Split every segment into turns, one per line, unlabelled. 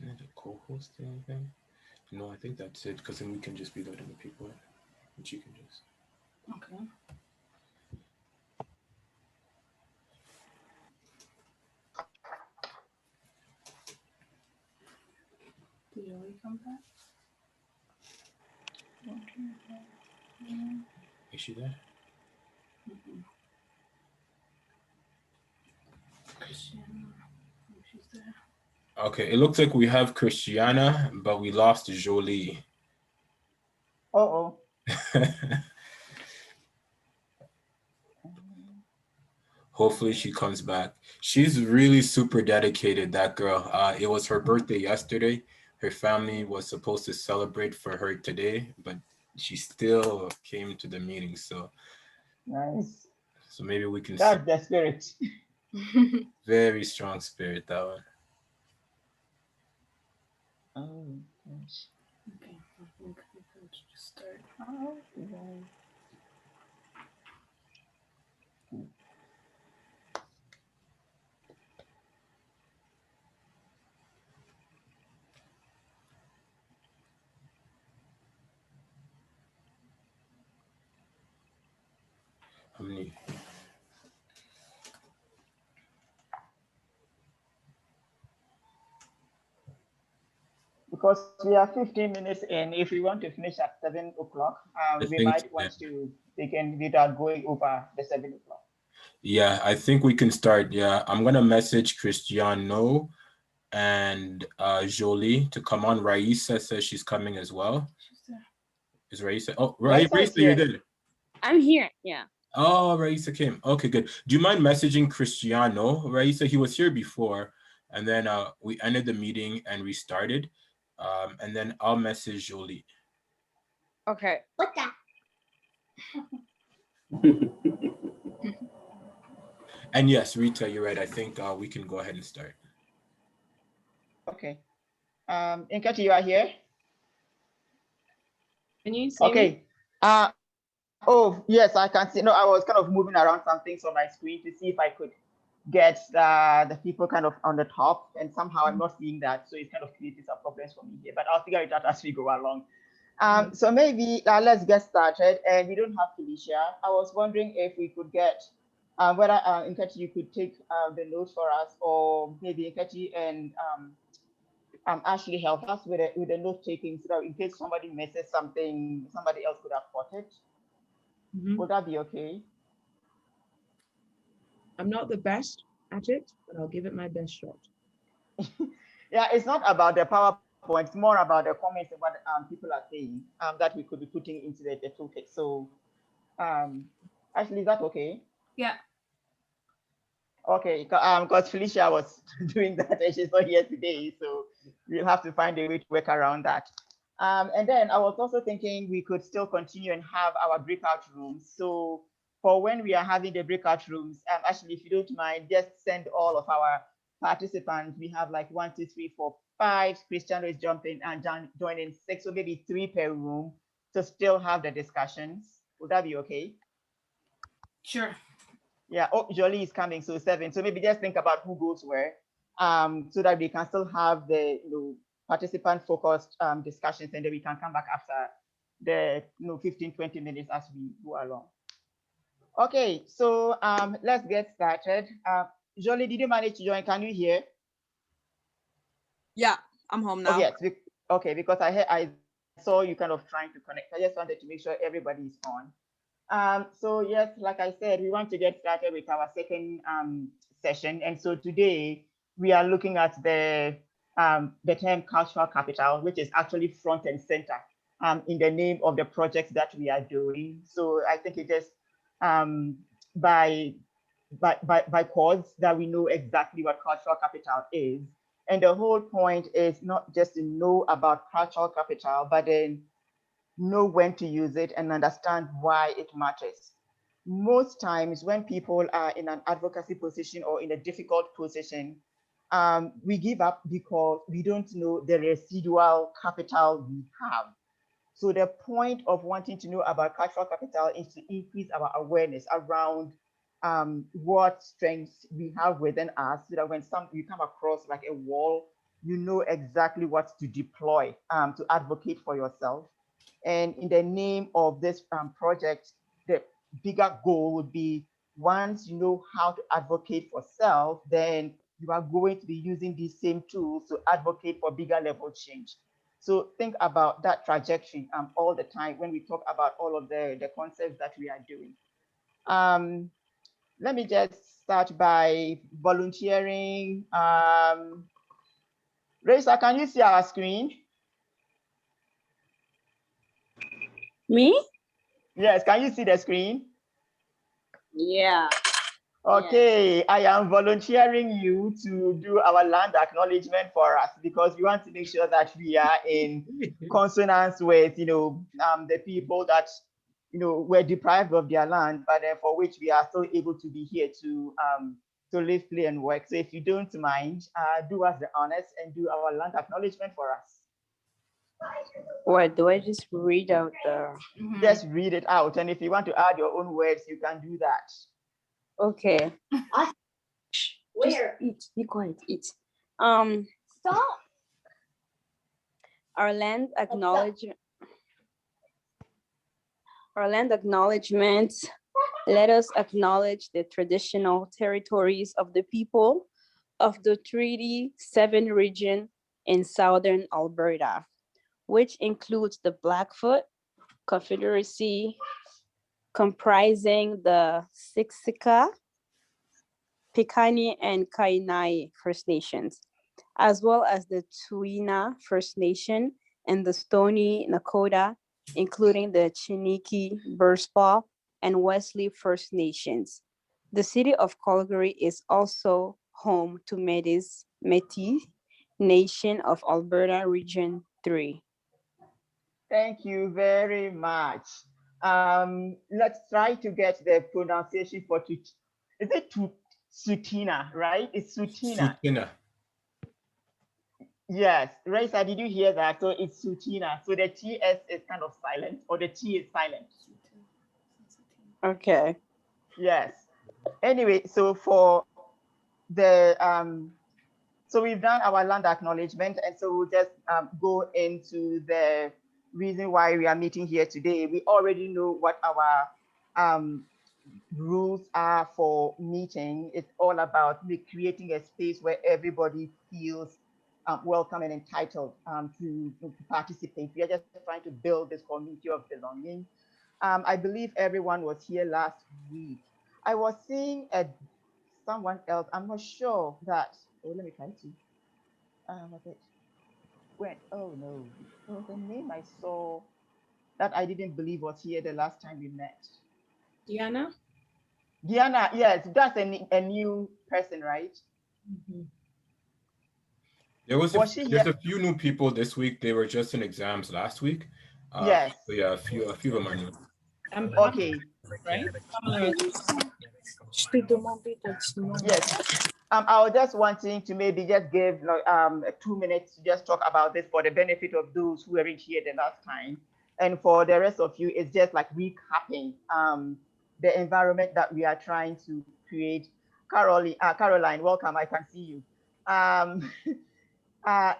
Isn't it a co-host thing? No, I think that's it, because then we can just be letting the people in, which you can just.
Okay. Did Joey come back?
Is she there?
Christiana. Oh, she's there.
Okay, it looks like we have Christiana, but we lost Jolie.
Oh.
Hopefully she comes back. She's really super dedicated, that girl. It was her birthday yesterday. Her family was supposed to celebrate for her today, but she still came to the meeting. So
Nice.
maybe we can see
That's the spirit.
very strong spirit, that one.
Oh, gosh.
Okay, I think we can just start.
Oh, wow.
How many?
Because we are 15 minutes in, if we want to finish at 7 o'clock,
I
we
think,
might want to begin without going over the 7 o'clock.
yeah, I think we can start. Yeah, I'm gonna message Cristiano and Jolie to come on. Raisa says she's coming as well.
She's there.
Is Raisa? Oh,
Raisa is
Raisa, you're
here.
there.
I'm here. Yeah.
Oh, Raisa came. Okay, good. Do you mind messaging Cristiano? Raisa, he was here before, and then we ended the meeting and restarted. And then I'll message Jolie.
Okay. What that?
And yes, Rita, you're right. I think we can go ahead and start.
Okay. Inkati, you are here?
Can you see
Okay.
me?
Oh, yes, I can see. No, I was kind of moving around some things on my screen to see if I could get the people kind of on the top, and somehow I'm not seeing that. So it's kind of creating some problems for me here, but I'll figure it out as we go along. So maybe let's get started, and we don't have Felicia. I was wondering if we could get whether Nkechi, you could take the notes for us, or maybe Nkechi and Ashley help us with the note taking, so that in case somebody misses something, somebody else could have caught it. Would that be okay?
I'm not the best at it, but I'll give it my best shot.
Yeah, it's not about the PowerPoint, it's more about the comments and what people are saying that we could be putting into the toolkit. So, Ashley, is that okay?
Yeah.
Okay, because Felicia was doing that and she's not here today, so we'll have to find a way to work around that. And then I was also thinking we could still continue and have our breakout rooms. So for when we are having the breakout rooms, actually, if you don't mind, just send all of our participants. We have like 1, 2, 3, 4, 5. Cristiano is jumping and joining 6, so maybe 3 per room to still have the discussions. Would that be okay?
Sure.
Yeah. Oh, Jolie is coming, so 7. So maybe just think about who goes where, so that we can still have the participant-focused discussions, and then we can come back after the 15, 20 minutes as we go along. Okay, so let's get started. Jolie, did you manage to join? Can you hear?
Yeah, I'm home now.
Oh, yes. Okay, because I saw you kind of trying to connect. I just wanted to make sure everybody is on. So yes, like I said, we want to get started with our second session. And so today we are looking at the term cultural capital, which is actually front and center in the name of the projects that we are doing. So I think it is by cause that we know exactly what cultural capital is. And the whole point is not just to know about cultural capital, but then know when to use it and understand why it matters. Most times when people are in an advocacy position or in a difficult position, we give up because we don't know the residual capital we have. So the point of wanting to know about cultural capital is to increase our awareness around what strengths we have within us, so that when we come across like a wall, you know exactly what to deploy to advocate for yourself. And in the name of this project, the bigger goal would be, once you know how to advocate for self, then you are going to be using these same tools to advocate for bigger level change. So think about that trajectory all the time when we talk about all of the concepts that we are doing. Let me just start by volunteering. Raisa, can you see our screen?
Me?
Yes, can you see the screen?
Yeah.
Okay, I am volunteering you to do our land acknowledgement for us, because we want to make sure that we are in consonance with, the people that, were deprived of their land, but for which we are still able to be here to live, play, and work. So if you don't mind, do us the honors and do our land acknowledgement for us.
What, do I just read out the...
Just read it out, and if you want to add your own words, you can do that.
Okay. Where? Eat. Be quiet. Eat. Stop. Our land acknowledgement. Let us acknowledge the traditional territories of the people of the Treaty 7 region in southern Alberta, which includes the Blackfoot Confederacy, comprising the Siksika, Piikani, and Kainai First Nations, as well as the Tsuut'ina First Nation and the Stoney Nakoda, including the Chiniki, Burspaw, and Wesley First Nations. The city of Calgary is also home to Métis Nation of Alberta Region 3.
Thank you very much. Let's try to get the pronunciation for Is it Tsuut'ina, right? It's Tsuut'ina.
Tsuut'ina.
Yes, Raisa, did you hear that? So it's Tsuut'ina. So the TS is kind of silent, or the T is silent.
Okay.
Yes. Anyway, so for the so we've done our land acknowledgement, and so we'll just go into the reason why we are meeting here today. We already know what our rules are for meeting. It's all about creating a space where everybody feels welcome and entitled to participate. We are just trying to build this community of belonging. I believe everyone was here last week. I was seeing someone else. I'm not sure that. Oh, let me try to. Oh no, there was a name I saw that I didn't believe was here the last time we met.
Diana?
Diana, yes, that's a new person, right?
Mm-hmm.
There's a few new people this week. They were just in exams last week.
Yes.
So yeah, a few of them are new.
Okay.
Right?
Yes. I was just wanting to maybe just give 2 minutes to just talk about this for the benefit of those who weren't here the last time. And for the rest of you, it's just like recapping the environment that we are trying to create. Caroline, welcome. I can see you.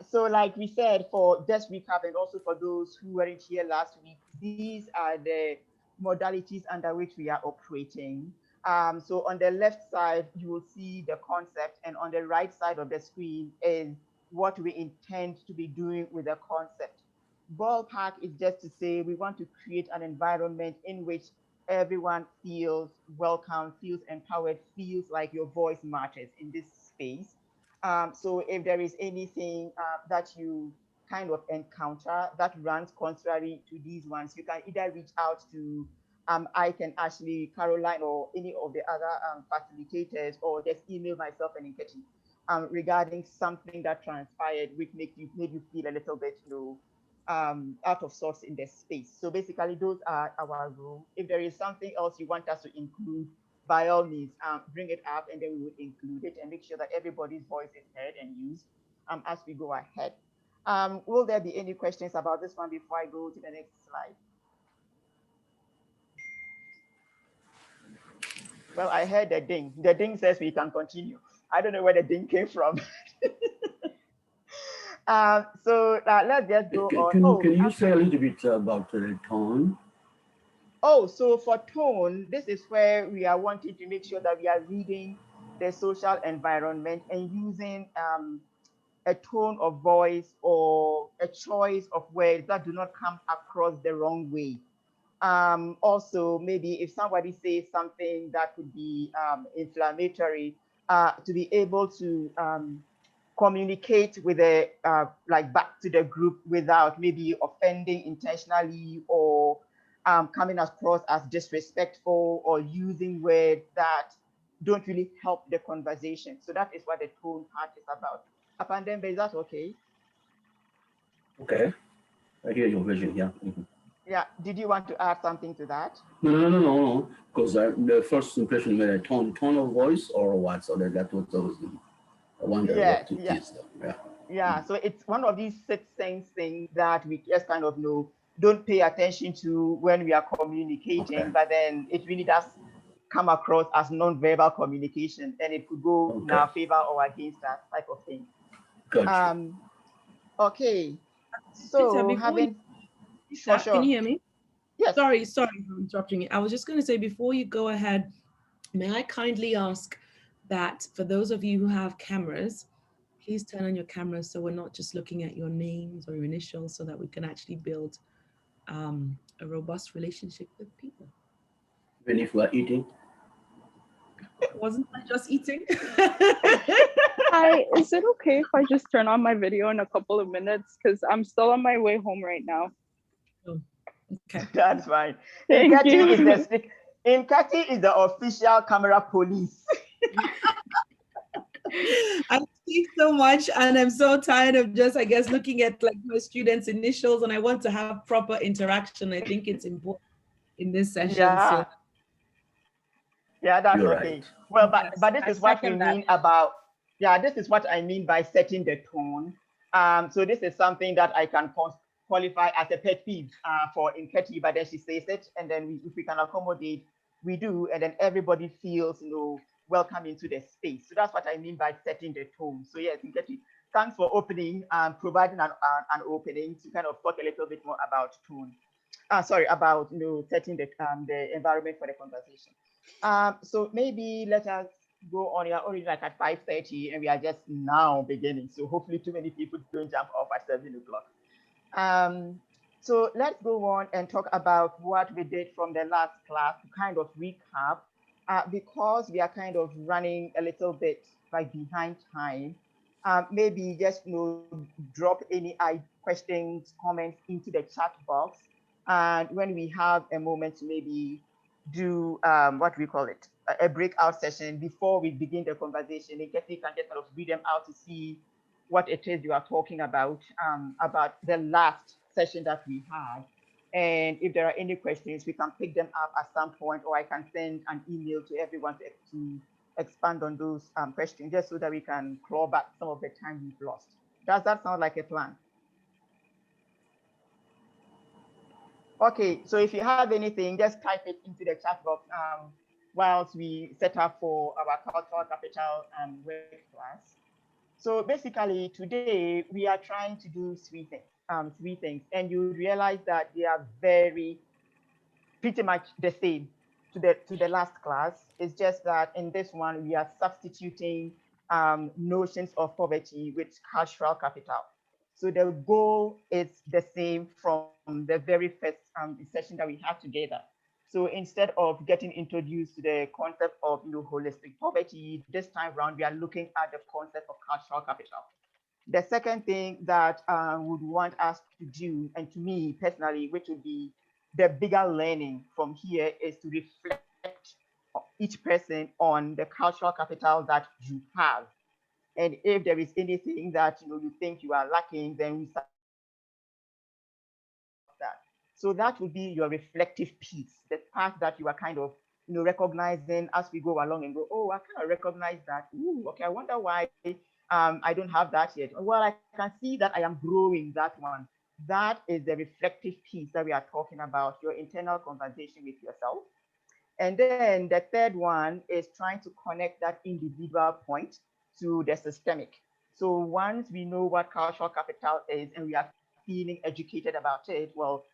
So like we said, for just recap, and also for those who weren't here last week, these are the modalities under which we are operating. So on the left side, you will see the concept, and on the right side of the screen is what we intend to be doing with the concept. Ballpark is just to say we want to create an environment in which everyone feels welcome, feels empowered, feels like your voice matters in this space. So if there is anything that you kind of encounter that runs contrary to these ones, you can either reach out to Ike and Ashley, Caroline, or any of the other facilitators, or just email myself and Nkechi regarding something that transpired which made you feel a little bit out of sorts in the space. So basically, those are our rules. If there is something else you want us to include, by all means, bring it up, and then we would include it and make sure that everybody's voice is heard and used as we go ahead. Will there be any questions about this one before I go to the next slide? Well, I heard the ding. The ding says we can continue. I don't know where the ding came from. So let's just go on.
Can you say a little bit about the tone?
Oh, so for tone, this is where we are wanting to make sure that we are reading the social environment and using a tone of voice or a choice of words that do not come across the wrong way. Also, maybe if somebody says something that could be inflammatory, to be able to communicate with the like back to the group without maybe offending intentionally or coming across as disrespectful or using words that don't really help the conversation. So that is what the tone part is about. Apandembe, is that okay?
Okay, I hear your vision. Yeah.
Yeah. Did you want to add something to that?
No. Because the first impression made a tone of voice or what? So that was always the wonder what it is. Yeah.
Yeah, so it's one of these sixth sense things that we just kind of know, don't pay attention to when we are communicating, but then it really does come across as non-verbal communication, and it could go in our favor or against that type of thing.
Gotcha.
Okay,
Peter,
so having for sure.
Can you hear me?
Yes.
Sorry for interrupting you. I was just going to say, before you go ahead, may I kindly ask that for those of you who have cameras, please turn on your cameras so we're not just looking at your names or your initials, so that we can actually build a robust relationship with people.
Even if we're eating?
Wasn't I just eating?
Hi, is it okay if I just turn on my video in a couple of minutes? Because I'm still on my way home right now.
Oh, okay.
That's fine.
Thank you.
Nkati is the official camera police.
I speak so much and I'm so tired of just, I guess, looking at like my students' initials, and I want to have proper interaction. I think it's important in this session.
Yeah.
So
Yeah, that's
You're
okay.
right.
Well,
Yes,
but this
I
is what we
second that.
mean about, this is what I mean by setting the tone. So this is something that I can qualify as a pet peeve for Nketi, but then she says it, and then if we can accommodate, we do, and then everybody feels, welcome into the space. So that's what I mean by setting the tone. So yes, Nketi, thanks for opening, providing an opening to kind of talk a little bit more about tone. About setting the environment for the conversation. So maybe let us go on. We are already like at 5:30 and we are just now beginning. So hopefully too many people don't jump off at 7 o'clock. So let's go on and talk about what we did from the last class to kind of recap, because we are kind of running a little bit like behind time. Maybe just drop any questions, comments into the chat box. And when we have a moment to maybe do what we call it, a breakout session before we begin the conversation, in case you can just kind of read them out to see what it is you are talking about the last session that we had. And if there are any questions, we can pick them up at some point, or I can send an email to everyone to expand on those questions, just so that we can claw back some of the time we've lost. Does that sound like a plan? Okay, so if you have anything, just type it into the chat box whilst we set up for our cultural capital work class. So basically today we are trying to do three things, and you realize that they are pretty much the same to the last class. It's just that in this one we are substituting notions of poverty with cultural capital. So the goal is the same from the very first session that we had together. So instead of getting introduced to the concept of holistic poverty, this time around we are looking at the concept of cultural capital. The second thing that would want us to do, and to me personally, which would be the bigger learning from here, is to reflect each person on the cultural capital that you have. And if there is anything that you think you are lacking, then we start that. So that would be your reflective piece, the part that you are kind of recognizing as we go along and go, oh, I kind of recognize that. Ooh, okay, I wonder why I don't have that yet. Well, I can see that I am growing that one. That is the reflective piece that we are talking about, your internal conversation with yourself. And then the third one is trying to connect that individual point to the systemic. So once we know what cultural capital is and we are feeling educated about it, well,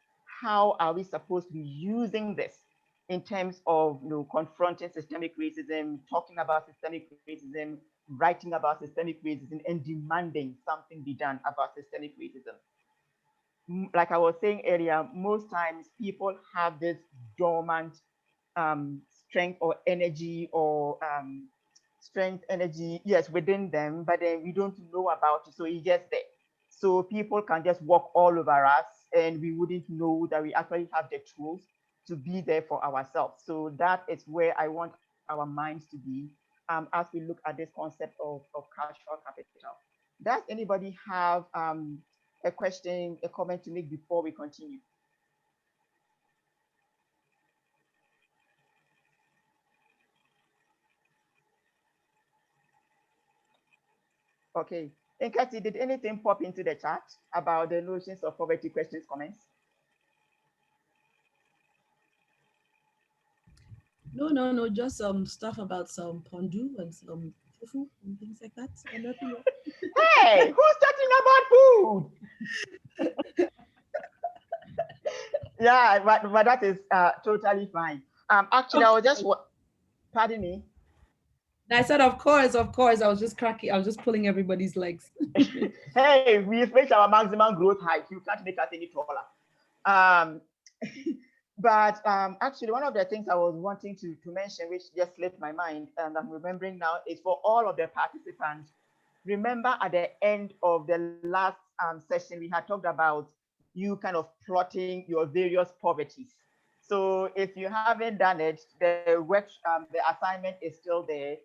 how are we supposed to be using this in terms of confronting systemic racism, talking about systemic racism, writing about systemic racism, and demanding something be done about systemic racism? Like I was saying earlier, most times people have this dormant strength or energy or yes, within them, but then we don't know about it. So it's just there. So people can just walk all over us and we wouldn't know that we actually have the tools to be there for ourselves. So that is where I want our minds to be as we look at this concept of cultural capital. Does anybody have a question, a comment to make before we continue? Okay. Nkati, did anything pop into the chat about the notions of poverty, questions, comments?
No, just some stuff about some pondu and some fufu and things like that. And nothing else.
Hey, who's talking about food? Yeah, but that is totally fine. Actually, I was just, pardon me.
I said, of course. I was just cracking. I was just pulling everybody's legs.
Hey, we've reached our maximum growth height. You can't make us any taller. But actually, one of the things I was wanting to mention, which just slipped my mind, and I'm remembering now, is for all of the participants. Remember at the end of the last session, we had talked about you kind of plotting your various poverties. So if you haven't done it, the assignment is still there.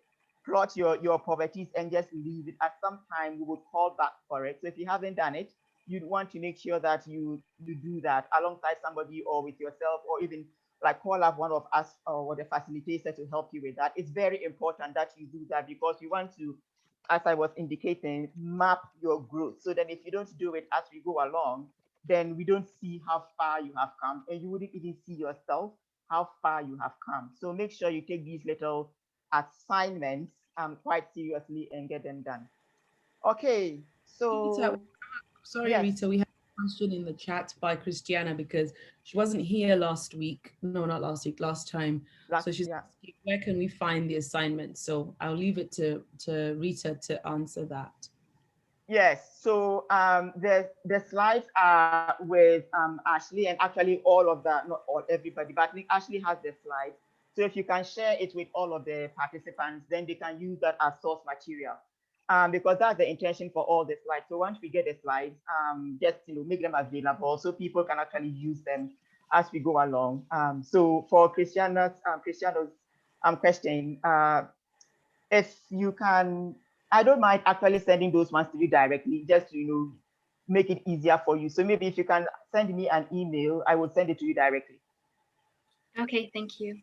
Plot your poverties and just leave it. At some time, we will call back for it. So if you haven't done it, you'd want to make sure that you do that alongside somebody or with yourself, or even like call up one of us or the facilitator to help you with that. It's very important that you do that because you want to, as I was indicating, map your growth. So then if you don't do it as we go along, then we don't see how far you have come, and you wouldn't even see yourself how far you have come. So make sure you take these little assignments quite seriously and get them done. Okay, so
Sorry,
yes.
Rita, we have a question in the chat by Christiana because she wasn't here last week. No, not last week, last time. So she's asking, where can we find the assignment? So I'll leave it to Rita to answer that.
Yes, so the slides are with Ashley, and actually all of that, not all, everybody, but I think Ashley has the slides. So if you can share it with all of the participants, then they can use that as source material. Because that's the intention for all the slides. So once we get the slides, just make them available so people can actually use them as we go along. So for Christiana's question, if you can, I don't mind actually sending those ones to you directly, just to make it easier for you. So maybe if you can send me an email, I will send it to you directly.
Okay, thank you.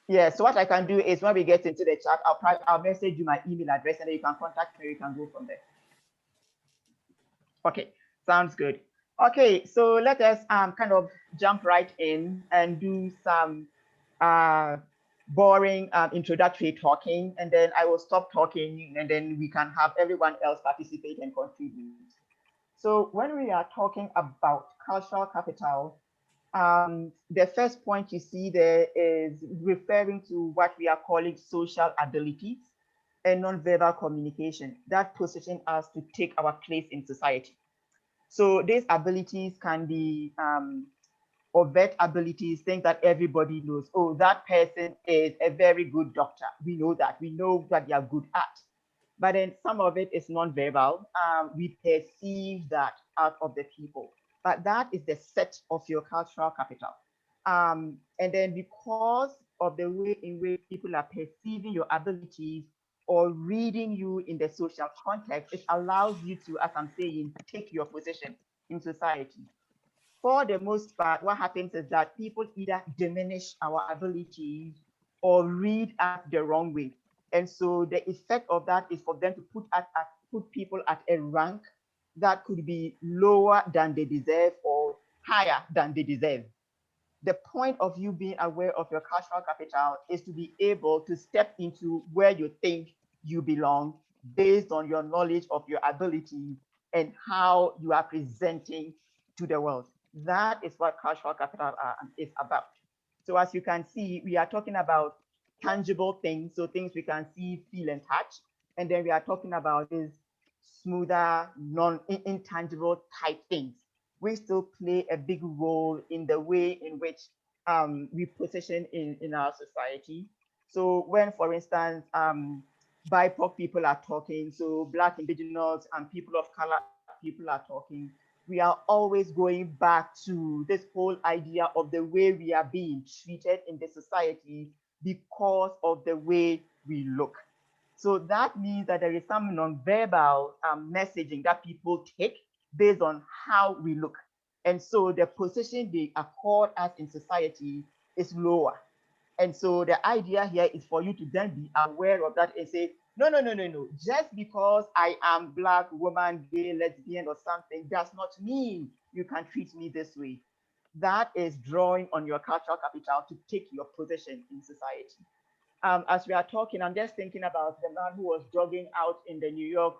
Yeah, so what I can do is when we get into the chat, I'll message you my email address and then you can contact me, you can go from there. Okay, sounds good. Okay, so let us kind of jump right in and do some boring introductory talking, and then I will stop talking and then we can have everyone else participate and contribute. So when we are talking about cultural capital, the first point you see there is referring to what we are calling social abilities and nonverbal communication that position us to take our place in society. So these abilities can be overt abilities, things that everybody knows. Oh, that person is a very good doctor. We know that. We know that they are good at. But then some of it is non-verbal. We perceive that out of the people. But that is the set of your cultural capital. And then because of the way in which people are perceiving your abilities or reading you in the social context, it allows you to, as I'm saying, take your position in society. For the most part, what happens is that people either diminish our abilities or read us the wrong way. And so the effect of that is for them to put people at a rank that could be lower than they deserve or higher than they deserve. The point of you being aware of your cultural capital is to be able to step into where you think you belong based on your knowledge of your ability and how you are presenting to the world. That is what cultural capital is about. So as you can see, we are talking about tangible things, so things we can see, feel, and touch. And then we are talking about these smoother, intangible type things, which still play a big role in the way in which we position in our society. So when, for instance, BIPOC people are talking, so Black, Indigenous, and people of color people are talking, we are always going back to this whole idea of the way we are being treated in the society because of the way we look. So that means that there is some nonverbal messaging that people take based on how we look. And so the position they accord us in society is lower. And so the idea here is for you to then be aware of that and say, no, no, no, no, no. Just because I am Black, woman, gay, lesbian, or something does not mean you can treat me this way. That is drawing on your cultural capital to take your position in society. As we are talking, I'm just thinking about the man who was jogging out in the New York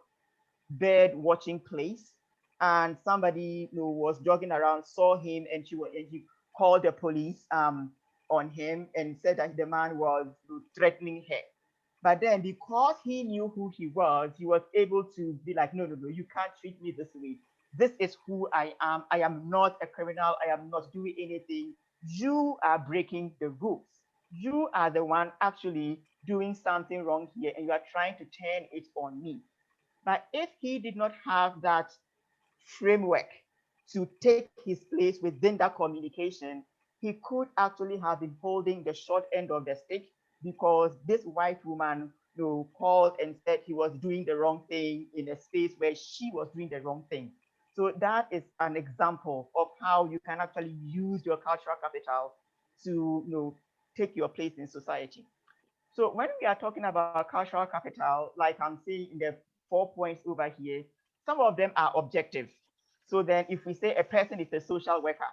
bird watching place, and somebody who was jogging around saw him, and he called the police on him and said that the man was threatening her. But then, because he knew who he was able to be like, no, no, no, you can't treat me this way. This is who I am. I am not a criminal. I am not doing anything. You are breaking the rules. You are the one actually doing something wrong here, and you are trying to turn it on me. But if he did not have that framework to take his place within that communication, he could actually have been holding the short end of the stick, because this white woman, called and said he was doing the wrong thing in a space where she was doing the wrong thing. So that is an example of how you can actually use your cultural capital to take your place in society. So when we are talking about cultural capital, like I'm saying in the 4 points over here, some of them are objective. So then if we say a person is a social worker,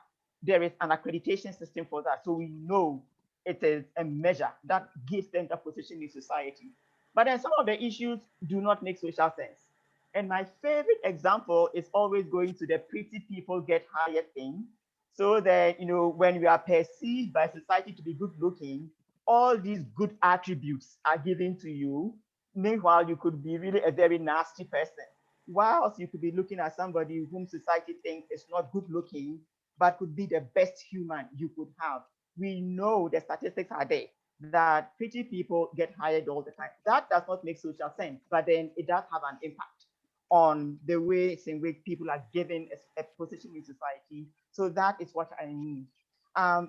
there is an accreditation system for that. So we know it is a measure that gives them the position in society. But then some of the issues do not make social sense. And my favorite example is always going to the pretty people get hired thing. So that, when we are perceived by society to be good looking, all these good attributes are given to you. Meanwhile, you could be really a very nasty person. Whilst you could be looking at somebody whom society thinks is not good looking, but could be the best human you could have. We know the statistics are there that pretty people get hired all the time. That does not make social sense, but then it does have an impact on the ways in which people are given a position in society. So that is what I mean.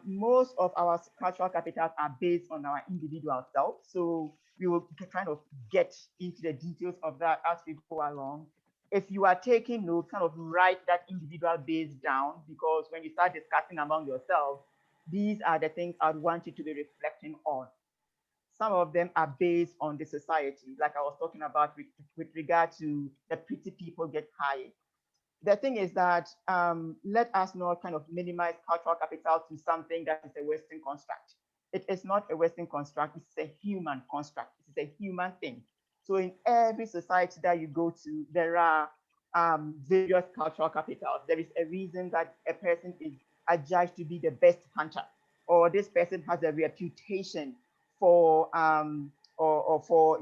Most of our cultural capitals are based on our individual self. So we will kind of get into the details of that as we go along. If you are taking notes, kind of write that individual base down, because when you start discussing among yourselves, these are the things I'd want you to be reflecting on. Some of them are based on the society, like I was talking about with regard to the pretty people get hired. The thing is that let us not kind of minimize cultural capital to something that is a Western construct. It is not a Western construct, it's a human construct, it's a human thing. So in every society that you go to, there are various cultural capitals. There is a reason that a person is adjudged to be the best hunter, or this person has a reputation for or for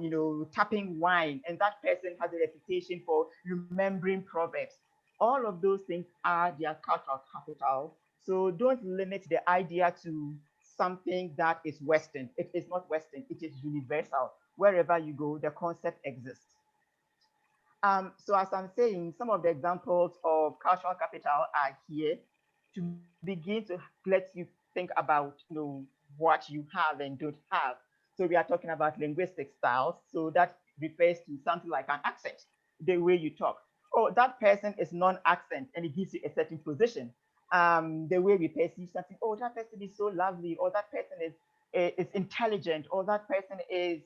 tapping wine, and that person has a reputation for remembering proverbs. All of those things are their cultural capital. So don't limit the idea to something that is Western. It is not Western, it is universal. Wherever you go, the concept exists. So as I'm saying, some of the examples of cultural capital are here to begin to let you think about what you have and don't have. So we are talking about linguistic styles. So that refers to something like an accent, the way you talk. Oh, that person is non-accent, and it gives you a certain position. The way we perceive something, oh, that person is so lovely, or that person is intelligent, or that person is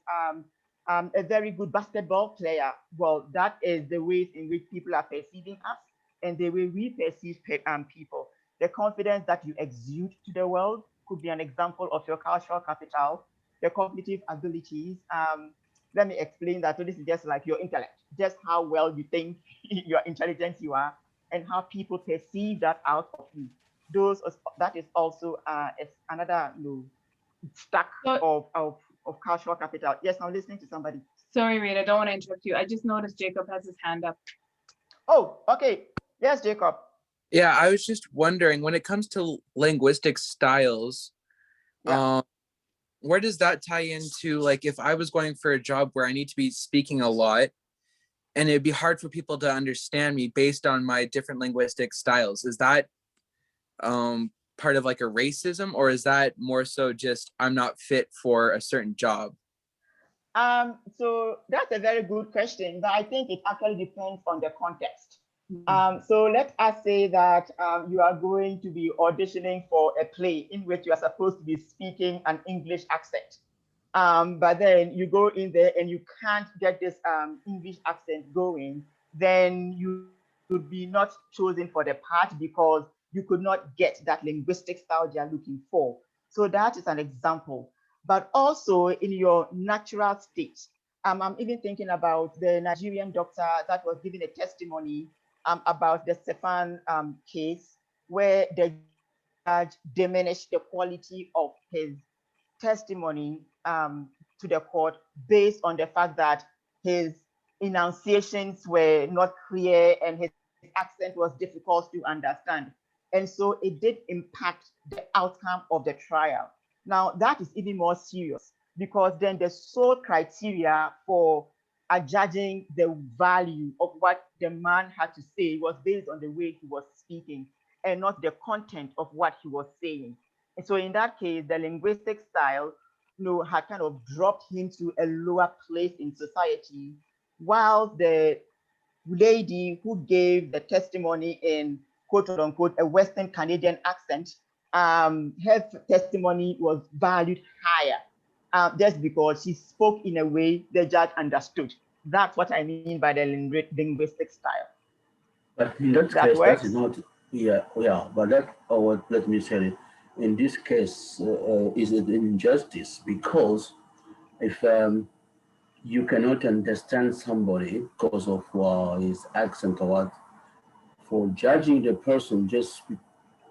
a very good basketball player. Well, that is the ways in which people are perceiving us and the way we perceive people. The confidence that you exude to the world could be an example of your cultural capital. The cognitive abilities, let me explain that. So this is just like your intellect, just how well you think, your intelligence you are, and how people perceive that out of you. That is also it's another stack of cultural capital. Yes, I'm listening to somebody.
Sorry, Reed, I don't want to interrupt you. I just noticed Jacob has his hand up.
Oh, okay. Yes, Jacob.
Yeah, I was just wondering, when it comes to linguistic styles, where does that tie into, like, if I was going for a job where I need to be speaking a lot and it'd be hard for people to understand me based on my different linguistic styles, is that part of like a racism, or is that more so just I'm not fit for a certain job?
So that's a very good question, but I think it actually depends on the context. So let us say that you are going to be auditioning for a play in which you are supposed to be speaking an English accent. But then you go in there and you can't get this English accent going, then you would be not chosen for the part because you could not get that linguistic style they are looking for. So that is an example. But also in your natural state, I'm even thinking about the Nigerian doctor that was giving a testimony about the Stefan case, where the judge diminished the quality of his testimony to the court based on the fact that his enunciations were not clear and his accent was difficult to understand. And so it did impact the outcome of the trial. Now, that is even more serious because then the sole criteria for judging the value of what the man had to say was based on the way he was speaking and not the content of what he was saying. And so in that case, the linguistic style, had kind of dropped him to a lower place in society, while the lady who gave the testimony in quote unquote a Western Canadian accent, her testimony was valued higher just because she spoke in a way the judge understood. That's what I mean by the linguistic style.
But in that case, that is not, but that, let me say it. In this case, is it injustice? Because if you cannot understand somebody because of his accent or what, for judging the person just because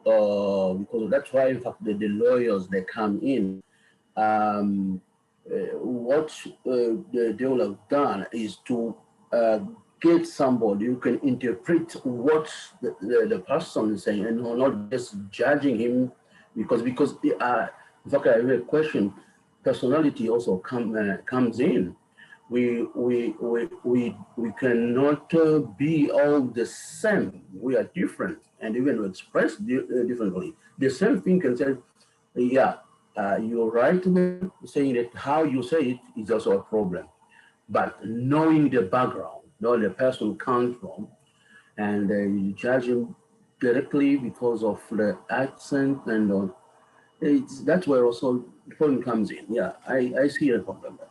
of, that's why, in fact, the lawyers, they come in. What they will have done is to get somebody who can interpret what the person is saying and not just judging him because in fact, I have a question. Personality also comes in. We cannot be all the same. We are different, and even express differently. The same thing can say, yeah, you're right saying that how you say it is also a problem. But knowing the background, knowing the person comes from, and you judge him directly because of the accent, and that's where also the problem comes in. Yeah, I see a problem there.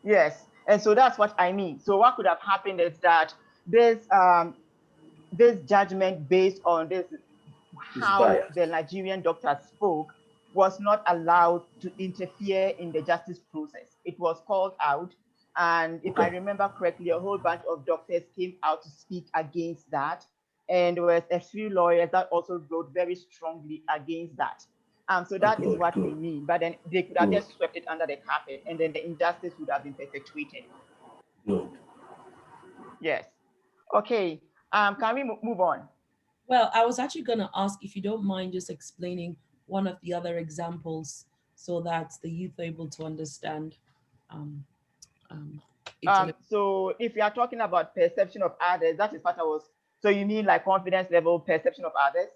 Yes, and so that's what I mean. So what could have happened is that this judgment based on this how the Nigerian doctor spoke was not allowed to interfere in the justice process. It was called out, and if I remember correctly, a whole bunch of doctors came out to speak against that, and there was a few lawyers that also wrote very strongly against that. So that is what we mean. But then they could have just swept it under the carpet, and then the injustice would have been perpetuated.
Good.
Yes. Okay. Can we move on?
Well, I was actually going to ask if you don't mind just explaining one of the other examples so that the youth are able to understand.
So if you are talking about perception of others, that is what I was. So you mean like confidence level, perception of others?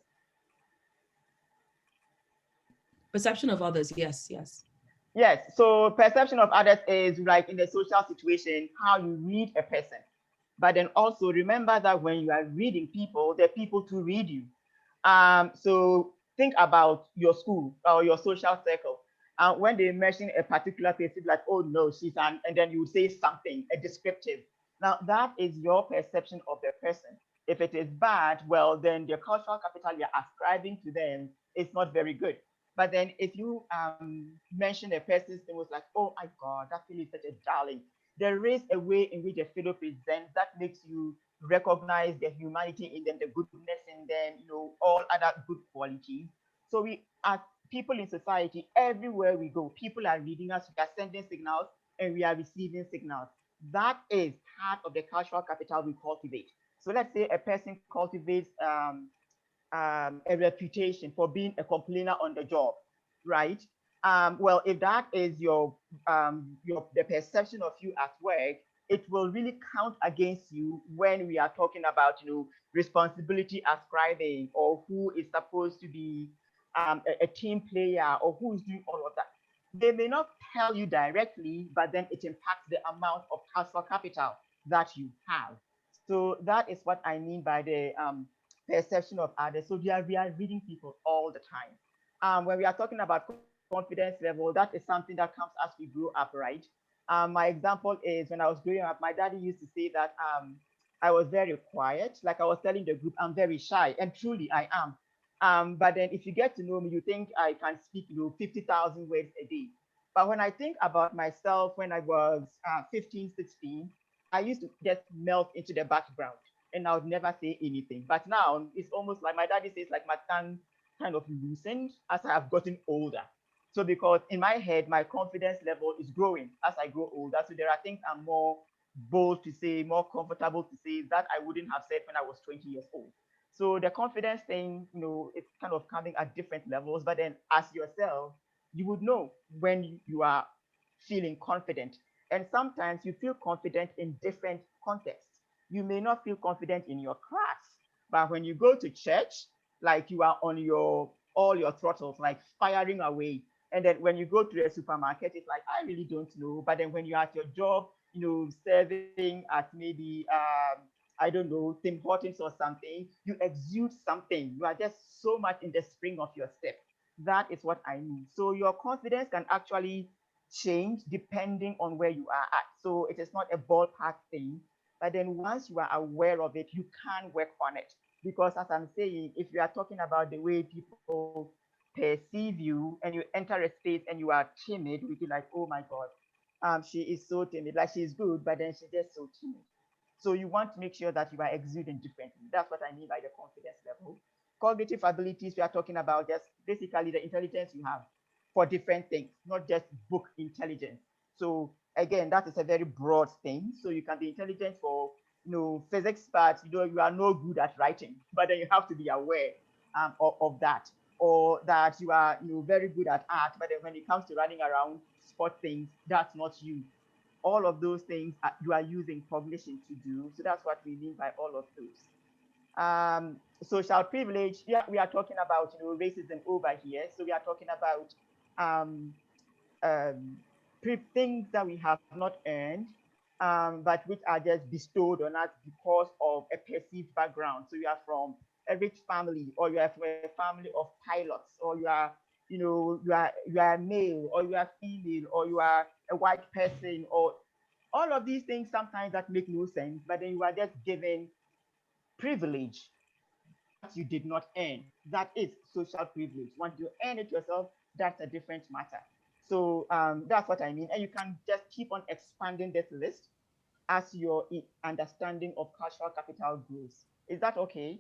Perception of others, yes, yes.
Yes, so perception of others is like in the social situation, how you read a person. But then also remember that when you are reading people, they're people to read you. So think about your school or your social circle. When they mention a particular person, like, oh no, she's and then you say something, a descriptive. Now that is your perception of the person. If it is bad, well, then the cultural capital you're ascribing to them is not very good. But then if you mention a person's name, was like, oh my God, that fellow is such a darling. There is a way in which a fellow presents that makes you recognize the humanity in them, the goodness in them, all other good qualities. So we are people in society, everywhere we go, people are reading us, we are sending signals, and we are receiving signals. That is part of the cultural capital we cultivate. So let's say a person cultivates a reputation for being a complainer on the job, right? Well, if that is your the perception of you at work, it will really count against you when we are talking about responsibility ascribing, or who is supposed to be a team player, or who is doing all of that. They may not tell you directly, but then it impacts the amount of cultural capital that you have. So that is what I mean by the perception of others. So we are reading people all the time. When we are talking about confidence level, that is something that comes as we grow up, right? My example is when I was growing up, my daddy used to say that I was very quiet. Like I was telling the group, I'm very shy, and truly I am. But then if you get to know me, you think I can speak 50,000 words a day. But when I think about myself when I was 15, 16, I used to just melt into the background and I would never say anything. But now it's almost like my daddy says, like my tongue kind of loosened as I have gotten older. So because in my head, my confidence level is growing as I grow older. So there are things I'm more bold to say, more comfortable to say that I wouldn't have said when I was 20 years old. So the confidence thing, it's kind of coming at different levels. But then as yourself, you would know when you are feeling confident. And sometimes you feel confident in different contexts. You may not feel confident in your class, but when you go to church, like you are on all your throttles, like firing away. And then when you go to the supermarket, it's like, I really don't know. But then when you're at your job, serving at maybe, I don't know, Tim Hortons or something, you exude something. You are just so much in the spring of your step. That is what I mean. So your confidence can actually change depending on where you are at. So it is not a ballpark thing. But then once you are aware of it, you can work on it. Because as I'm saying, if you are talking about the way people perceive you and you enter a space and you are timid, we be like, oh my God, she is so timid. Like she's good, but then she's just so timid. So you want to make sure that you are exuding differently. That's what I mean by the confidence level. Cognitive abilities, we are talking about just basically the intelligence you have for different things, not just book intelligence. So again, that is a very broad thing. So you can be intelligent for physics parts, you are no good at writing, but then you have to be aware of that. Or that you are very good at art, but then when it comes to running around sport things, that's not you. All of those things you are using cognition to do. So that's what we mean by all of those. Social privilege, yeah, we are talking about racism over here. So we are talking about things that we have not earned, but which are just bestowed on us because of a perceived background. So you are from a rich family, or you are from a family of pilots, or you are male, or you are female, or you are a white person, or all of these things sometimes that make no sense, but then you are just given privilege that you did not earn. That is social privilege. Once you earn it yourself, that's a different matter. So that's what I mean. And you can just keep on expanding this list as your understanding of cultural capital grows. Is that okay?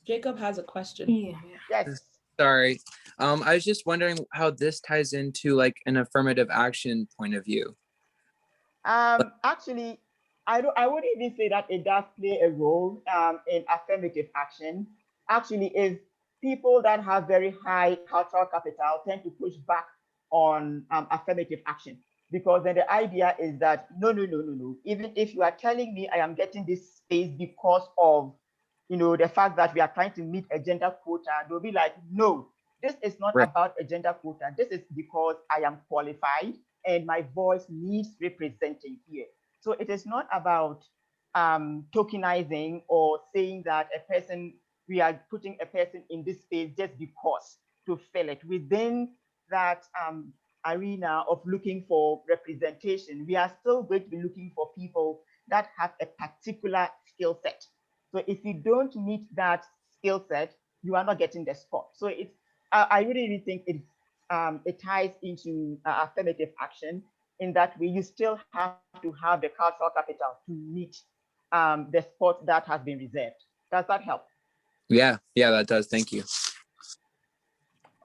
Jacob has a question.
Yeah.
Yes.
Sorry. I was just wondering how this ties into like an affirmative action point of view.
Actually, I wouldn't even say that it does play a role in affirmative action. Actually, is people that have very high cultural capital tend to push back on affirmative action, because then the idea is that no. Even if you are telling me I am getting this space because of the fact that we are trying to meet a gender quota, they'll be like, no, this is not
Right.
about a gender quota. This is because I am qualified and my voice needs representing here. So it is not about tokenizing or saying that we are putting a person in this space just because to fill it. Within that arena of looking for representation, we are still going to be looking for people that have a particular skill set. So if you don't meet that skill set, you are not getting the spot. So I really think it ties into affirmative action. In that way, you still have to have the cultural capital to meet the spot that has been reserved. Does that help?
Yeah, that does. Thank you.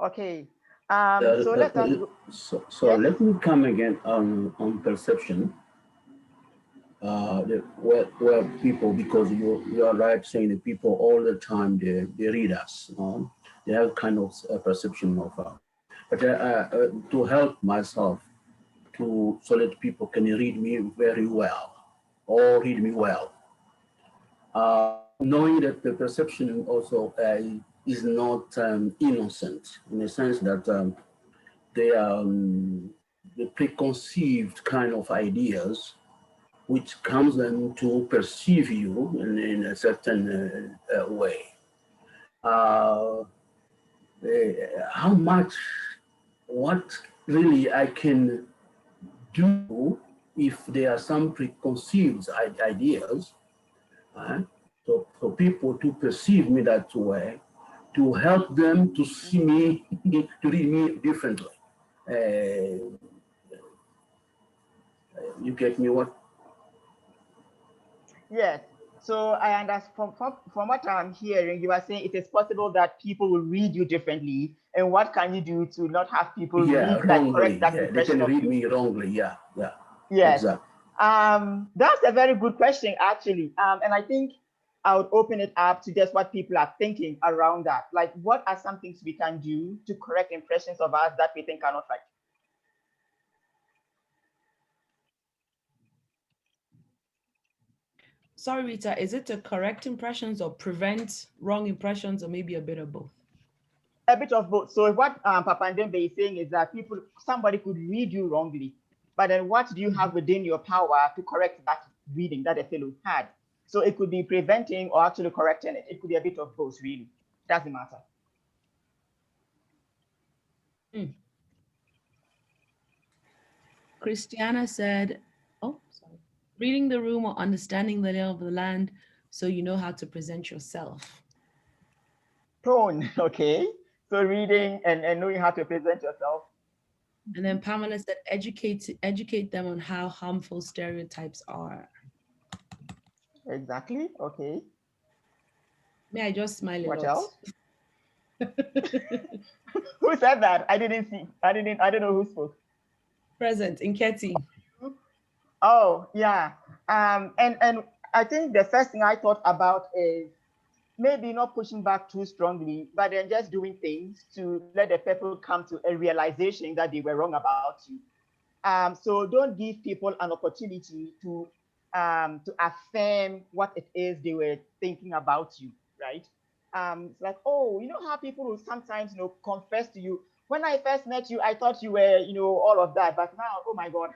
Okay. So let us go.
So
Yes?
let me come again on perception. Where people, because you are right saying that people all the time they read us, they have kind of a perception of but to help myself so that people can read me very well or read me well, knowing that the perception also is not innocent in the sense that they are the preconceived kind of ideas which comes them to perceive you in a certain way. How much, what really I can do if there are some preconceived ideas, so for people to perceive me that way, to help them to see me, to read me differently. You get me what?
Yes. So I understand from what I'm hearing, you are saying it is possible that people will read you differently. And what can you do to not have people read, like correct that
They
impression
can
of
read
you?
me wrongly. Yeah.
Yes.
Exactly.
That's a very good question, actually. And I think I would open it up to just what people are thinking around that. Like, what are some things we can do to correct impressions of us that we think are not right?
Sorry, Rita, is it to correct impressions or prevent wrong impressions, or maybe a bit of both?
A bit of both. So what Papa Ndembe is saying is that somebody could read you wrongly, but then what do you have within your power to correct that reading that a fellow had? So it could be preventing or actually correcting it. It could be a bit of both, really. Doesn't matter.
Christiana said, oh, sorry. Reading the room or understanding the lay of the land so you know how to present yourself.
Tone, okay. So reading and knowing how to present yourself.
And then Pamela said, educate them on how harmful stereotypes are.
Exactly, okay.
May I just smile a
What
lot?
else? Who said that? I didn't see. I don't know who spoke.
Present, Nketi.
Oh, yeah. And I think the first thing I thought about is maybe not pushing back too strongly, but then just doing things to let the people come to a realization that they were wrong about you. So don't give people an opportunity to affirm what it is they were thinking about you, right? It's like, oh, you know how people will sometimes, confess to you, when I first met you, I thought you were, all of that, but now, oh my God,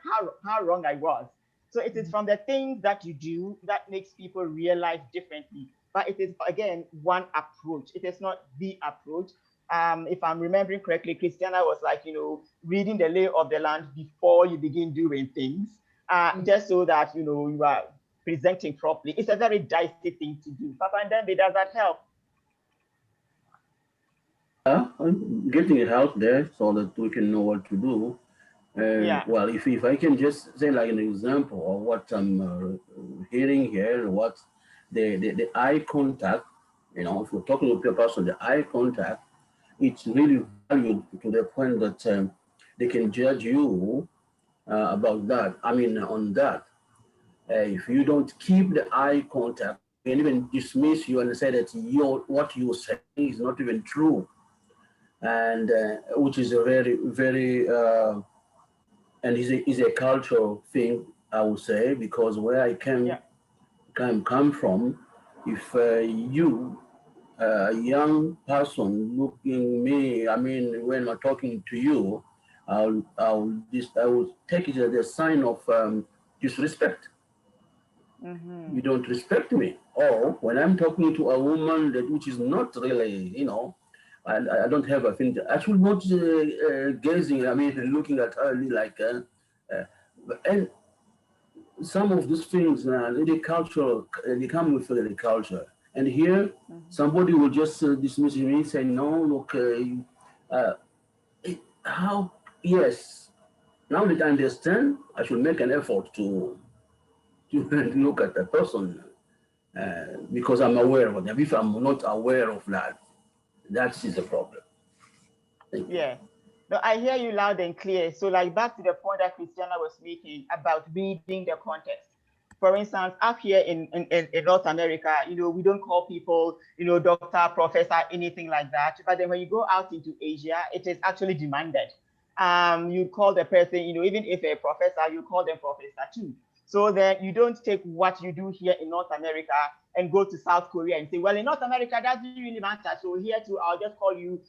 how wrong I was. So it is from the things that you do that makes people realize differently. But it is, again, one approach. It is not the approach. If I'm remembering correctly, Christiana was like, reading the lay of the land before you begin doing things, just so that, you are presenting properly. It's a very dicey thing to do. Papa and Dembe, does that help?
I'm getting it out there so that we can know what to do.
Yeah.
Well, if I can just say like an example of what I'm hearing here, what the eye contact, if we're talking to a person, the eye contact, it's really valued to the point that they can judge you about that. I mean, on that. If you don't keep the eye contact, they can even dismiss you and say that what you're saying is not even true. And which is a very, very, and is a cultural thing, I would say, because where I come from, if you, a young person looking me, I mean, when I'm talking to you, I will take it as a sign of disrespect.
Mm-hmm.
You don't respect me. Or when I'm talking to a woman which is not really, I don't have a thing. I should not gazing. I mean, looking at her like, and some of these things, the cultural, they come with the culture. And here, somebody will just dismiss me, say, no, look, Uh, how, yes, now that I understand, I should make an effort to look at the person because I'm aware of them. If I'm not aware of that, that is a problem. Thank you.
Yeah. No, I hear you loud and clear. So like back to the point that Christiana was making about reading the context. For instance, up here in North America, we don't call people, doctor, professor, anything like that. But then when you go out into Asia, it is actually demanded. You call the person, even if a professor, you call them professor too. So that you don't take what you do here in North America and go to South Korea and say, well, in North America, that doesn't really matter. So here too, I'll just call you,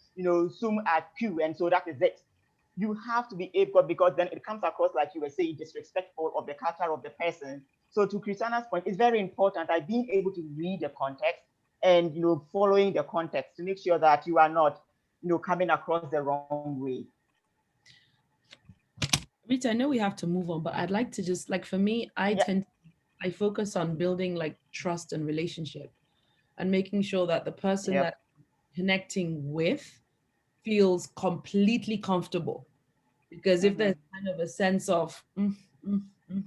Sum at Q, and so that is it. You have to be able, because then it comes across like you were saying, disrespectful of the culture of the person. So to Christiana's point, it's very important that being able to read the context and following the context to make sure that you are not, coming across the wrong way.
Rita, I know we have to move on, but I'd like to just, like, for me, I focus on building like trust and relationship and making sure that the person that I'm connecting with feels completely comfortable. Because if there's kind of a sense of,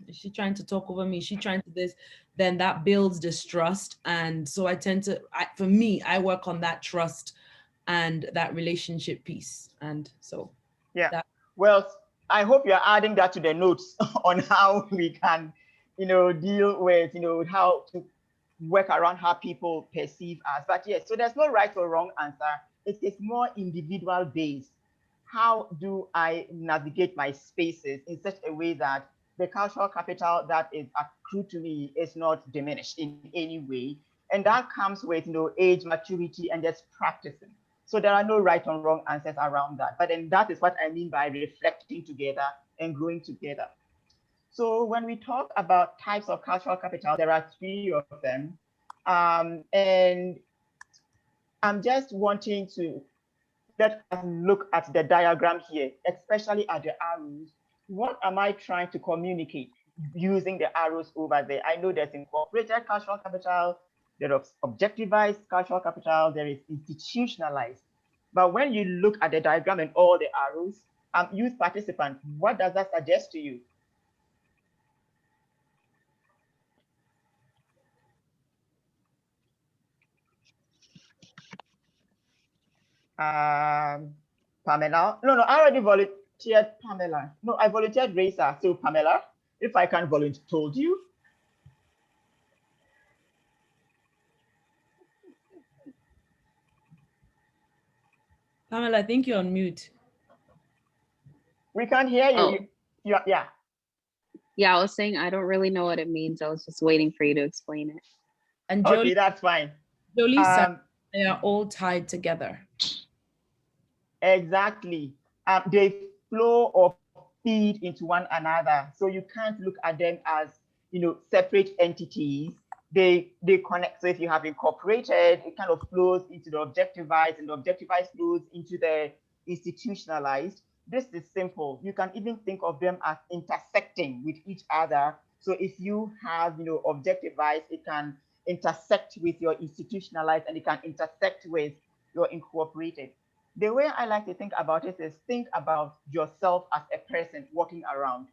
is she trying to talk over me? Is she trying to this? Then that builds distrust. And so I tend to, for me, I work on that trust and that relationship piece. And so,
well, I hope you're adding that to the notes on how we can, deal with, how to work around how people perceive us. But yes, so there's no right or wrong answer. It is more individual based. How do I navigate my spaces in such a way that the cultural capital that is accrued to me is not diminished in any way? And that comes with, age, maturity, and just practicing. So there are no right or wrong answers around that. But then that is what I mean by reflecting together and growing together. So when we talk about types of cultural capital, there are 3 of them. And I'm just wanting to let us look at the diagram here, especially at the arrows. What am I trying to communicate using the arrows over there? I know there's incorporated cultural capital, there is objectivized cultural capital, there is institutionalized. But when you look at the diagram and all the arrows, youth participant, what does that suggest to you? Pamela? No, I already volunteered Pamela. No, I volunteered Raisa. So Pamela, if I can volunteer, told you.
Pamela, I think you're on mute.
We can't hear you.
Oh.
Yeah.
Yeah, I was saying I don't really know what it means. I was just waiting for you to explain it.
And Jolie,
okay, that's fine.
Jolie said they are all tied together.
Exactly. They flow or feed into one another. So you can't look at them as, separate entities. They connect. So if you have incorporated, it kind of flows into the objectivized, and the objectivized flows into the institutionalized. This is simple. You can even think of them as intersecting with each other. So if you have, objectivized, it can intersect with your institutionalized, and it can intersect with your incorporated. The way I like to think about it is think about yourself as a person walking around.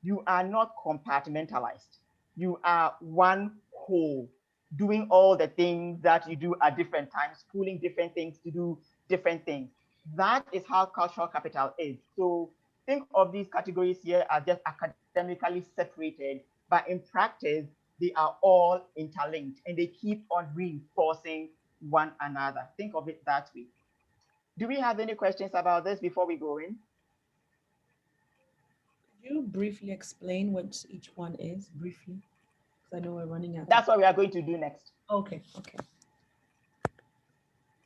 You are not compartmentalized. You are one whole, doing all the things that you do at different times, pulling different things to do different things. That is how cultural capital is. So think of these categories here as just academically separated, but in practice, they are all interlinked and they keep on reinforcing one another. Think of it that way. Do we have any questions about this before we go in?
Could you briefly explain what each one is, briefly? Because I know we're running out.
That's what we are going to do next.
Okay.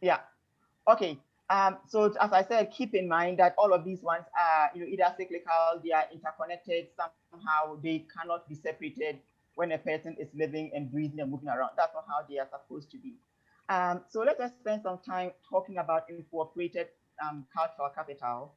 Yeah. Okay. So as I said, keep in mind that all of these ones are, either cyclical, they are interconnected, somehow they cannot be separated when a person is living and breathing and moving around. That's not how they are supposed to be. So let us spend some time talking about incorporated cultural capital.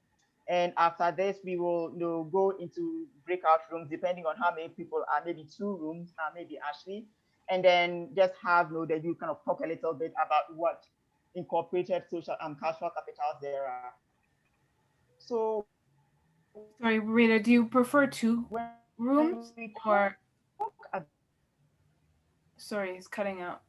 And after this, we will go into breakout rooms, depending on how many people are, maybe 2 rooms, maybe Ashley, and then just have that you kind of talk a little bit about what incorporated social and cultural capitals there are. So
Sorry, Rita, do you prefer two
when
rooms
we
or?
talk about
Sorry, it's cutting out.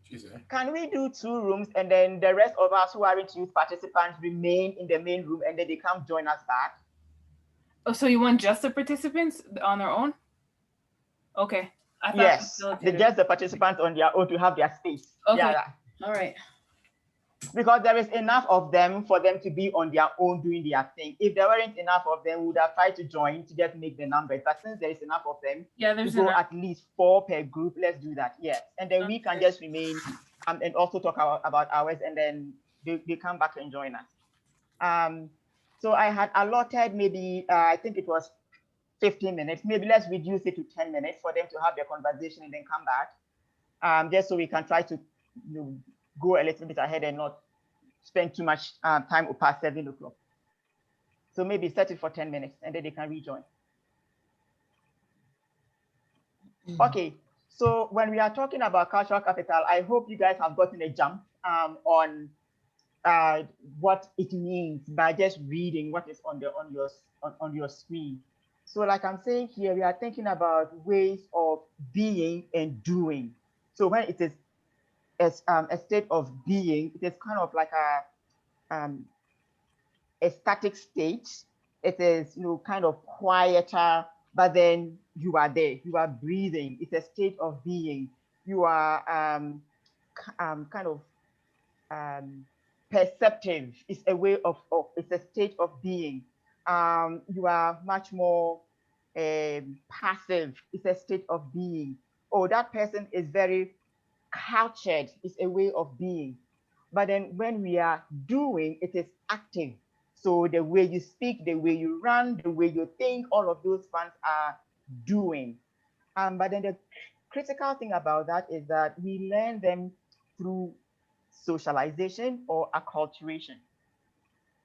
She's there.
can we do 2 rooms and then the rest of us who aren't youth participants remain in the main room and then they come join us back?
Oh, so you want just the participants on their own? Okay. I thought
Yes,
facilitator.
just the participants on their own to have their space.
Okay.
Yeah,
All right.
because there is enough of them for them to be on their own doing their thing. If there weren't enough of them, we would have tried to join to just make the numbers. But since there is enough of them,
Yeah,
to
there's
go
enough.
at least 4 per group, let's do that. Yes, and then we can
Okay.
just remain and also talk about ours, and then they come back and join us. So I had allotted maybe I think it was 15 minutes. Maybe let's reduce it to 10 minutes for them to have their conversation and then come back. Just so we can try to go a little bit ahead and not spend too much time past 7 o'clock. So maybe set it for 10 minutes and then they can rejoin. Okay, so when we are talking about cultural capital, I hope you guys have gotten a jump on what it means by just reading what is on your screen. So like I'm saying here, we are thinking about ways of being and doing. So when it is a state of being, it is kind of like a static state. It is kind of quieter, but then you are there. You are breathing. It's a state of being. You are kind of perceptive. It's a way of it's a state of being. You are much more passive. It's a state of being. Oh, that person is very cultured. It's a way of being. But then when we are doing, it is active. So the way you speak, the way you run, the way you think, all of those ones are doing. But then the critical thing about that is that we learn them through socialization or acculturation.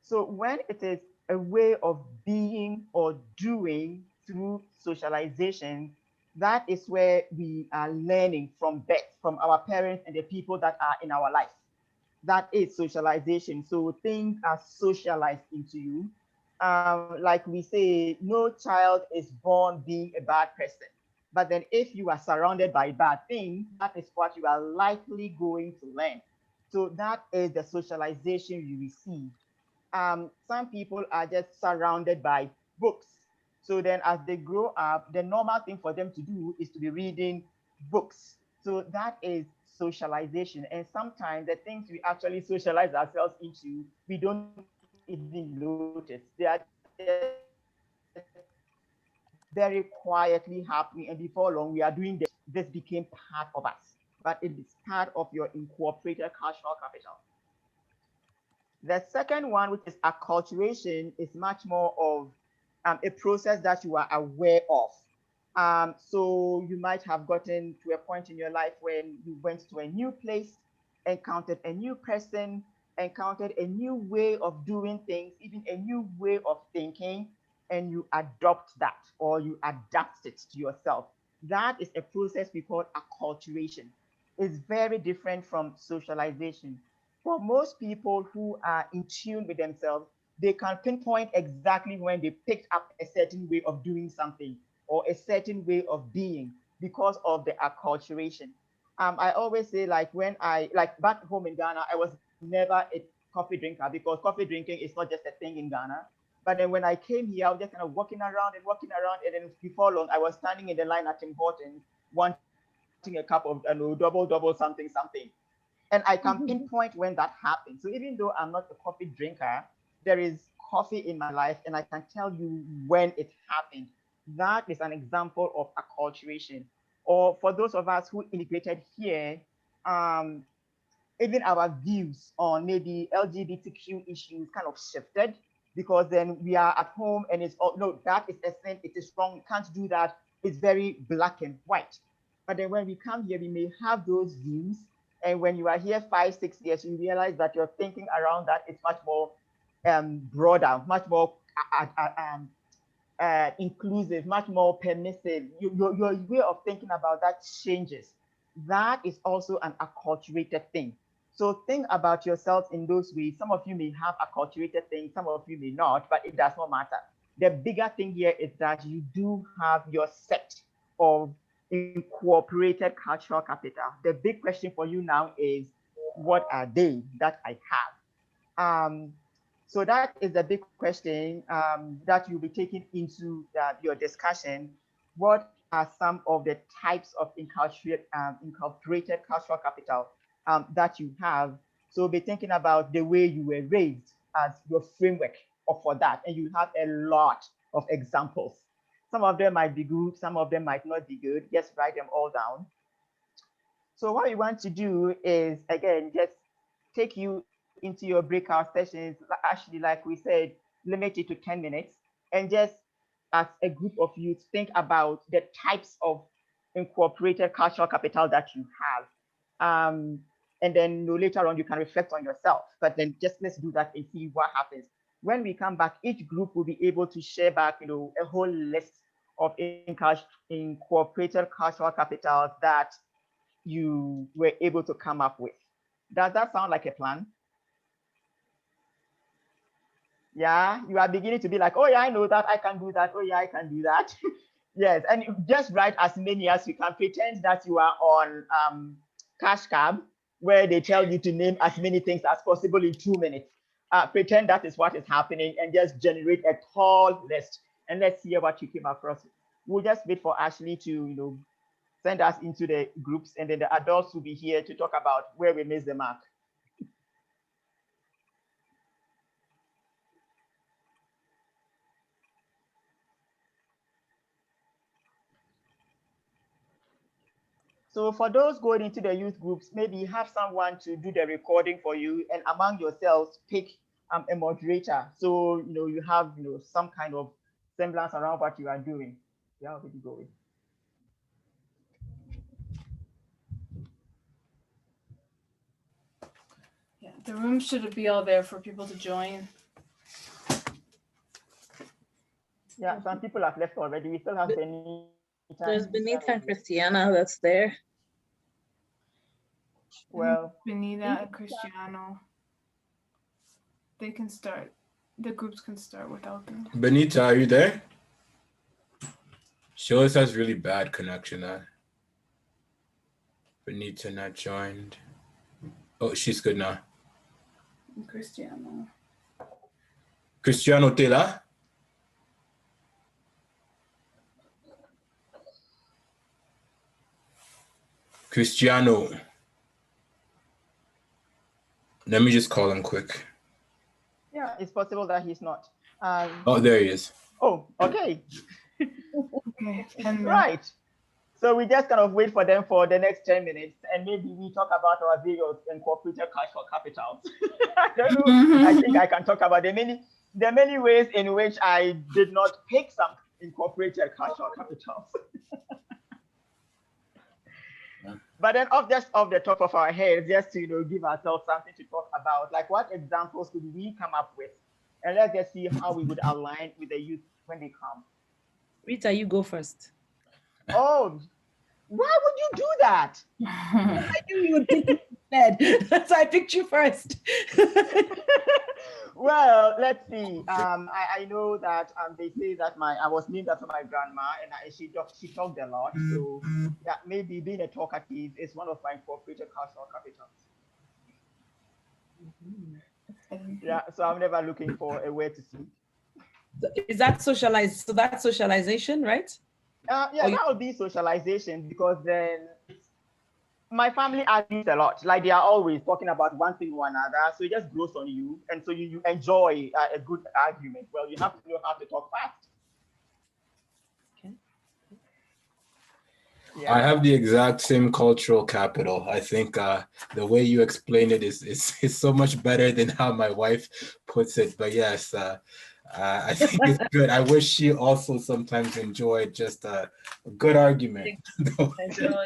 So when it is a way of being or doing through socialization, that is where we are learning from birth, from our parents and the people that are in our life. That is socialization. So things are socialized into you. Like we say, no child is born being a bad person. But then if you are surrounded by bad things, that is what you are likely going to learn. So that is the socialization you receive. Some people are just surrounded by books. So then as they grow up, the normal thing for them to do is to be reading books. So that is socialization. And sometimes the things we actually socialize ourselves into, we don't even notice. They are very quietly happening. And before long, we are doing this. This became part of us, but it is part of your incorporated cultural capital. The second one, which is acculturation, is much more of a process that you are aware of. So you might have gotten to a point in your life when you went to a new place, encountered a new person, encountered a new way of doing things, even a new way of thinking, and you adopt that or you adapt it to yourself. That is a process we call acculturation. It's very different from socialization. For most people who are in tune with themselves, they can pinpoint exactly when they picked up a certain way of doing something or a certain way of being because of the acculturation. I always say, like when like back home in Ghana, I was never a coffee drinker because coffee drinking is not just a thing in Ghana. But then when I came here, I was just kind of walking around, and then before long, I was standing in the line at Tim Hortons wanting a cup of double something. And I can pinpoint when that happened. So even though I'm not a coffee drinker, there is coffee in my life and I can tell you when it happened. That is an example of acculturation. Or for those of us who immigrated here, even our views on maybe LGBTQ issues kind of shifted because then we are at home and it's, oh, no, that is a sin, it is wrong, you can't do that. It's very black and white. But then when we come here, we may have those views. And when you are here 5-6 years, you realize that your thinking around that is much more broader, much more inclusive, much more permissive. Your way of thinking about that changes. That is also an acculturated thing. So think about yourselves in those ways. Some of you may have acculturated things, some of you may not, but it does not matter. The bigger thing here is that you do have your set of incorporated cultural capital. The big question for you now is, what are they that I have? So that is the big question that you'll be taking into your discussion. What are some of the types of incorporated cultural capital that you have? So be thinking about the way you were raised as your framework for that. And you have a lot of examples. Some of them might be good, some of them might not be good. Just write them all down. So what we want to do is, again, just take you into your breakout sessions. Actually, like we said, limit it to 10 minutes. And just as a group of you, think about the types of incorporated cultural capital that you have. And then later on, you can reflect on yourself. But then just let's do that and see what happens. When we come back, each group will be able to share back, a whole list of incorporated cultural capitals that you were able to come up with. Does that sound like a plan? Yeah, you are beginning to be like, oh yeah, I know that, I can do that. Oh yeah, I can do that. Yes, and just write as many as you can. Pretend that you are on Cash Cab, where they tell you to name as many things as possible in 2 minutes. Pretend that is what is happening and just generate a tall list. And let's hear what you came across. We'll just wait for Ashley to, send us into the groups, and then the adults will be here to talk about where we missed the mark. So for those going into the youth groups, maybe have someone to do the recording for you, and among yourselves pick a moderator. So you have some kind of semblance around what you are doing. Yeah, where you going?
Yeah, the room should be all there for people to join.
Yeah, some people have left already. We still have Benita.
There's Benita and Christiana that's there.
Well,
Benita and Cristiano. They can start. The groups can start without them.
Benita, are you there? She always has really bad connection. Benita not joined. Oh, she's good now.
And Cristiano.
Cristiano Taylor. Cristiano. Let me just call him quick.
yeah, it's possible that he's not.
Oh, there he is.
Oh, okay.
Okay. And
Right. So we just kind of wait for them for the next 10 minutes, and maybe we talk about our various incorporated cultural capitals. I don't know. I think I can talk about the many ways in which I did not pick some incorporated cultural capitals. But then just off the top of our heads, just to give ourselves something to talk about, like what examples could we come up with? And let's just see how we would align with the youth when they come.
Rita, you go first.
Oh, why would you do that?
I knew you would pick me instead. So I picked you first.
Well, let's see. I know that they say that I was named after my grandma, and she talked a lot. So yeah, maybe being a talkative is one of my incorporated cultural capitals. Yeah, so I'm never looking for a way to sleep.
Is that socialized? So that's socialization, right?
Yeah, that would be socialization, because then my family argues a lot. Like they are always talking about one thing or another, so it just grows on you, and so you enjoy a good argument. Well, you have to know how to talk fast.
Okay.
Yeah.
I have the exact same cultural capital. I think the way you explain it is so much better than how my wife puts it. But yes, I think it's good. I wish she also sometimes enjoyed just a good argument.
Oh,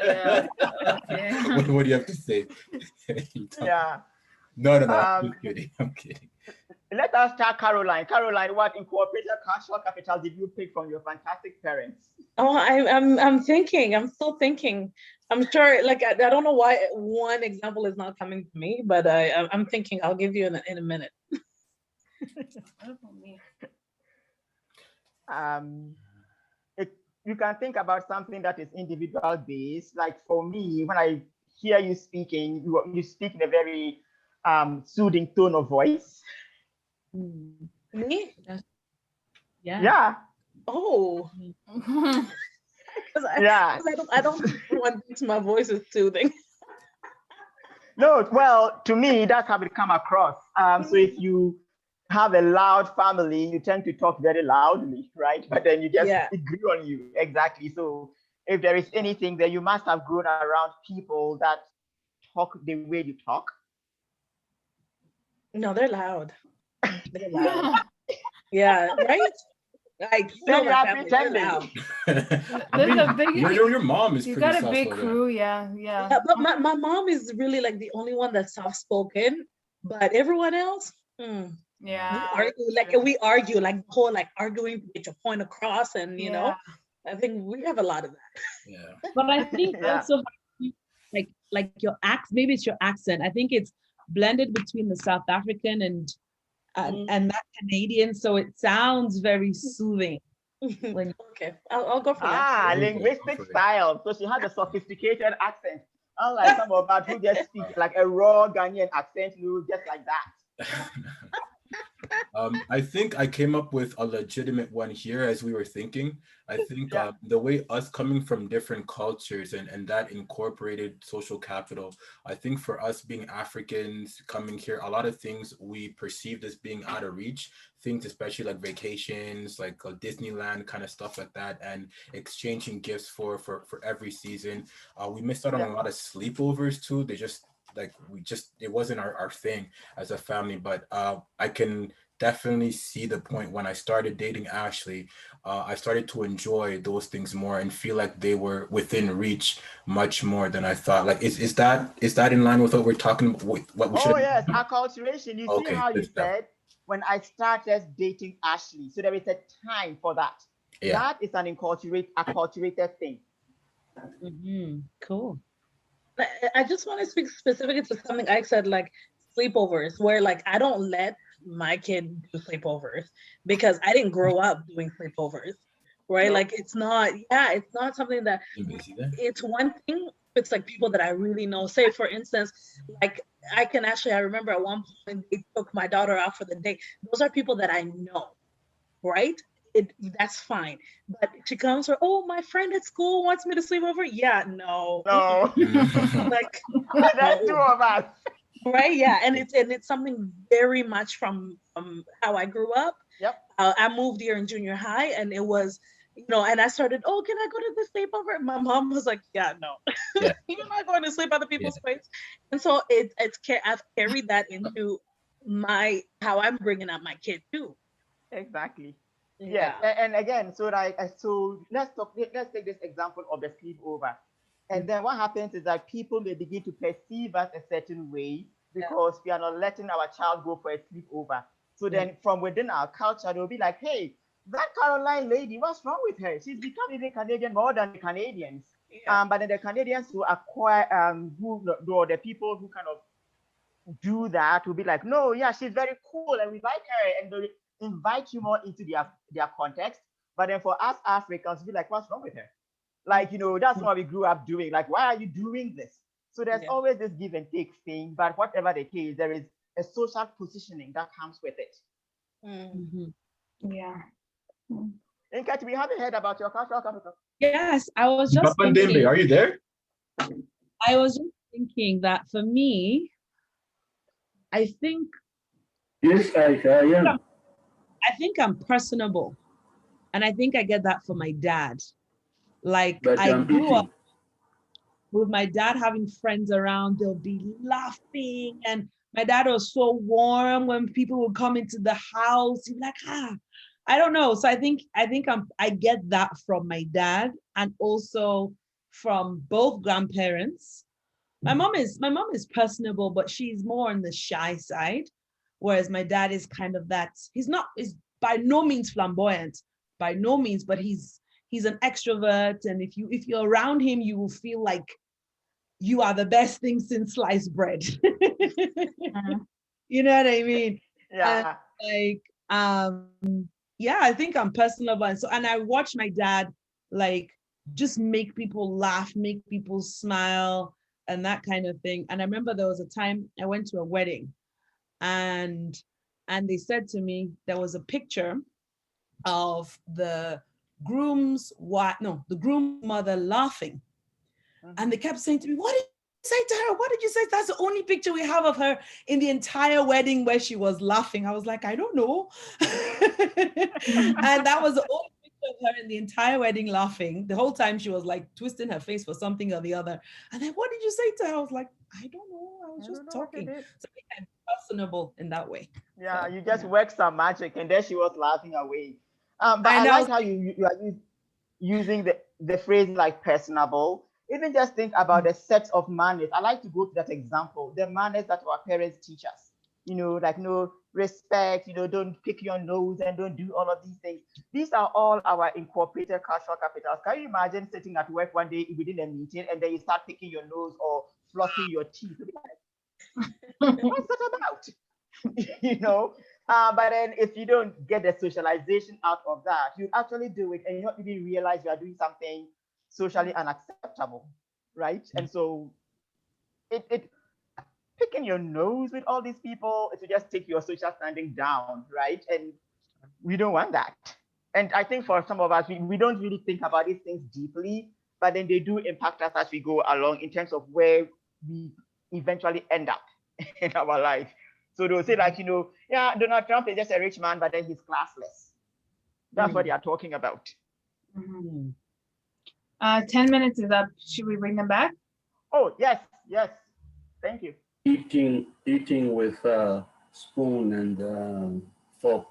yeah. Okay.
What do you have to say?
Yeah.
No, I'm kidding. I'm kidding.
Let us start Caroline. Caroline, what incorporated cultural capital did you pick from your fantastic parents?
Oh, I'm thinking. I'm still thinking. I'm sure. Like I don't know why one example is not coming to me, but I'm thinking. I'll give you in a minute.
You can think about something that is individual based. Like for me, when I hear you speaking, you speak in a very soothing tone of voice.
Me?
Yeah.
Oh.
Yeah.
I don't want my voice is soothing.
No, well, to me, that's how it come across. So if you have a loud family, you tend to talk very loudly, right? But then it grew on you. Exactly. So if there is anything that you must have grown around people that talk the way you talk.
No, they're loud. They're loud. Yeah, right? Like, you know,
Then you are pretending.
Your mom is
you
pretty
got a big crew, yeah.
But my mom is really like the only one that's soft spoken, but everyone else,
yeah,
we argue like the whole like arguing to get your point across, and you know, I think we have a lot of that.
Yeah,
but I think also like your maybe it's your accent. I think it's blended between the South African and that Canadian, so it sounds very soothing.
Okay, I'll go for that.
Linguistic style. So she has a sophisticated accent, unlike some of us who just speak like a raw Ghanaian accent, just like that.
I think I came up with a legitimate one here as we were thinking. I think the way us coming from different cultures and that incorporated social capital, I think for us being Africans coming here, a lot of things we perceived as being out of reach, things especially like vacations, like Disneyland kind of stuff like that, and exchanging gifts for every season. We missed out on a lot of sleepovers too. It wasn't our thing as a family, but I can definitely see the point when I started dating Ashley. I started to enjoy those things more and feel like they were within reach much more than I thought. Like, is that in line with what we're talking about? What we should?
Oh yes, acculturation. You see how you said when I started dating Ashley, so there is a time for that. Yeah. That is an acculturated thing.
Cool. I just want to speak specifically to something I said, like sleepovers, where like I don't let my kid do sleepovers because I didn't grow up doing sleepovers, right? No. Like it's not something that it's one thing. It's like people that I really know. Say for instance, like I remember at one point they took my daughter out for the day. Those are people that I know, right? That's fine. But she comes for, oh, my friend at school wants me to sleep over. Yeah, no. Like
that's two of us.
Right, yeah, and it's something very much from how I grew up.
Yep.
I moved here in junior high, and it was, and I started, oh, can I go to the sleepover? My mom was like, yeah, no, you're not going to sleep other people's place. And so I've carried that into how I'm bringing up my kid too.
Exactly. Yeah. And again, so let's take this example of the sleepover. And then what happens is that people may begin to perceive us a certain way because we are not letting our child go for a sleepover. So then from within our culture, they'll be like, hey, that Caroline lady, what's wrong with her? She's become even Canadian more than the Canadians. Yeah. But then the Canadians who acquire, or the people who kind of do that will be like, no, yeah, she's very cool and we like her. And they'll invite you more into their context. But then for us Africans, be like, what's wrong with her? Like, that's what we grew up doing. Like, why are you doing this? So there's always this give and take thing. But whatever the case, there is a social positioning that comes with it.
Yeah.
Nkati, we haven't heard about your cultural capital.
Yes, I was just thinking.
Are you there?
I was just thinking that for me, I think.
Yes, I am.
I think I'm personable, and I think I get that from my dad. Like I grew up with my dad having friends around, they'll be laughing. And my dad was so warm when people would come into the house. He'd be like, I don't know. So I think I get that from my dad and also from both grandparents. My mom is personable, but she's more on the shy side. Whereas my dad is kind of that, he's by no means flamboyant, by no means, but he's an extrovert. And if you're around him, you will feel like you are the best thing since sliced bread. You know what I mean?
Yeah.
And yeah, I think I'm personable. And I watch my dad like just make people laugh, make people smile, and that kind of thing. And I remember there was a time I went to a wedding, and they said to me, there was a picture of the groom's mother laughing. And they kept saying to me, what did you say to her? What did you say? That's the only picture we have of her in the entire wedding where she was laughing. I was like, I don't know. And that was the only picture of her in the entire wedding laughing. The whole time she was like twisting her face for something or the other. And then what did you say to her? I was like, I don't know. I was just talking. So I think I'm personable in that way.
Yeah,
So,
you just work some magic, and then she was laughing away. But I like how you are using the phrase like personable. Even just think about the set of manners. I like to go to that example, the manners that our parents teach us. Like respect, don't pick your nose and don't do all of these things. These are all our incorporated cultural capitals. Can you imagine sitting at work one day within a meeting and then you start picking your nose or flossing your teeth? What's that about? But then if you don't get the socialization out of that, you actually do it and you don't even realize you are doing something socially unacceptable, right? And so it picking your nose with all these people, it will just take your social standing down, right? And we don't want that. And I think for some of us, we don't really think about these things deeply, but then they do impact us as we go along in terms of where we eventually end up in our life. So they'll say like, yeah, Donald Trump is just a rich man, but then he's classless. That's what they are talking about.
10 minutes is up. Should we bring them back?
Oh, yes. Thank you.
Eating with spoon and fork.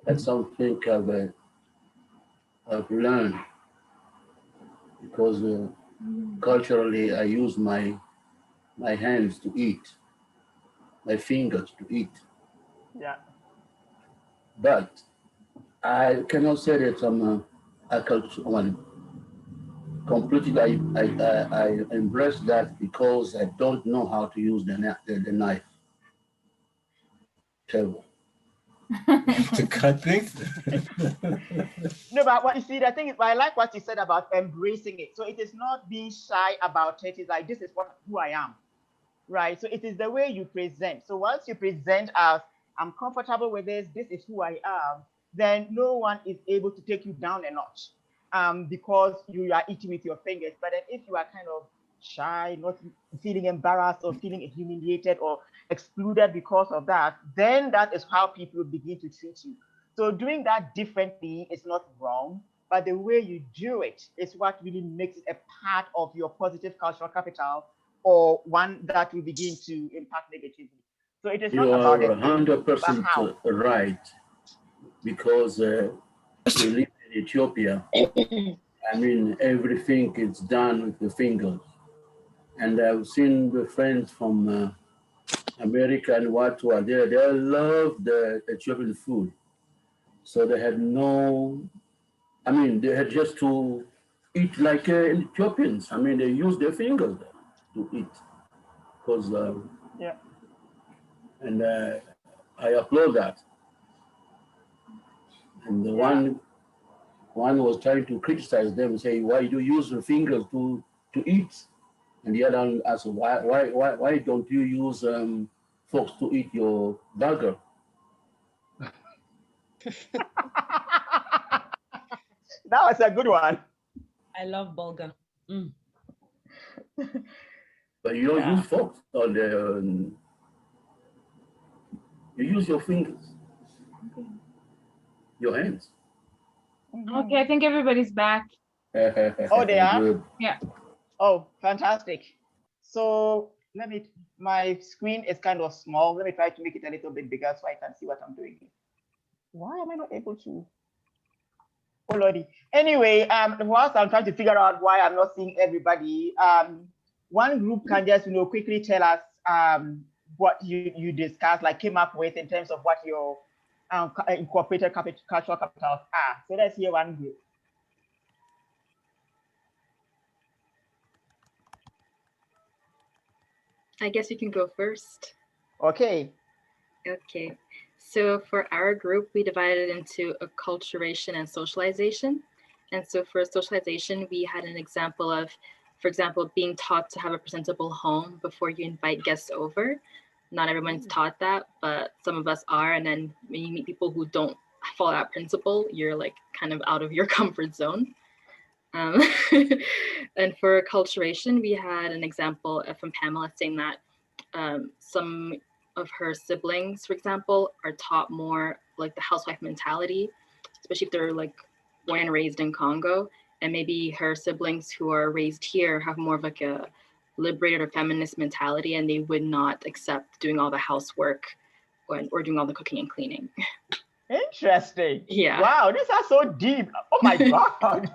That's something I've learned because culturally I use my hands to eat, my fingers to eat.
Yeah.
But I cannot say that I'm a culture one. Completely, I embrace that because I don't know how to use the knife. Terrible.
To cut things?
No, but what you see, the thing is, I like what you said about embracing it. So it is not being shy about it. It's like, this is who I am, right? So it is the way you present. So once you present as, I'm comfortable with this is who I am, then no one is able to take you down a notch. Because you are eating with your fingers. But then if you are kind of shy, not feeling embarrassed or feeling humiliated or excluded because of that, then that is how people begin to treat you. So doing that differently is not wrong, but the way you do it is what really makes it a part of your positive cultural capital or one that will begin to impact negatively. So it is not about
You are 100% right, because we live in Ethiopia. I mean, everything is done with the fingers. And I've seen the friends from America and what were there. They love the Ethiopian food. So they had they had just to eat like Ethiopians. I mean, they use their fingers to eat. Because, and I applaud that. And the one was trying to criticize them, say, why do you use your fingers to eat? And the other one asked, why don't you use forks to eat your burger?
That was a good one.
I love bulgur.
But you don't use forks on the. You use your fingers, your hands.
Okay, I think everybody's back.
Oh, they are?
Good.
Yeah.
Oh, fantastic. So my screen is kind of small. Let me try to make it a little bit bigger so I can see what I'm doing here. Why am I not able to? Oh, Lordy. Anyway, whilst I'm trying to figure out why I'm not seeing everybody, one group can just, quickly tell us what you discussed, like came up with in terms of what your incorporated cultural capitals are. So let's hear one group.
I guess you can go first.
Okay.
Okay. So for our group, we divided into acculturation and socialization. And so for socialization, we had an example of, for example, being taught to have a presentable home before you invite guests over. Not everyone's taught that, but some of us are. And then when you meet people who don't follow that principle, you're like kind of out of your comfort zone. And for acculturation, we had an example from Pamela saying that some of her siblings, for example, are taught more like the housewife mentality, especially if they're like born and raised in Congo. And maybe her siblings who are raised here have more of like a liberated or feminist mentality, and they would not accept doing all the housework or doing all the cooking and cleaning.
Interesting.
Yeah.
Wow, these are so deep. Oh my God.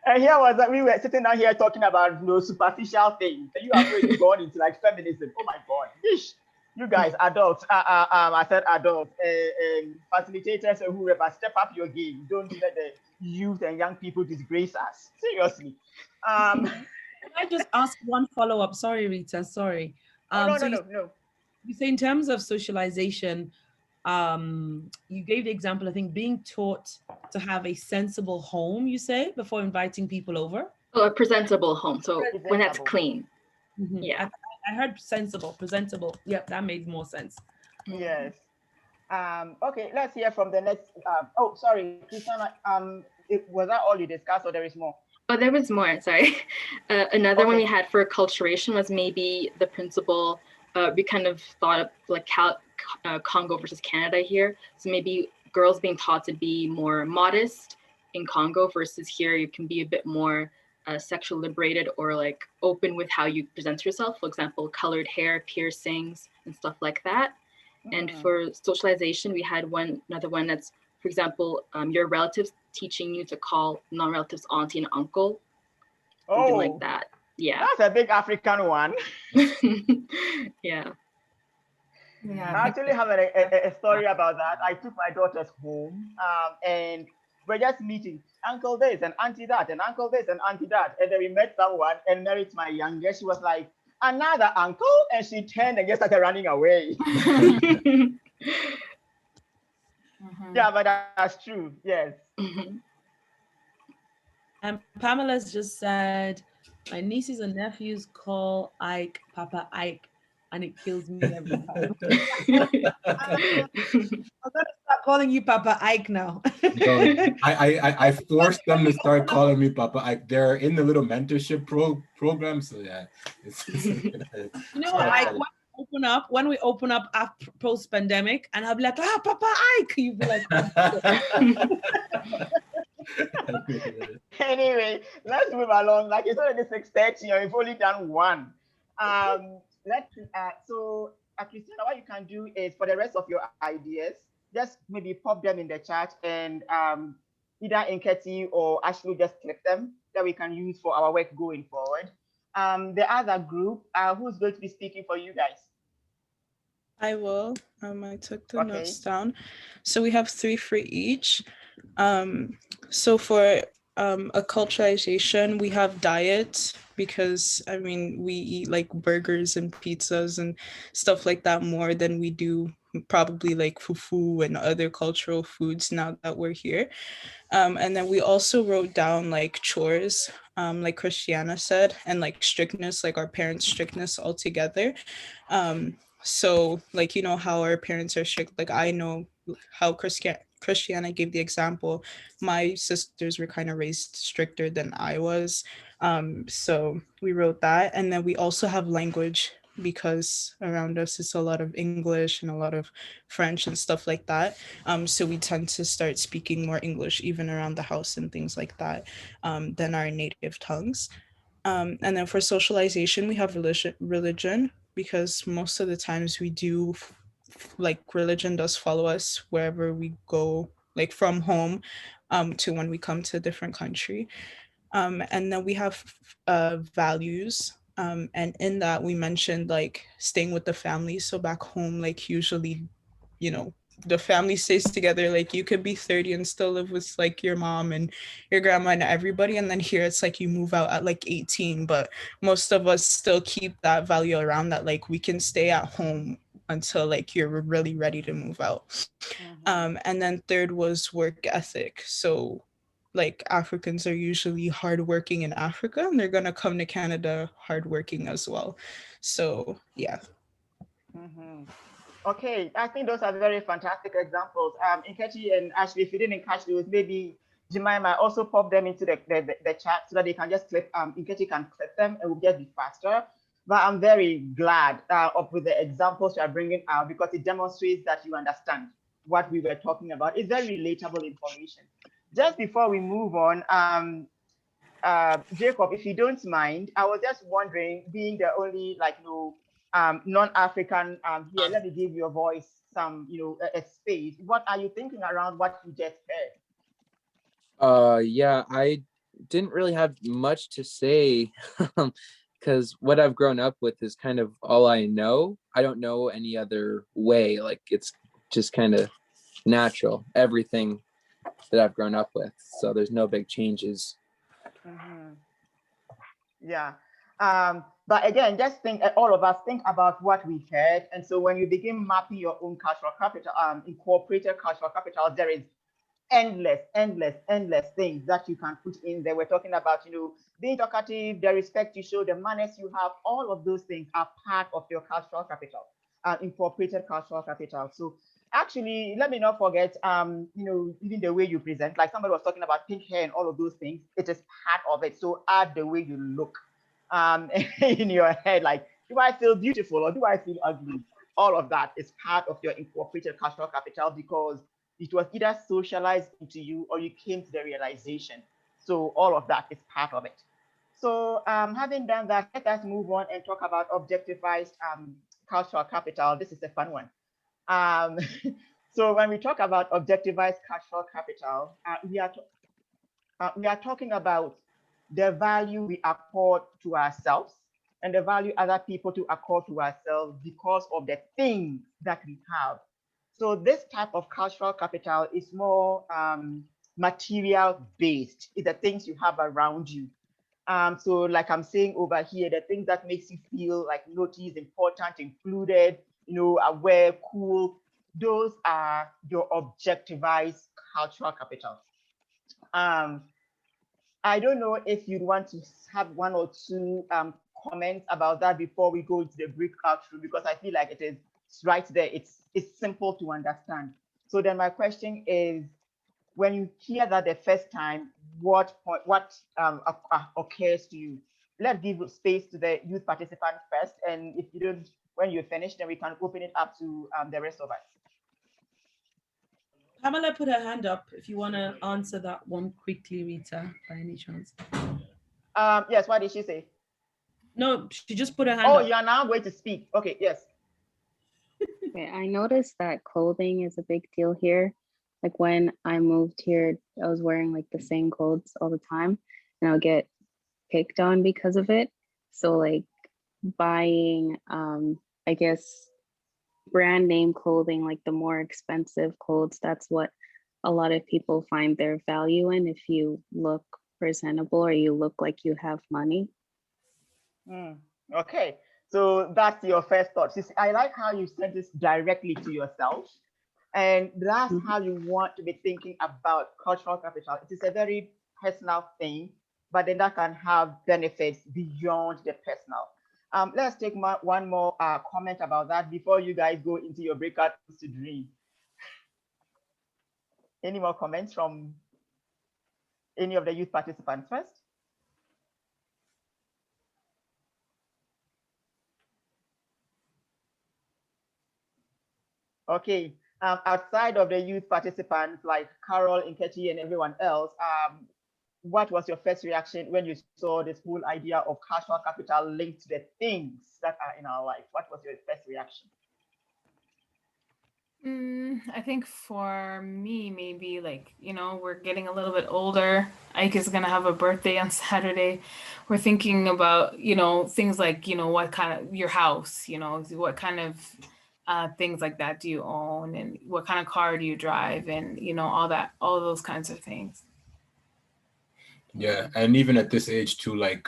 And here was that we were sitting down here talking about superficial things. And you have already gone into like feminism. Oh my God. Ish. You guys, adults, I said adults, facilitators or whoever, step up your game. Don't let the youth and young people disgrace us. Seriously.
Can I just ask one follow-up? Sorry, Rita, sorry.
No.
You say in terms of socialization, you gave the example, I think, being taught to have a sensible home, you say, before inviting people over?
Oh, a presentable home. So when that's clean.
Mm-hmm.
Yeah.
I heard sensible, presentable. Yep, that made more sense.
Yes. Okay, let's hear from the next. Oh, sorry, Christiana. Was that all you discussed, or there is more?
Oh, there was more. Sorry. Another one we had for acculturation was maybe the principle. We kind of thought of like Congo versus Canada here. So maybe girls being taught to be more modest in Congo versus here you can be a bit more sexually liberated or like open with how you present yourself. For example, colored hair, piercings, and stuff like that. And for socialization, we had another one that's, for example, your relatives teaching you to call non-relatives auntie and uncle. Something like that. Yeah.
That's a big African one.
Yeah.
I actually have a story about that. I took my daughters home and we're just meeting uncle this and auntie that and uncle this and auntie that. And then we met someone and married my youngest. She was like, another uncle? And she turned and just started running away. Yeah, but that's true. Yes.
And Pamela's just said, my nieces and nephews call Ike Papa Ike, and it kills me every time. I'm gonna start calling you Papa Ike now.
I forced them to start calling me Papa Ike. They're in the little mentorship program, so yeah.
You know what, Ike? When we open up after post-pandemic, and I'll be like, Papa Ike, you'll be like,
Anyway, let's move along. Like it's already 6:30, and we've only done one. So Christina, what you can do is for the rest of your ideas, just maybe pop them in the chat, and either Nketi or Ashley just clip them that we can use for our work going forward. The other group, who's going to be speaking for you guys?
I will. I took the notes down. So we have 3 for each. So for acculturation, we have diet, because I mean we eat like burgers and pizzas and stuff like that more than we do probably like fufu and other cultural foods now that we're here. And then we also wrote down like chores, like Christiana said, and like strictness, like our parents' strictness altogether. So like, you know how our parents are strict, like I know how Christiana gave the example, my sisters were kind of raised stricter than I was. So we wrote that. And then we also have language, because around us it's a lot of English and a lot of French and stuff like that. So we tend to start speaking more English even around the house and things like that, than our native tongues. And then for socialization, we have religion, because most of the times we do like religion does follow us wherever we go, like from home to when we come to a different country. And then we have values, And in that we mentioned like staying with the family. So back home, like usually, you know, the family stays together. Like you could be 30 and still live with like your mom and your grandma and everybody. And then here it's like you move out at like 18, but most of us still keep that value around, that like we can stay at home until like you're really ready to move out. And then third was work ethic. So like Africans are usually hardworking in Africa, and they're gonna come to Canada hardworking as well. So yeah.
Okay, I think those are very fantastic examples. Nkechi and Ashley, if you didn't catch those, maybe Jemima also pop them into the chat so that they can just clip, Nkechi can clip them and we'll just be faster. But I'm very glad of with the examples you are bringing out, because it demonstrates that you understand what we were talking about. It's very relatable information. Just before we move on, Jacob, if you don't mind, I was just wondering, being the only like non-African here, let me give your voice some a space. What are you thinking around what you just heard?
Yeah, I didn't really have much to say because what I've grown up with is kind of all I know. I don't know any other way. Like it's just kind of natural, everything that I've grown up with. So there's no big changes.
Yeah. But again, just think, all of us think about what we heard. And so when you begin mapping your own cultural capital, incorporated cultural capital, there is endless things that you can put in there. We're talking about, being talkative, the respect you show, the manners you have, all of those things are part of your cultural capital, incorporated cultural capital. So actually, let me not forget, even the way you present, like somebody was talking about pink hair and all of those things, it is part of it. So add the way you look in your head, like, do I feel beautiful or do I feel ugly? All of that is part of your incorporated cultural capital, because it was either socialized into you or you came to the realization. So all of that is part of it. So having done that, let us move on and talk about objectivized cultural capital. This is a fun one. So when we talk about objectivized cultural capital, we are talking about the value we accord to ourselves and the value other people to accord to ourselves because of the things that we have. So this type of cultural capital is more material based. It's the things you have around you. So like I'm saying over here, the things that makes you feel like noticed, important, included, aware, cool, those are your objectivized cultural capital. I don't know if you'd want to have one or two comments about that before we go into the breakout room, because I feel like it is right there. It's simple to understand. So then my question is, when you hear that the first time, what occurs to you? Let's give space to the youth participants first, and if you don't, when you're finished, then we can open it up to the rest of us.
Pamela put her hand up if you want to answer that one quickly, Rita, by any chance.
Yes, what did she say?
No, she just put her hand
up.
Oh,
you're now going to speak. Okay, yes.
Okay, I noticed that clothing is a big deal here. Like when I moved here, I was wearing like the same clothes all the time and I'll get picked on because of it. So like buying, I guess, brand name clothing, like the more expensive clothes, that's what a lot of people find their value in, if you look presentable or you look like you have money.
Okay, so that's your first thought. I like how you said this directly to yourself, and that's how you want to be thinking about cultural capital. It is a very personal thing, but then that can have benefits beyond the personal. Let's take one more comment about that before you guys go into your breakout to dream. Any more comments from any of the youth participants first? Okay, outside of the youth participants like Carol, Nkechi, and everyone else, what was your first reaction when you saw this whole idea of cultural capital linked to the things that are in our life? What was your first reaction?
I think for me, maybe like, we're getting a little bit older. Ike is gonna have a birthday on Saturday. We're thinking about, things like, what kind of your house, what kind of things like that do you own, and what kind of car do you drive, and all those kinds of things.
Yeah, and even at this age too, like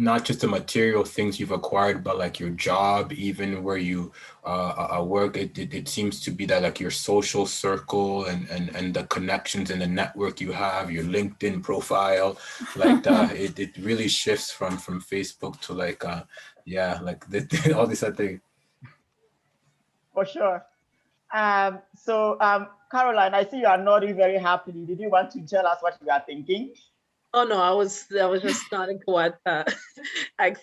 not just the material things you've acquired, but like your job, even where you work, it seems to be that like your social circle and the connections and the network you have, your LinkedIn profile, like it really shifts from Facebook to like like all these other things.
For sure. Caroline, I see you are nodding very happily. Did you want to tell us what you are thinking?
Oh no, I was just nodding to what I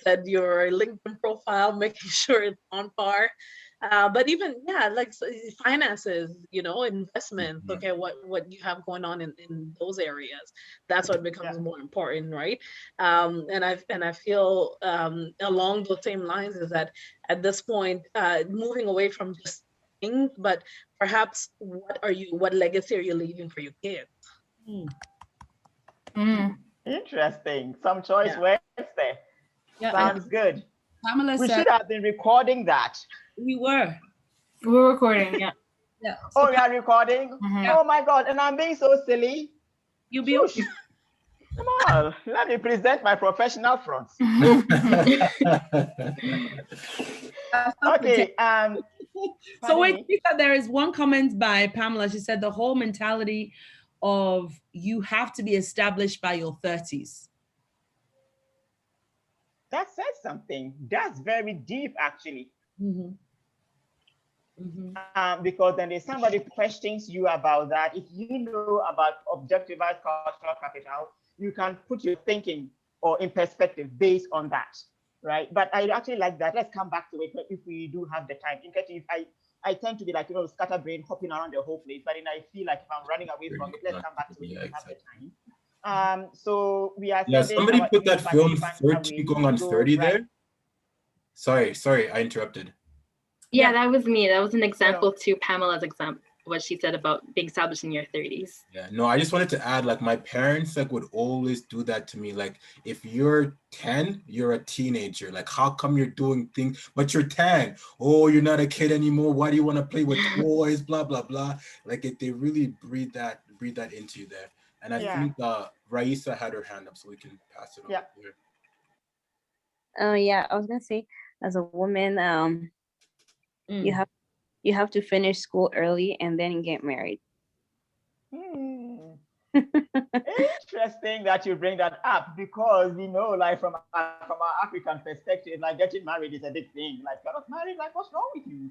said. Your LinkedIn profile, making sure it's on par. But even like finances, investments. Okay, what you have going on in those areas. That's what becomes more important, right? And I feel along those same lines is that at this point, moving away from just things, but perhaps what legacy are you leaving for your kids?
Interesting. Some choice words there.
Yeah,
sounds good.
Pamela
We
said,
should have been recording that.
We were
recording. Yeah.
Yeah.
Oh, we are recording. Oh my God! And I'm being so silly.
You be
Come on, let me present my professional front. Okay.
So wait, she said there is one comment by Pamela. She said the whole mentality of you have to be established by your 30s.
That says something. That's very deep, actually. Because then if somebody questions you about that, if you know about objectivized cultural capital, you can put your thinking or in perspective based on that, right? But I actually like that. Let's come back to it if we do have the time. In case if I tend to be like, scatterbrain, hopping around the whole place, but then I feel like if I'm running away from it, let's come back to it if we have the time. So we are
somebody put that film 30 going on 30 there. Sorry, I interrupted.
Yeah, that was me. That was an example to Pamela's example, what she said about being established in your 30s.
Yeah, no, I just wanted to add, like, my parents like would always do that to me. Like, if you're 10, you're a teenager. Like, how come you're doing things, but you're 10? Oh, you're not a kid anymore. Why do you want to play with toys? Blah, blah, blah. Like, they really breathe that into you there. And I think Raisa had her hand up, so we can pass it on.
Yeah, I was gonna say, as a woman, you have to finish school early and then get married.
Interesting that you bring that up, because we know, like, from our African perspective, like, getting married is a big thing. Like, you're not married, like, what's wrong with you?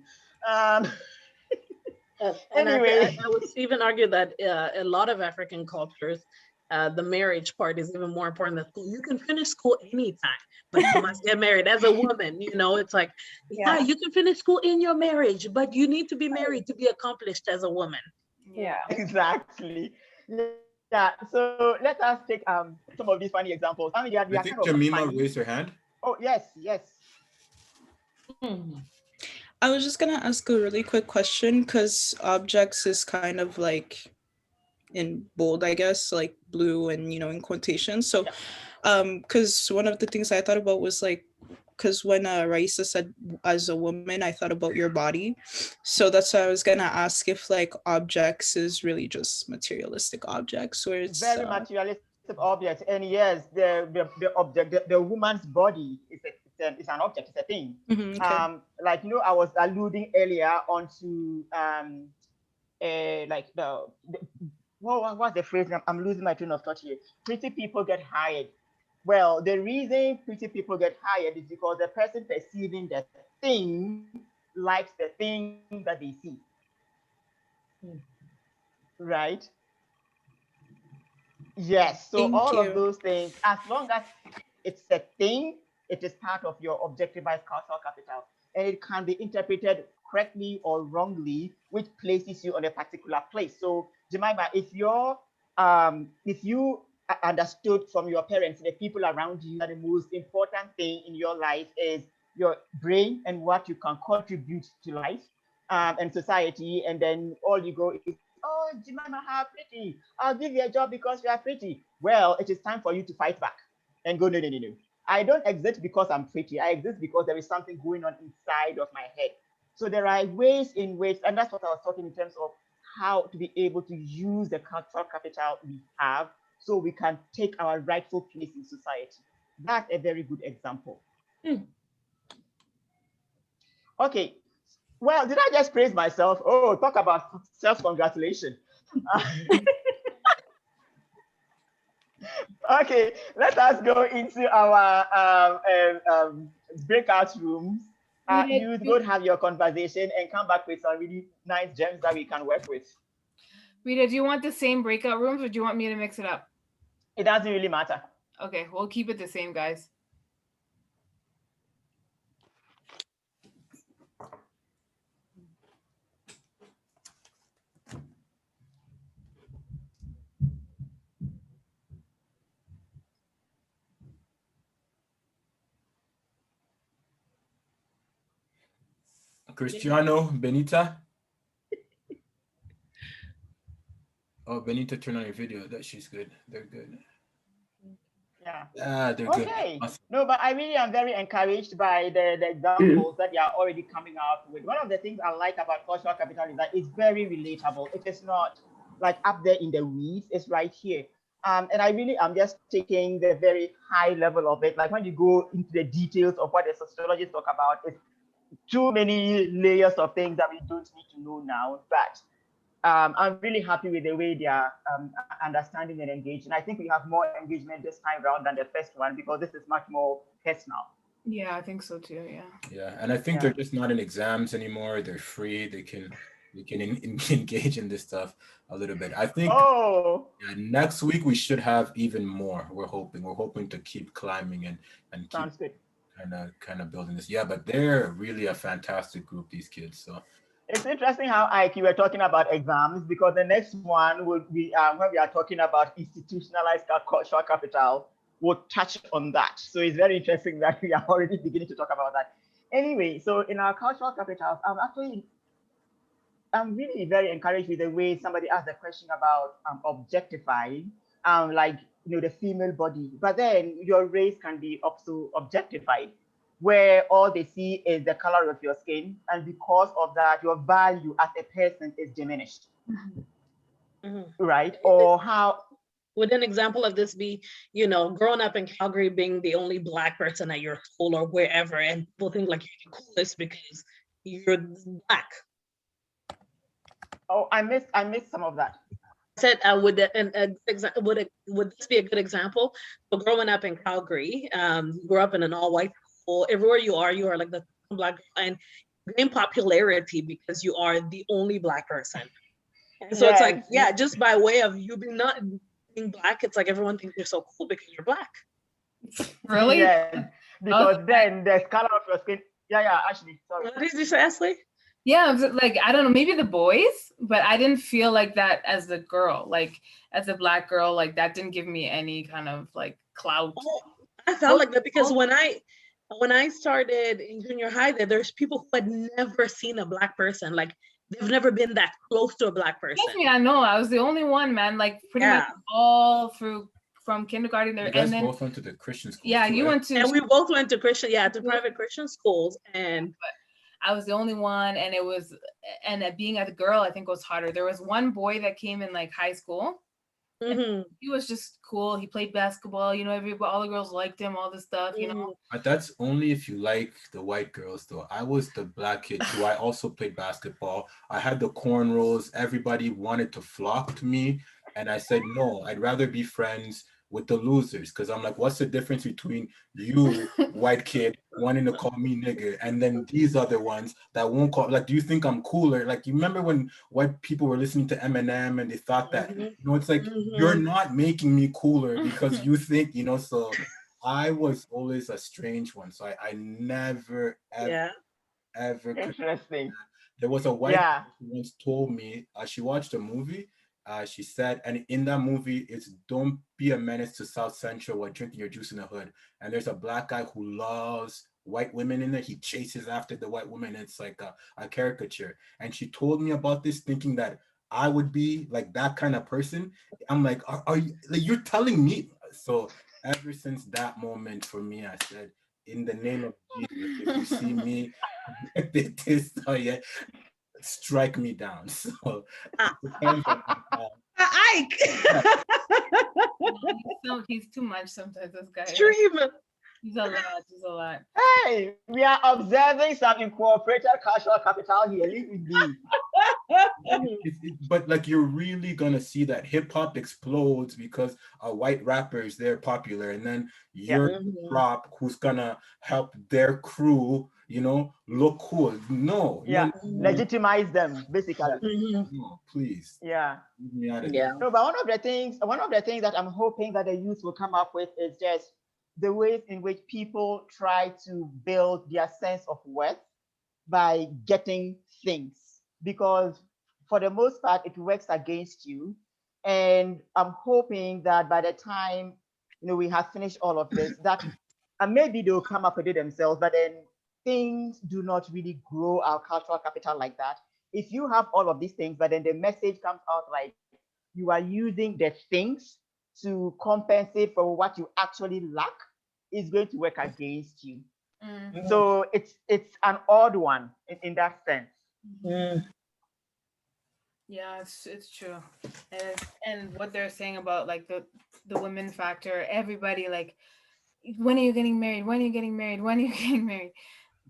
Anyway, I would even argue that a lot of African cultures, the marriage part is even more important than school. You can finish school anytime, but you must get married as a woman. It's like, you can finish school in your marriage, but you need to be married to be accomplished as a woman.
Yeah, exactly. Yeah, so let us take some of these funny examples. I mean,
I think Jemima raised her hand.
Oh, yes.
I was just gonna ask a really quick question, because objects is kind of like in bold, I guess, like blue and, in quotations. So, because one of the things I thought about was like, because when Raisa said as a woman, I thought about your body. So that's why I was gonna ask if like objects is really just materialistic objects, or it's
very materialistic objects. And yes, the object, the woman's body is an object, it's a thing.
Okay.
Like, I was alluding earlier onto like what's the phrase? I'm losing my train of thought here. Pretty people get hired. Well, the reason pretty people get hired is because the person perceiving the thing likes the thing that they see. Right? Yes. So all of those things, as long as it's a thing, it is part of your objectivized cultural capital. And it can be interpreted correctly or wrongly, which places you on a particular place. So, Jemima, if you understood from your parents, the people around you, that the most important thing in your life is your brain and what you can contribute to life and society, and then all you go is, oh, Jemima, how pretty. I'll give you a job because you are pretty. Well, it is time for you to fight back and go, no, no, no, no. I don't exist because I'm pretty. I exist because there is something going on inside of my head. So there are ways in which, and that's what I was talking in terms of how to be able to use the cultural capital we have so we can take our rightful place in society. That's a very good example. Okay. Well, did I just praise myself? Oh, talk about self-congratulation. Okay, let us go into our breakout rooms. You go have your conversation and come back with some really nice gems that we can work with.
Rita, do you want the same breakout rooms or do you want me to mix it up?
It doesn't really matter.
Okay, we'll keep it the same, guys.
Cristiano, Benita. Oh, Benita, turn on your video. That she's good. They're good.
Yeah.
They're
okay.
good. Awesome.
No, but I really am very encouraged by the examples that they are already coming out with. One of the things I like about cultural capital is that it's very relatable. It is not like up there in the weeds. It's right here. And I really am just taking the very high level of it. Like when you go into the details of what the sociologists talk about, it's too many layers of things that we don't need to know now. But I'm really happy with the way they are understanding and engaged. And I think we have more engagement this time around than the first one because this is much more personal.
Yeah, I think so too. Yeah.
Yeah, and I think they're just not in exams anymore. They're free. They can engage in this stuff a little bit. I think next week we should have even more. We're hoping to keep climbing and keep kind of building this. Yeah, but they're really a fantastic group, these kids. So
it's interesting how Ike, you were talking about exams because the next one will be when we are talking about institutionalized cultural capital, we'll touch on that. So it's very interesting that we are already beginning to talk about that. Anyway, so in our cultural capitals, I'm really very encouraged with the way somebody asked the question about objectifying, like the female body. But then your race can be also objectified, where all they see is the color of your skin, and because of that, your value as a person is diminished. Right? Or how
would an example of this be, growing up in Calgary, being the only Black person at your school or wherever, and people think like you're the coolest because you're Black.
Oh, I missed some of that.
I said, would this be a good example? So growing up in Calgary, grew up in an all-white school. Everywhere you are like the Black girl, and gain popularity because you are the only Black person. And so it's like, just by way of you not being Black, it's like everyone thinks you're so cool because you're Black.
Really?
Yes, because then the color of your skin. Yeah, Ashley, sorry.
What did you say, Ashley?
Yeah, like, I don't know, maybe the boys, but I didn't feel like that as the girl, like as a Black girl, like that didn't give me any kind of like clout.
Oh, I felt like that because when I started in junior high, there's people who had never seen a Black person. Like they've never been that close to a Black person.
Trust me, I know. I was the only one, man. Like pretty much all through from kindergarten there.
You guys
and then
both went to the Christian schools.
Yeah, you went to.
And we both went to to private Christian schools, and.
I was the only one, and being a girl, I think was harder. There was one boy that came in like high school. He was just cool. He played basketball, all the girls liked him, all this stuff,
But that's only if you like the white girls, though. I was the Black kid too. I also played basketball. I had the cornrows. Everybody wanted to flock to me. And I said, no, I'd rather be friends with the losers, because I'm like, what's the difference between you, white kid, wanting to call me nigger, and then these other ones that won't call? Like, do you think I'm cooler? Like, you remember when white people were listening to Eminem and they thought that, it's like, you're not making me cooler because you think, so I was always a strange one. So I never, ever
interesting.
There was a white person who once told me, she watched a movie. She said, and in that movie, it's don't be a menace to South Central while drinking your juice in the hood. And there's a Black guy who loves white women in there. He chases after the white woman. It's like a caricature. And she told me about this thinking that I would be like that kind of person. I'm like, are you, like, you're telling me? So ever since that moment for me, I said, in the name of Jesus, if you see me this, oh yeah, strike me down. So
Ike.
He's too much sometimes, this guy.
Extreme.
He's a lot. He's a lot.
Hey, we are observing some incorporated cultural capital here. Leave it be.
But like, you're really gonna see that hip hop explodes because white rappers, they're popular, and then you're prop who's gonna help their crew, you know, look cool. No,
Legitimize them, basically.
No, please.
Yeah.
Yeah.
No, but one of the things that I'm hoping that the youth will come up with is just the ways in which people try to build their sense of worth by getting things, because for the most part it works against you. And I'm hoping that by the time we have finished all of this, that and maybe they'll come up with it themselves, but then things do not really grow our cultural capital like that. If you have all of these things, but then the message comes out like you are using the things to compensate for what you actually lack, is going to work against you. So it's an odd one in that sense.
Yeah, it's true. And what they're saying about like the women factor, everybody like, when are you getting married? When are you getting married? When are you getting married?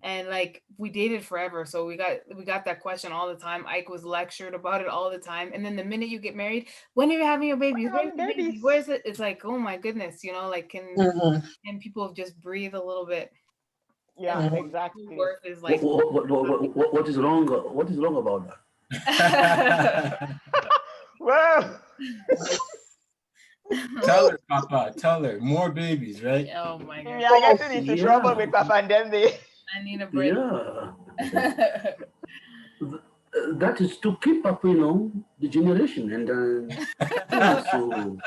And like, we dated forever, so we got that question all the time. Ike was lectured about it all the time. And then the minute you get married, when are you having your baby? Where's the baby? Where's it? It's like, oh my goodness, like, can people just breathe a little bit?
Yeah, exactly.
Worth is like,
what is wrong? What is wrong about that?
Well,
tell her, Papa. Tell her, more babies, right?
Oh my God.
We are getting into trouble with Papa and Dembe.
I need a break.
Yeah. That is to keep up, the generation, and so.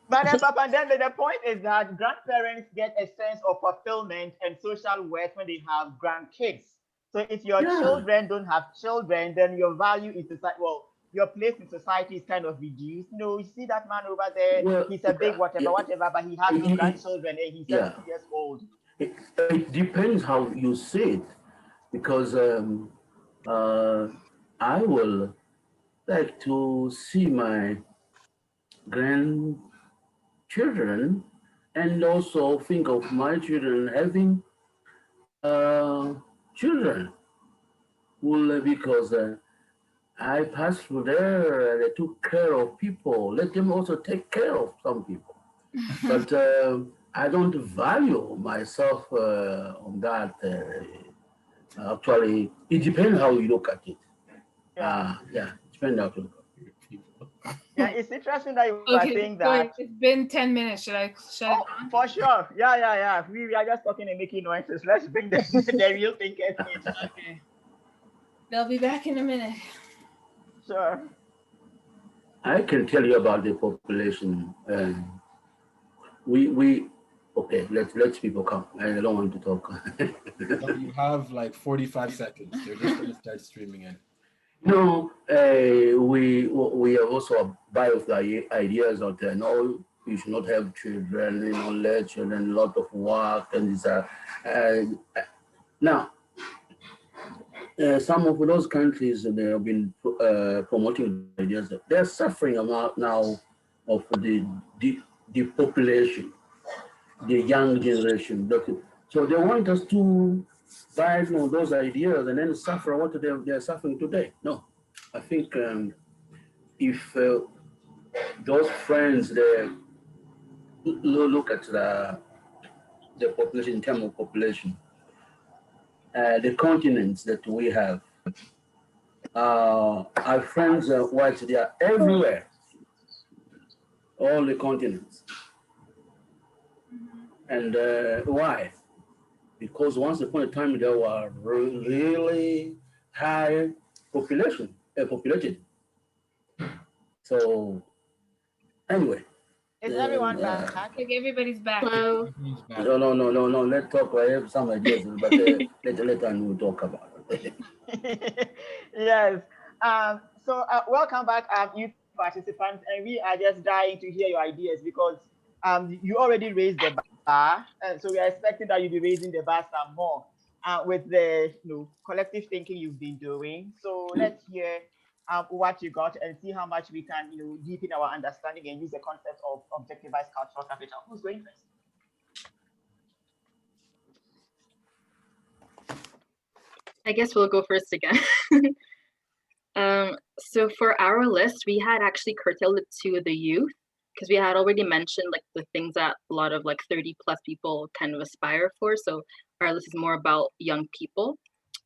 But then, Papa, then the point is that grandparents get a sense of fulfillment and social worth when they have grandkids. So if your children don't have children, then your value in society, your place in society is kind of reduced. You see that man over there, he's a big whatever, but he has no grandchildren and he's 70 years old.
It depends how you say it, because I will like to see my grandchildren and also think of my children having children. Well, because I passed through there, they took care of people. Let them also take care of some people. But I don't value myself on that. Actually, it depends how you look at it. It depends how you look at it.
Yeah, it's interesting that you are saying that.
It's been 10 minutes. Should I shut it down?
For sure. Yeah. We are just talking and making noises. Let's bring the real thinkers in.
Okay. They'll be back in a minute.
Sure.
I can tell you about the population. Okay, let people come. I don't want to talk.
You have like 45 seconds. They're just going to start streaming in.
No, we have also a buy of the ideas out there. No, you should not have children, let children, a lot of work, and these are now. Some of those countries, they have been promoting ideas. They're suffering amount now of the population, the young generation. So they want us to buy those ideas and then suffer what they're suffering today. No, I think if those friends, they look at the population in terms of population, the continents that we have, our friends are white, they are everywhere, all the continents. And why? Because once upon a time there were really high populated. So anyway.
Is everyone back?
I think everybody's back.
Hello.
No. Let's talk. I have some ideas, but later on we'll talk about it.
Yes. So welcome back, youth participants, and we are just dying to hear your ideas because you already raised the bar, and so we are expecting that you'll be raising the bar some more with the collective thinking you've been doing. So let's hear what you got and see how much we can deepen our understanding and use the concept of objectivized cultural capital. Who's going first?
I guess we'll go first again. So for our list, we had actually curtailed it to the youth because we had already mentioned like the things that a lot of like 30 plus people kind of aspire for. So our list is more about young people.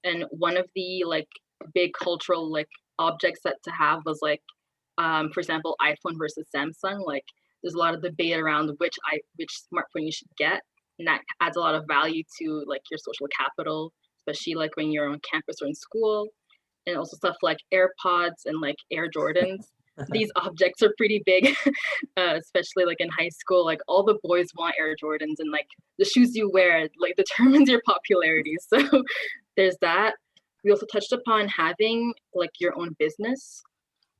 And one of the like big cultural like objects that to have was like, for example, iPhone versus Samsung. Like there's a lot of debate around which smartphone you should get. And that adds a lot of value to like your social capital, especially like when you're on campus or in school. And also stuff like AirPods and like Air Jordans. These objects are pretty big, especially like in high school. Like all the boys want Air Jordans, and like the shoes you wear like determines your popularity. So there's that. We also touched upon having like your own business,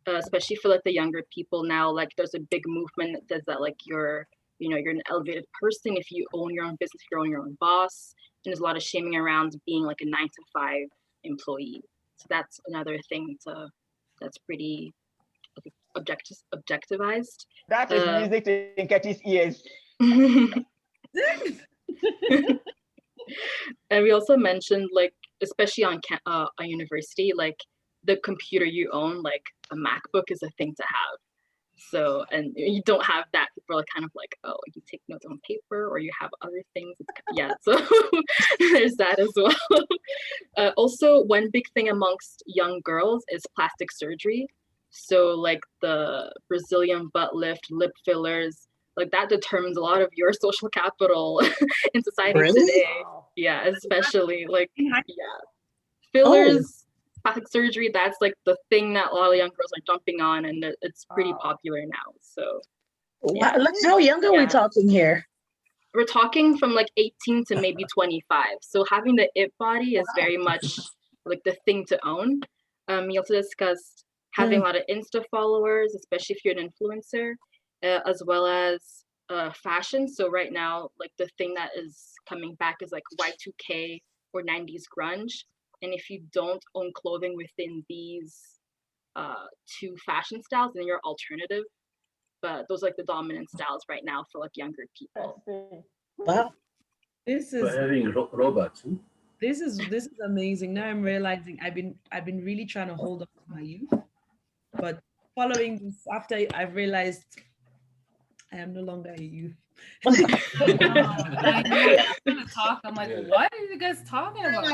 especially for like the younger people now. Like there's a big movement that says that like you're an elevated person if you own your own business, if you're your own boss. And there's a lot of shaming around being like a 9-to-5 employee. So that's another thing that's pretty objectivized.
That is music to Nketi's ears.
And we also mentioned like, especially on university, like the computer you own, like a MacBook is a thing to have. So, and you don't have that, people are kind of like, oh, you take notes on paper or you have other things. Yeah, so there's that as well. Also, one big thing amongst young girls is plastic surgery. So like the Brazilian butt lift, lip fillers, like that determines a lot of your social capital in society today. Yeah, especially like, yeah, fillers. Plastic surgery, that's like the thing that a lot of young girls are jumping on, and it's pretty popular now. So
yeah. How young are we talking here?
We're talking from like 18 to maybe 25. So having the it body is very much like the thing to own. We also discussed having a lot of Insta followers, especially if you're an influencer, as well as fashion. So right now, like the thing that is coming back is like Y2K or 90s grunge. And if you don't own clothing within these two fashion styles, then you're alternative. But those are like the dominant styles right now for like younger people.
Wow.
This is
having robots.
This is amazing. Now I'm realizing I've been really trying to hold on to my youth, but following this, after I've realized I am no longer a youth.
I know. I'm gonna talk. I'm like, what are you guys talking about?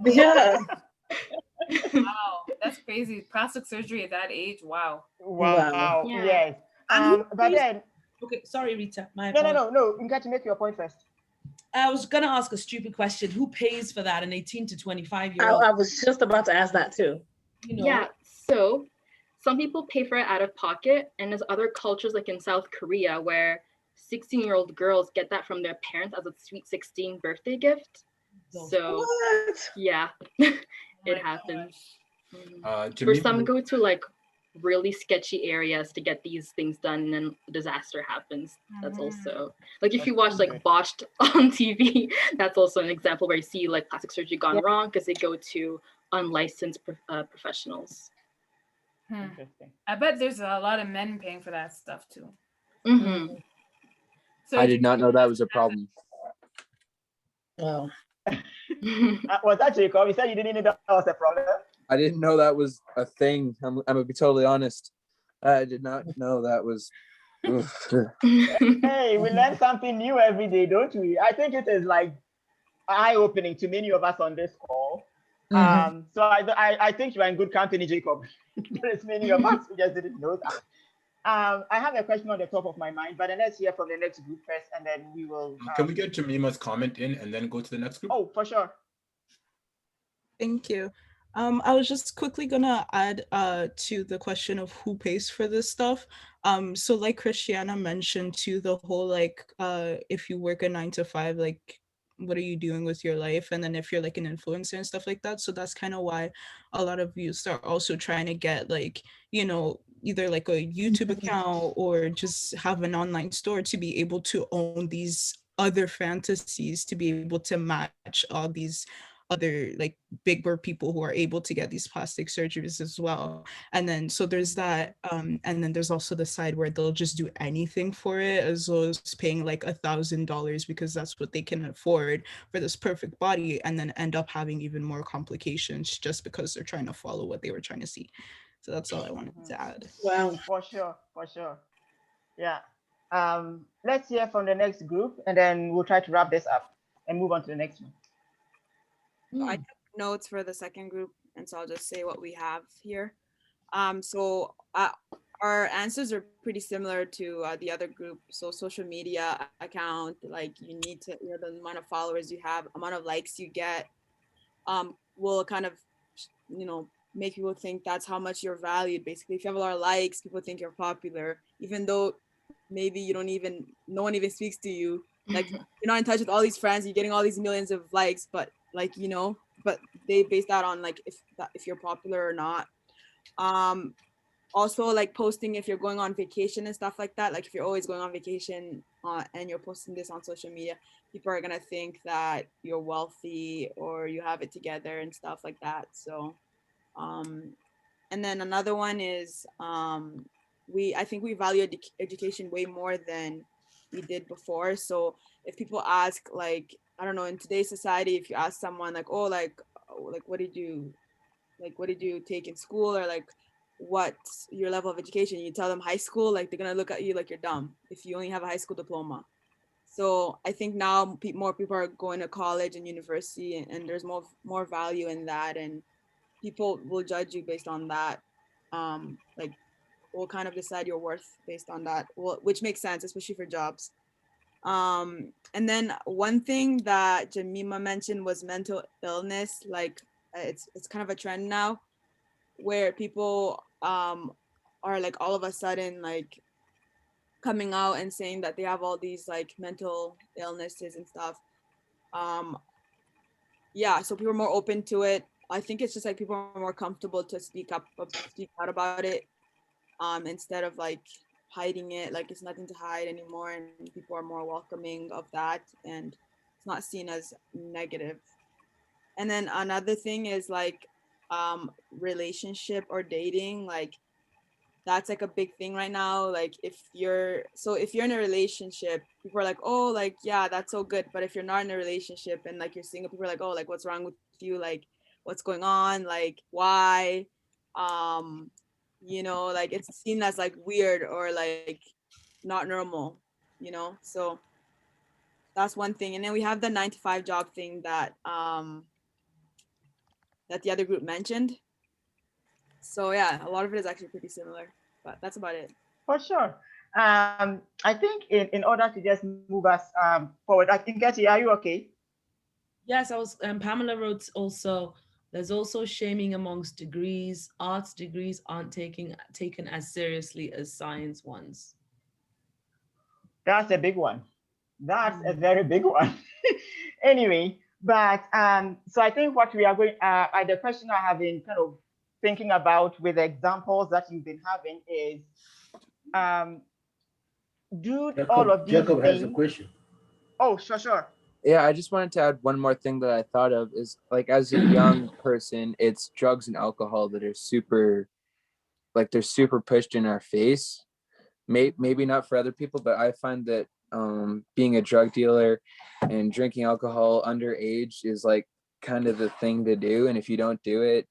Yeah.
Wow, that's crazy. Plastic surgery at that age. Wow.
Wow.
Yeah.
Yes. But then.
Okay, sorry, Rita.
No. You got to make your point first.
I was gonna ask a stupid question. Who pays for that? An 18 to 25-year-old?
I was just about to ask that too.
Yeah. So some people pay for it out of pocket, and there's other cultures like in South Korea where 16-year-old girls get that from their parents as a sweet 16 birthday gift. So yeah, it happens. For some go to like really sketchy areas to get these things done, and then a disaster happens. That's also like if you watch like Botched on TV, that's also an example where you see like plastic surgery gone wrong because they go to unlicensed professionals.
Interesting.
I bet there's a lot of men paying for that stuff too.
So I did not know that was a problem.
Wow.
Was that Jacob? You said you didn't know that was a problem?
I didn't know that was a thing. I'm gonna be totally honest. I did not know that was.
Hey, we learn something new every day, don't we? I think it is like eye-opening to many of us on this call. So I think you are in good company, Jacob. There's many of us who just didn't know that. I have a question on the top of my mind, but then let's hear from the next group first, and then we will.
Can we get Jemima's comment in and then go to the next group?
Oh, for sure.
Thank you. I was just quickly gonna add to the question of who pays for this stuff. So like Christiana mentioned too, the whole like if you work a 9 to 5, like what are you doing with your life? And then if you're like an influencer and stuff like that. So that's kind of why a lot of youths are also trying to get like, you know, either like a YouTube account or just have an online store to be able to own these other fantasies, to be able to match all these other like bigger people who are able to get these plastic surgeries as well. And then so there's that, and then there's also the side where they'll just do anything for it, as well as paying like $1,000 because that's what they can afford for this perfect body, and then end up having even more complications just because they're trying to follow what they were trying to see. So that's all I wanted to add.
Wow.
For sure, for sure. Yeah. Let's hear from the next group, and then we'll try to wrap this up and move on to the next one.
I took notes for the second group, and so I'll just say what we have here. Our answers are pretty similar to the other group. So social media account, like you need to, you know, the amount of followers you have, amount of likes you get, will kind of, you know, make people think that's how much you're valued. Basically, if you have a lot of likes, people think you're popular, even though maybe you don't even, no one even speaks to you. Like you're not in touch with all these friends, you're getting all these millions of likes, but like, you know, but they base that on like if you're popular or not. Also like posting if you're going on vacation and stuff like that. Like if you're always going on vacation and you're posting this on social media, people are gonna think that you're wealthy or you have it together and stuff like that. So, and then another one is I think we value education way more than we did before. So if people ask, like, I don't know, in today's society, if you ask someone like, oh, like what did you take in school, or like what's your level of education, you tell them high school, like they're gonna look at you like you're dumb if you only have a high school diploma. So I think now more people are going to college and university, and there's more value in that, and people will judge you based on that. Like will kind of decide your worth based on that, which makes sense, especially for jobs. And then one thing that Jamima mentioned was mental illness. Like it's kind of a trend now where people are like all of a sudden like coming out and saying that they have all these like mental illnesses and stuff. Yeah, so people are more open to it. I think it's just like people are more comfortable to speak out about it, instead of like hiding it. Like it's nothing to hide anymore, and people are more welcoming of that, and it's not seen as negative. And then another thing is like relationship or dating, like that's like a big thing right now. Like if you're in a relationship, people are like, oh, like yeah, that's so good. But if you're not in a relationship and like you're single, people are like, oh, like what's wrong with you, like what's going on, like why, you know, like it's seen as like weird or like not normal, you know. So that's one thing. And then we have the 9 to 5 job thing that that the other group mentioned. So yeah, a lot of it is actually pretty similar, but that's about it.
For sure. I think in order to just move us forward, I think, Katie, are you okay?
Yes, I was. Pamela wrote also. There's also shaming amongst degrees. Arts degrees aren't taken as seriously as science ones.
That's a big one. That's a very big one. Anyway, but so I think what we are going, the question I have been kind of thinking about with the examples that you've been having is, do all of these
Jacob
things,
has a question.
Oh, sure.
Yeah, I just wanted to add one more thing that I thought of is like as a young person, it's drugs and alcohol that are super, like they're super pushed in our face. Maybe not for other people, but I find that being a drug dealer and drinking alcohol underage is like kind of the thing to do. And if you don't do it,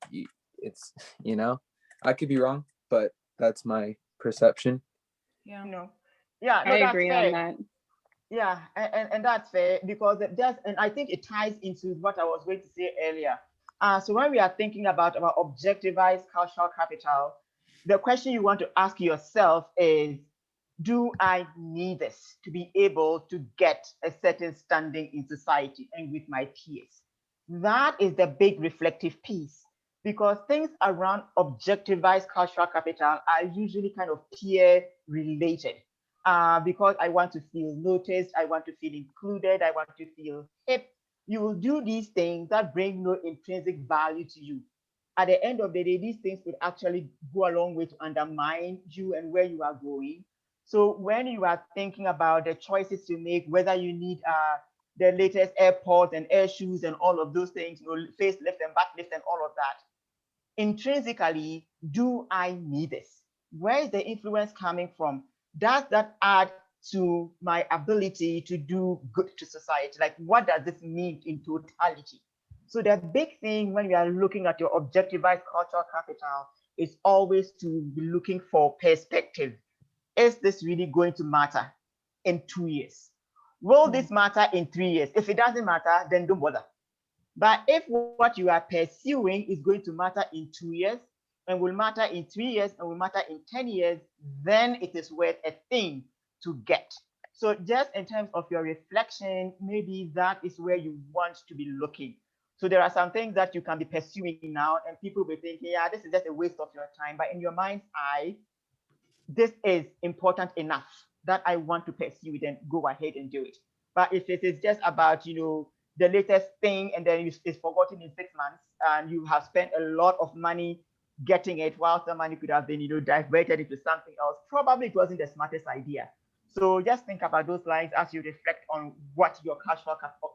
it's, you know, I could be wrong, but that's my perception.
Yeah.
No. Yeah, no,
I
that's
agree
fair.
on that.
Yeah, and that's fair because and I think it ties into what I was going to say earlier. So when we are thinking about our objectivized cultural capital, the question you want to ask yourself is, do I need this to be able to get a certain standing in society and with my peers? That is the big reflective piece, because things around objectivized cultural capital are usually kind of peer related. Because I want to feel noticed, I want to feel included, I want to feel hip. You will do these things that bring no intrinsic value to you. At the end of the day, these things could actually go a long way to undermine you and where you are going. So when you are thinking about the choices to make, whether you need the latest AirPods and air shoes and all of those things, face lift and back lift and all of that, intrinsically, do I need this? Where is the influence coming from? Does that add to my ability to do good to society? Like, what does this mean in totality? So the big thing when we are looking at your objectivized cultural capital is always to be looking for perspective. Is this really going to matter in 2 years? Will this matter in 3 years? If it doesn't matter, then don't bother. But if what you are pursuing is going to matter in 2 years, and will matter in 3 years, and will matter in 10 years, then it is worth a thing to get. So just in terms of your reflection, maybe that is where you want to be looking. So there are some things that you can be pursuing now, and people will think, yeah, this is just a waste of your time. But in your mind's eye, this is important enough that I want to pursue it and go ahead and do it. But if it is just about, the latest thing and then it's forgotten in 6 months and you have spent a lot of money getting it, while the money could have been, diverted into something else, probably it wasn't the smartest idea. So just think about those lines as you reflect on what your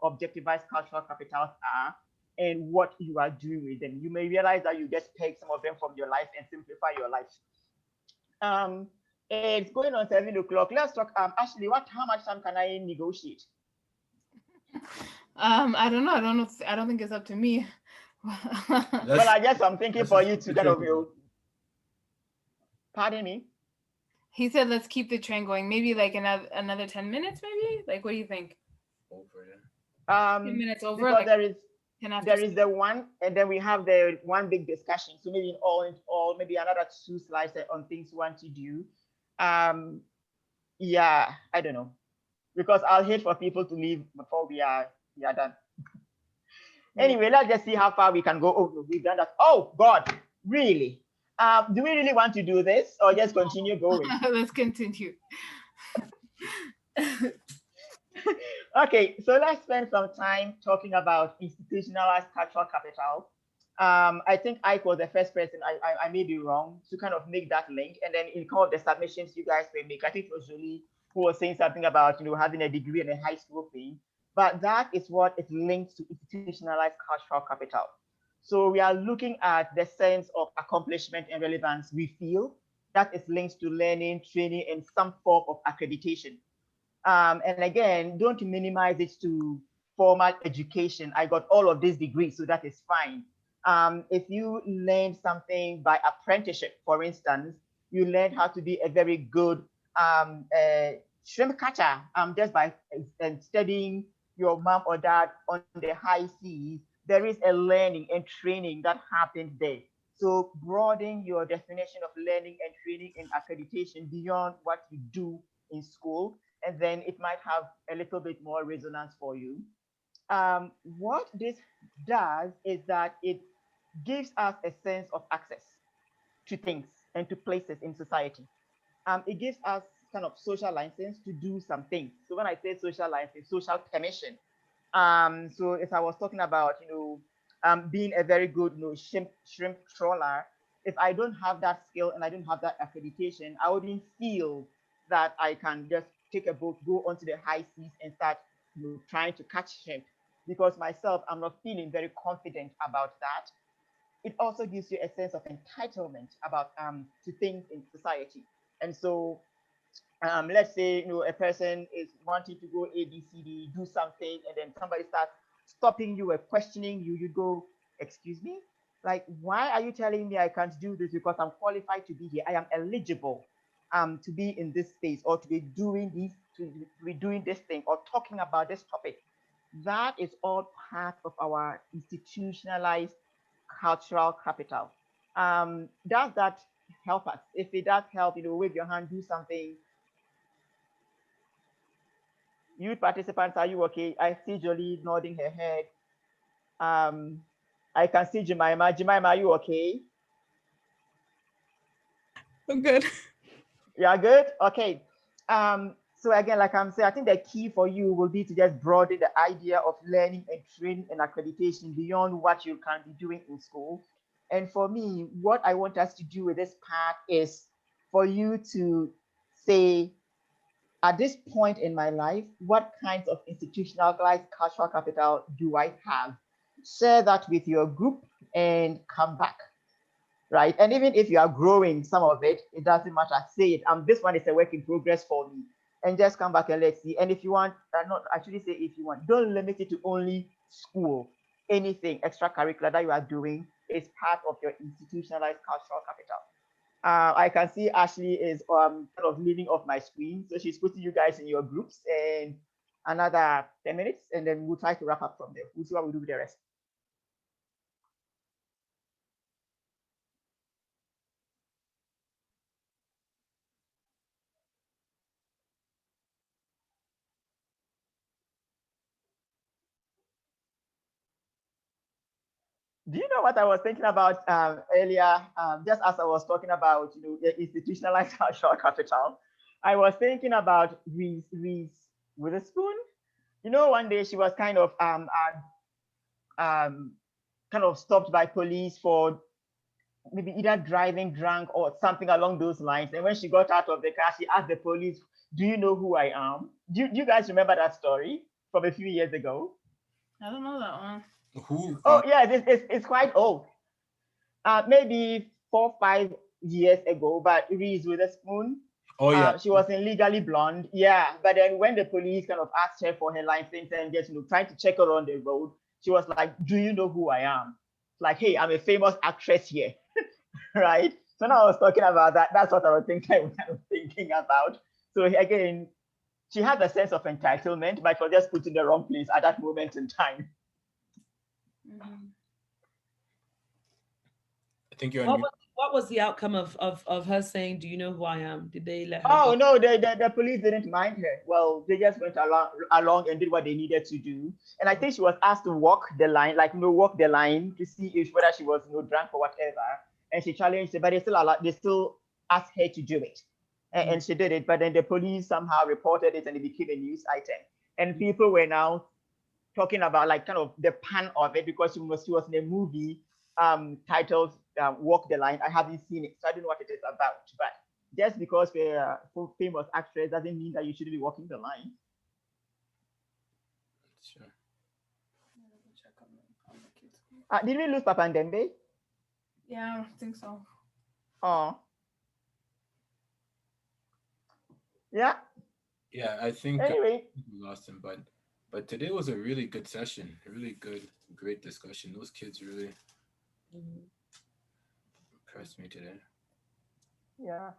objectivized cultural capitals are and what you are doing with them. You may realize that you just take some of them from your life and simplify your life. It's going on 7 o'clock. Let's talk. Ashley, how much time can I negotiate?
I don't know. I don't think it's up to me.
Well, I guess I'm thinking for you to kind of pardon me.
He said, let's keep the train going. Maybe like another 10 minutes, maybe? Like, what do you think?
Over, yeah.
10 minutes over?
Because
like
there is the one, and then we have the one big discussion. So maybe in all, maybe another 2 slides on things we want to do. Yeah, I don't know. Because I'll hate for people to leave before we are done. Anyway, let's just see how far we can go. Oh, we've done that. Oh God, really? Do we really want to do this or just continue going?
Let's continue.
Okay, so let's spend some time talking about institutionalized cultural capital. I think Ike was the first person, I may be wrong, to kind of make that link. And then in all of the submissions you guys may make, I think it was Julie who was saying something about having a degree and a high school thing. But that is what it links to institutionalized cultural capital. So we are looking at the sense of accomplishment and relevance we feel that is linked to learning, training, and some form of accreditation. And again, don't minimize it to formal education. I got all of these degrees, so that is fine. If you learn something by apprenticeship, for instance, you learn how to be a very good shrimp catcher just by studying your mom or dad on the high seas. There is a learning and training that happens there. So broaden your definition of learning and training and accreditation beyond what you do in school, and then it might have a little bit more resonance for you. What this does is that it gives us a sense of access to things and to places in society. It gives us kind of social license to do some things. So when I say social license, social permission. So if I was talking about, being a very good, shrimp trawler, if I don't have that skill and I don't have that accreditation, I wouldn't feel that I can just take a boat, go onto the high seas and start, trying to catch shrimp. Because myself, I'm not feeling very confident about that. It also gives you a sense of entitlement about to things in society. And so let's say a person is wanting to go ABCD, do something, and then somebody starts stopping you or questioning you. You go, excuse me, like, why are you telling me I can't do this? Because I'm qualified to be here. I am eligible to be in this space or to be doing this thing or talking about this topic. That is all part of our institutionalized cultural capital. Does that help us? If it does help, wave your hand, do something. You participants, are you okay? I see Jolie nodding her head. I can see Jemima. Jemima, are you okay?
I'm good.
You are good? Okay. So again, like I'm saying, I think the key for you will be to just broaden the idea of learning and training and accreditation beyond what you can be doing in school. And for me, what I want us to do with this part is for you to say, at this point in my life, what kinds of institutionalized cultural capital do I have? Share that with your group and come back, right? And even if you are growing some of it, it doesn't matter. Say it. This one is a work in progress for me, and just come back and let's see. And if you want, not actually say if you want, don't limit it to only school. Anything extracurricular that you are doing is part of your institutionalized cultural capital. I can see Ashley is kind of leaving off my screen, so she's putting you guys in your groups. And another 10 minutes, and then we'll try to wrap up from there. We'll see what we do with the rest. Do you know what I was thinking about earlier? Just as I was talking about, institutionalized cultural capital, I was thinking about Reese with a spoon. One day she was kind of stopped by police for maybe either driving drunk or something along those lines. And when she got out of the car, she asked the police, "Do you know who I am?" Do you guys remember that story from a few years ago?
I don't know that one.
Who?
Oh, yeah, it's quite old. Maybe 4-5 years ago, but Reese Witherspoon.
Oh yeah.
She was in Legally Blonde. Yeah, but then when the police kind of asked her for her license and just trying to check her on the road, she was like, "Do you know who I am?" Like, "Hey, I'm a famous actress here." Right? So now I was talking about that. That's what I was thinking about. So again, she has a sense of entitlement, but she was just put in the wrong place at that moment in time.
Mm-hmm.
I think you're.
What was the outcome of her saying, "Do you know who I am"? Did they let her
Oh
go?
no, the police didn't mind her. Well, they just went along and did what they needed to do. And I think she was asked to walk the line, walk the line to see if whether she was drunk or whatever. And she challenged it, but they still asked her to do it. And she did it. But then the police somehow reported it and it became a news item. And people were now talking about kind of the pan of it because she was in a movie titled Walk the Line. I haven't seen it, so I don't know what it is about. But just because we're a famous actress doesn't mean that you shouldn't be walking the line.
Sure.
Did we lose Papa Ndembe?
Yeah, I don't think so.
Oh. Yeah.
Yeah, I think
anyway,
we lost him, but today was a really good session, a really great discussion. Those kids really impressed me today.
Yeah.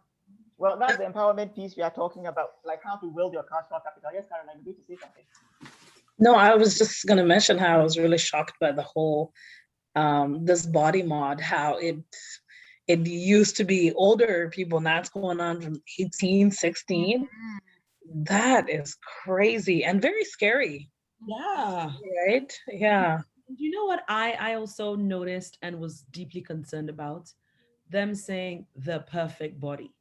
Well, that's the empowerment piece we are talking about, like how to build your cultural capital. Yes, Caroline, you need to say something.
No, I was just going to mention how I was really shocked by the whole this body mod, how it used to be older people, now it's going on from 18, 16. That is crazy and very scary.
Yeah.
Right? Yeah.
You know what I also noticed and was deeply concerned about? Them saying the perfect body.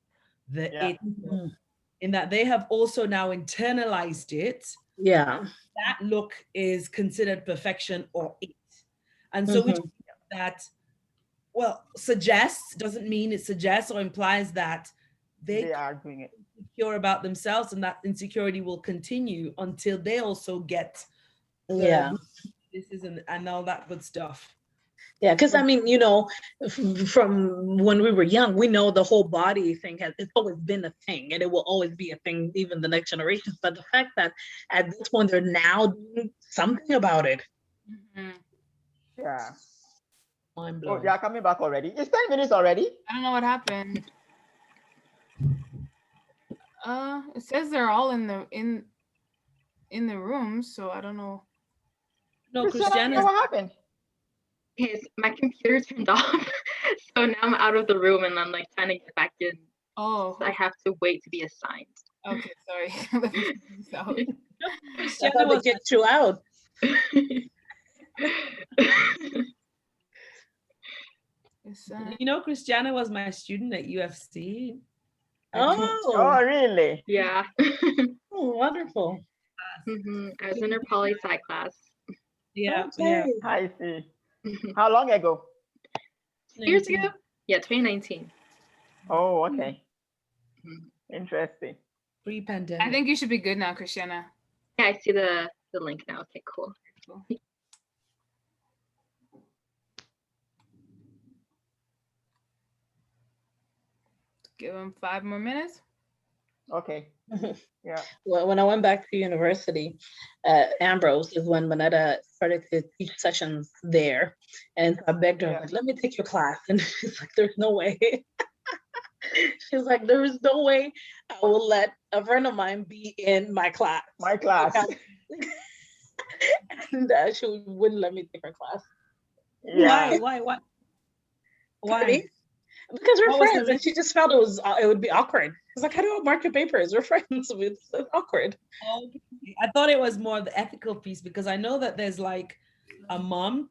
In that they have also now internalized it.
Yeah.
That look is considered perfection or it. And so which that, well, suggests, doesn't mean it suggests or implies that they
are doing it.
Insecure about themselves, and that insecurity will continue until they also get this isn't and all that good stuff.
Yeah, because I mean, from when we were young, we know the whole body thing it's always been a thing, and it will always be a thing, even the next generation. But the fact that at this point they're now doing something about it.
Yeah.
Mind blown.
Oh, they are coming back already. It's 10 minutes already.
I don't know what happened. It says they're all in the room, so I don't know.
No, Christiana,
what happened?
Yes, my computer turned off, so now I'm out of the room and I'm like trying to get back in.
Oh,
so I have to wait to be assigned.
Okay, sorry.
Christiana was get you out.
You know, Christiana was my student at UFC.
Oh,
really?
Yeah.
Oh, wonderful.
I was in her poli sci class.
Yeah,
Okay.
I see. How long ago?
Years ago? Yeah, 2019.
Oh, okay. Interesting.
Pre-pandemic.
I think you should be good now, Christiana.
Yeah, I see the link now. Okay, cool.
Give him 5 more minutes.
Okay. Yeah.
Well, when I went back to university, Ambrose is when Manetta started to teach sessions there. And I begged her,
Yeah.
like, let me take your class. And she's like, there's no way. She's like, there is no way I will let a friend of mine be in my class.
My class.
And she wouldn't let me take her class.
Yeah.
Why?
Really? Because we're
What was the
friends, and she just felt it would be awkward. It's like, how do I mark your papers? We're friends. It's awkward.
I thought it was more the ethical piece, because I know that there's like a mom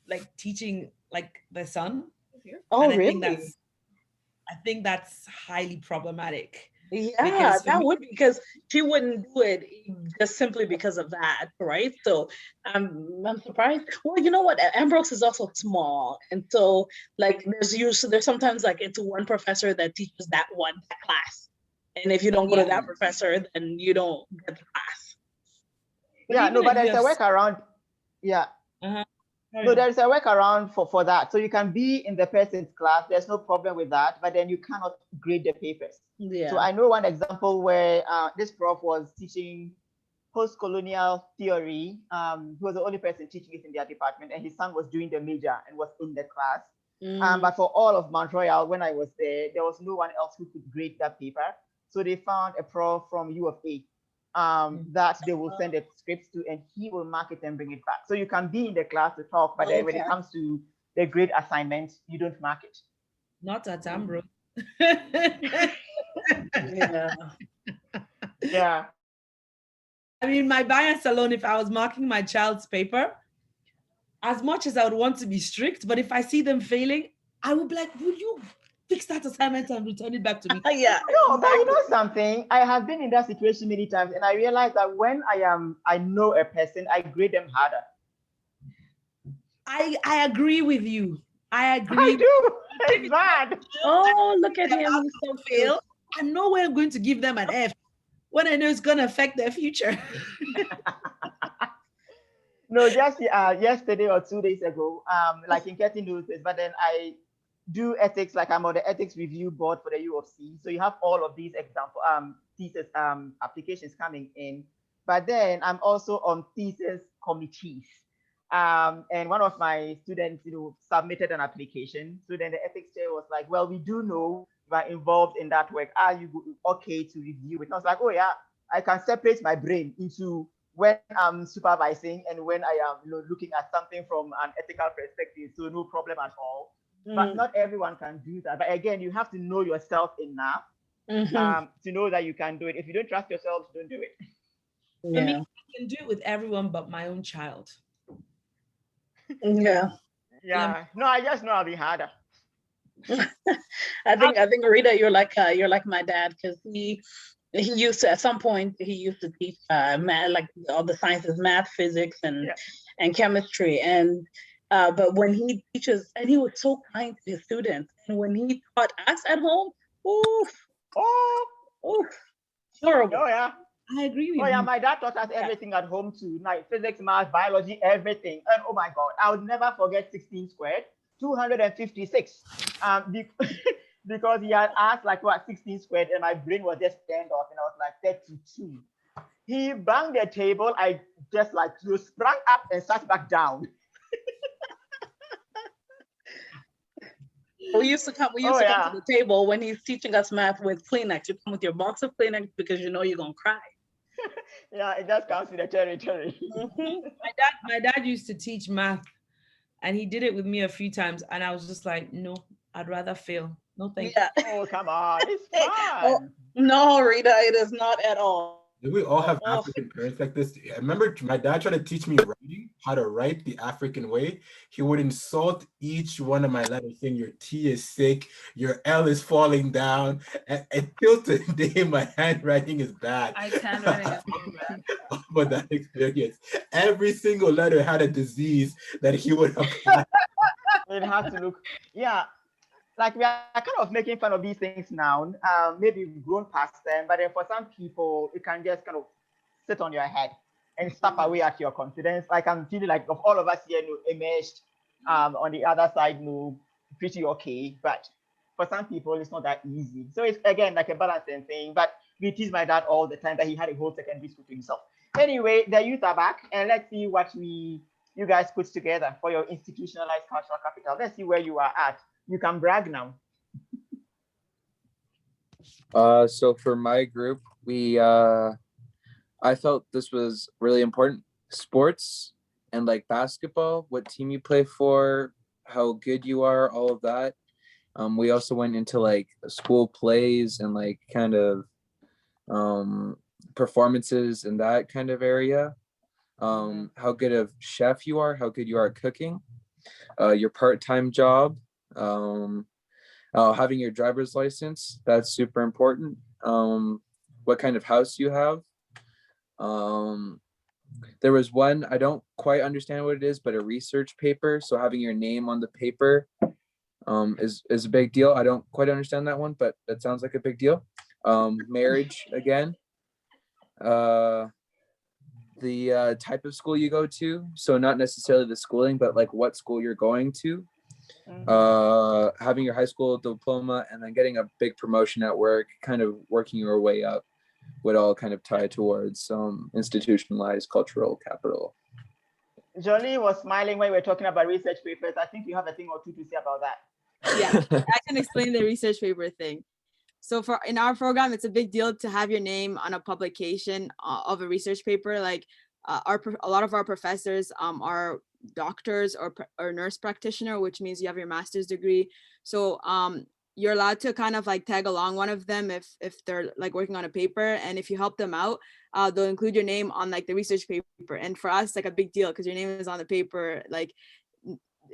like teaching like their son.
Oh,
and
really?
I think that's highly problematic.
Yeah, that would be, because she wouldn't do it just simply because of that, right? So I'm surprised. Well, you know what? Ambrose is also small, and so like there's sometimes like it's one professor that teaches that class, and if you don't go to that professor, then you don't get the class.
Yeah, no, but there's a workaround. Yeah. No, there's a workaround for that. So you can be in the person's class. There's no problem with that, but then you cannot grade the papers.
Yeah.
So I know one example where this prof was teaching post-colonial theory. He was the only person teaching it in their department, and his son was doing the major and was in the class. But for all of Mount Royal, when I was there was no one else who could grade that paper. So they found a prof from U of A that they will send the scripts to, and he will mark it and bring it back. So you can be in the class to talk, but then when it comes to the grade assignment, you don't mark it.
Not at Ambrose.
Yeah.
I mean, my bias alone, if I was marking my child's paper, as much as I would want to be strict, but if I see them failing, I would be like, would you fix that assignment and return it back to me?
Yeah. No, but you know something? I have been in that situation many times, and I realized that when I know a person, I grade them harder.
I agree with you. I agree.
I do. It's bad.
Oh, look at him.
So fail. I know where I'm going to give them an F when I know it's going to affect their future.
No, just yesterday or 2 days ago, like in getting notice, but then I do ethics, like I'm on the ethics review board for the U of C. So you have all of these example thesis applications coming in, but then I'm also on thesis committees. And one of my students, submitted an application. So then the ethics chair was like, well, we do know you are involved in that work. Are you okay to review it? And I was like, oh yeah, I can separate my brain into when I'm supervising and when I am looking at something from an ethical perspective. So no problem at all. But not everyone can do that. But again, you have to know yourself enough to know that you can do it. If you don't trust yourself, don't do it.
I mean, I can do it with everyone but my own child.
Yeah.
Yeah. No, I just know I'll be harder.
I think Rita, you're like my dad, because he used to, at some point he used to teach math, like all the sciences, math, physics, and chemistry, and but when he teaches, and he was so kind to his students, and when he taught us at home, horrible.
Oh yeah.
I agree with you.
Oh yeah, my dad taught us everything at home too, like physics, math, biology, everything. And oh my God, I would never forget 16 squared, 256. Because he had asked like what 16 squared, and my brain was just turned off, and I was like 32. He banged the table. I just like sprang up and sat back down.
We used to come to the table when he's teaching us math with Kleenex. You come with your box of Kleenex because you know you're gonna cry.
Yeah, it just comes with the territory.
My dad used to teach math, and he did it with me a few times, and I was just like, no, I'd rather fail. No, thank you.
Oh, come on, it's fun.
No, Rita, it is not at all.
Did we all have African parents like this? I remember my dad tried to teach me writing. how to write the African way, he would insult each one of my letters, saying your T is sick, your L is falling down, and until today my handwriting is bad.
Ike's handwriting is so bad.
But that experience, every single letter had a disease that he would apply.
It had to look, yeah, like we are kind of making fun of these things now. Maybe we've grown past them, but then for some people, it can just kind of sit on your head and stop away at your confidence. Like I'm feeling like of all of us here, emerged on the other side, pretty okay. But for some people, it's not that easy. So it's again like a balancing thing. But we tease my dad all the time that he had a whole secondary school to himself. Anyway, the youth are back, and let's see what you guys put together for your institutionalized cultural capital. Let's see where you are at. You can brag now.
So for my group, I felt this was really important. Sports and like basketball, what team you play for, how good you are, all of that. We also went into like school plays and like kind of performances in that kind of area. How good of chef you are, how good you are at cooking, your part-time job, having your driver's license, that's super important. What kind of house you have. There was one, I don't quite understand what it is, but a research paper. So having your name on the paper is a big deal. I don't quite understand that one, but that sounds like a big deal. Marriage again. The type of school you go to. So not necessarily the schooling, but like what school you're going to. Having your high school diploma and then getting a big promotion at work, kind of working your way up would all kind of tie towards some institutionalized cultural capital.
Jolie was smiling when we were talking about research papers. I think you have a thing or two to say about that.
Yeah, I can explain the research paper thing. So in our program, it's a big deal to have your name on a publication of a research paper. Like a lot of our professors are doctors or nurse practitioner, which means you have your master's degree. So you're allowed to kind of like tag along one of them if they're like working on a paper, and if you help them out, they'll include your name on like the research paper. And for us, like a big deal because your name is on the paper. Like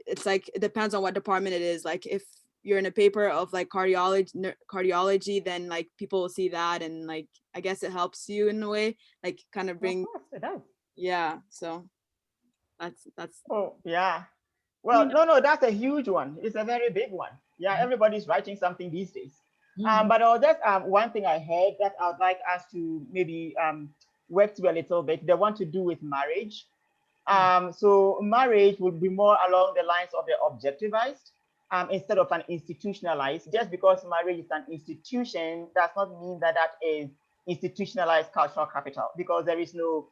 it's like it depends on what department it is. Like if you're in a paper of like cardiology, then like people will see that, and like I guess it helps you in a way, like kind of bring.
Of course it does.
Yeah, so that's.
Oh yeah. Well, no, that's a huge one. It's a very big one. Yeah, everybody's writing something these days. But just one thing I heard that I would like us to maybe work through a little bit. They want to do with marriage. So marriage would be more along the lines of the objectivized instead of an institutionalized. Just because marriage is an institution does not mean that that is institutionalized cultural capital, because there is no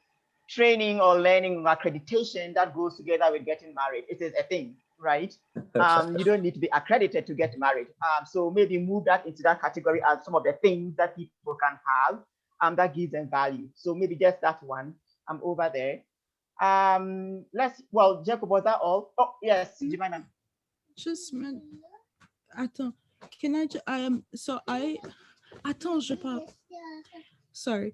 training or learning or accreditation that goes together with getting married. It is a thing, right? You don't need to be accredited to get married. So maybe move that into that category as some of the things that people can have that gives them value. So maybe just that one over there. Well, Jacob, was that all? Oh, yes, Jemima.
Just attends, can I attends, je parle. Sorry.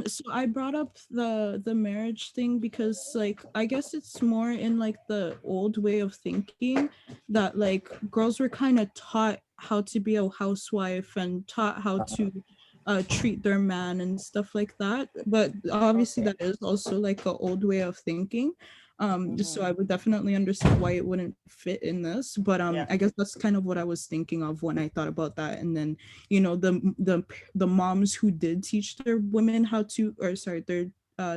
So I brought up the marriage thing because like I guess it's more in like the old way of thinking that like girls were kind of taught how to be a housewife and taught how to treat their man and stuff like that. But obviously that is also like an old way of thinking. So I would definitely understand why it wouldn't fit in this, but I guess that's kind of what I was thinking of when I thought about that. And then, you know, the moms who did teach their women how to, or sorry, their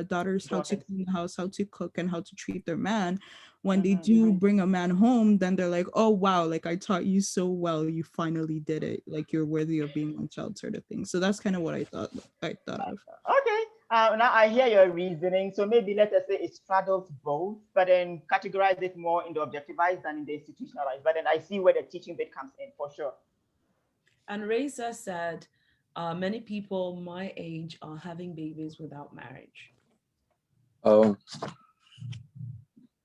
daughters how to clean the house, how to cook, and how to treat their man, when they do bring a man home, then they're like, oh wow, like I taught you so well, you finally did it, like you're worthy of being my child, sort of thing. So that's kind of what I thought of.
Okay. Now I hear your reasoning. So maybe let us say it straddles both, but then categorize it more in the objectivized than in the institutionalized. But then I see where the teaching bit comes in for sure.
And Reza said, many people my age are having babies without marriage.
Oh.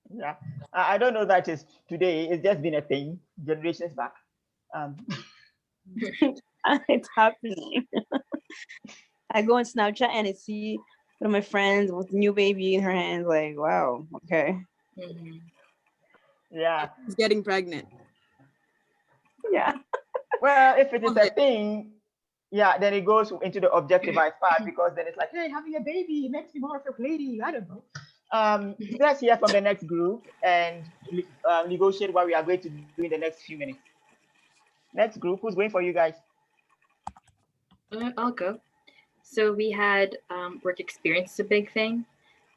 Yeah, I don't know that is today. It's just been a thing generations back.
It's happening. I go on Snapchat and I see one of my friends with a new baby in her hands. Like, wow, okay.
Mhm.
Yeah.
She's getting pregnant.
Yeah.
Well, if it is a thing, yeah, then it goes into the objectivized part because then it's like, hey, having a baby makes me more of a lady. I don't know. Let's hear from the next group and negotiate what we are going to do in the next few minutes. Next group, who's going for you guys?
I'll go. So we had work experience is a big thing.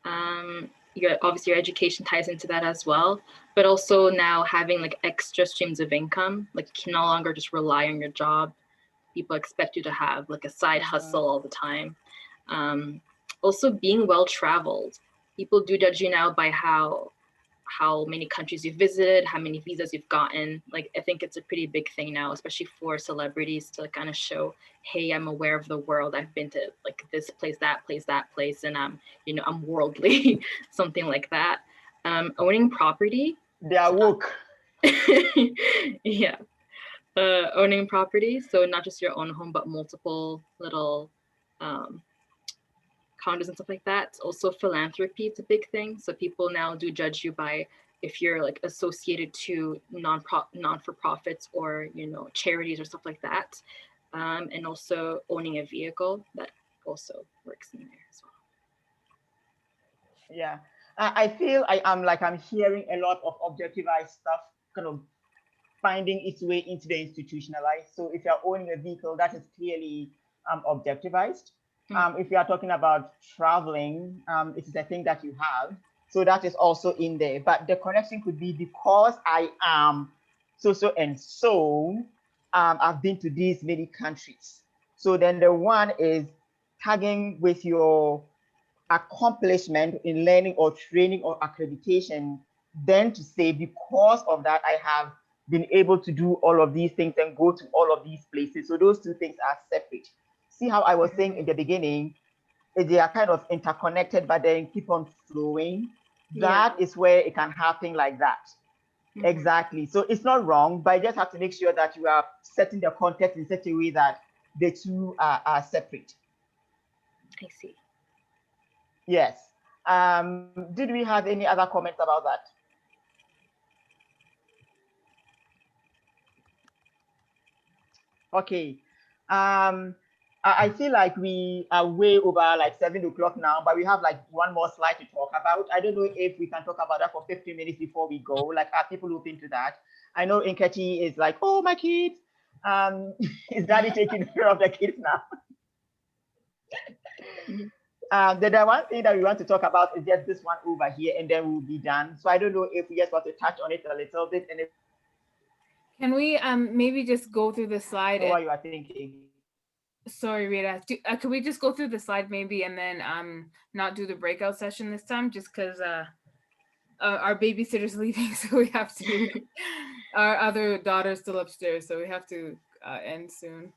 Obviously your education ties into that as well, but also now having like extra streams of income, like you can no longer just rely on your job. People expect you to have like a side hustle all the time. Also being well traveled. People do judge you now by how many countries you've visited, how many visas you've gotten. Like, I think it's a pretty big thing now, especially for celebrities to kind of show, hey, I'm aware of the world. I've been to like this place, that place, and I'm worldly, something like that. Owning property.
They are woke.
Yeah. Owning property. So not just your own home, but multiple little condos and stuff like that. Also philanthropy, it's a big thing. So people now do judge you by if you're like associated to non-for-profits or charities or stuff like that. And also owning a vehicle, that also works in there as well.
Yeah, I feel I'm hearing a lot of objectivized stuff kind of finding its way into the institutionalized. So if you're owning a vehicle, that is clearly objectivized. If you are talking about traveling, it is a thing that you have. So that is also in there. But the connection could be because I am so and so, I've been to these many countries. So then the one is tagging with your accomplishment in learning or training or accreditation, then to say, because of that, I have been able to do all of these things and go to all of these places. So those two things are separate. See how I was saying in the beginning, they are kind of interconnected, but then keep on flowing. That is where it can happen like that. Exactly. So it's not wrong, but you just have to make sure that you are setting the context in such a way that the two are separate.
I see.
Yes. Did we have any other comments about that? Okay. I feel like we are way over like 7 o'clock now, but we have like one more slide to talk about. I don't know if we can talk about that for 15 minutes before we go. Like, are people open to that? I know Nkechi is like, oh, my kids. Is daddy taking care of the kids now? The one thing that we want to talk about is just this one over here, and then we'll be done. So I don't know if we just want to touch on it a little bit. And if
can we maybe just go through the slide?
What you are thinking?
Sorry, Rita. Could we just go through the slide maybe and then not do the breakout session this time, just because our babysitter's leaving, so we have to. Our other daughter's still upstairs, so we have to end soon.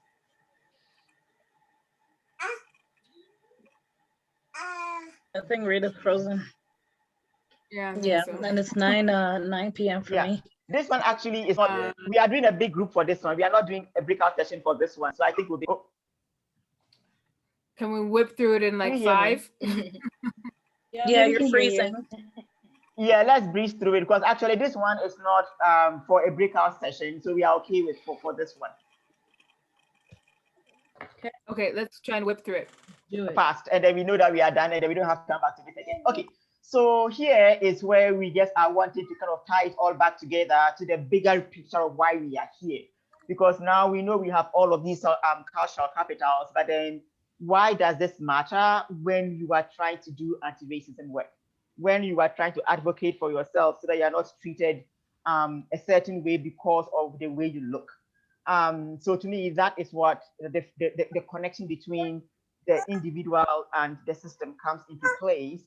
I think Rita's frozen.
Yeah.
So. And it's 9 p.m. for me.
This one actually is not. We are doing a big group for this one. We are not doing a breakout session for this one. So I think we'll be.
Can we whip through it in like 5?
Yeah, you're freezing.
Yeah, let's breeze through it because actually this one is not for a breakout session. So we are okay with for this one.
Okay, let's try and whip through it.
Do it.
Fast, and then we know that we are done, and then we don't have to come back to this again. Okay, so here is where we just are wanting to kind of tie it all back together to the bigger picture of why we are here. Because now we know we have all of these cultural capitals, but then why does this matter when you are trying to do anti-racism work? When you are trying to advocate for yourself so that you are not treated a certain way because of the way you look. So to me, that is what the connection between the individual and the system comes into place.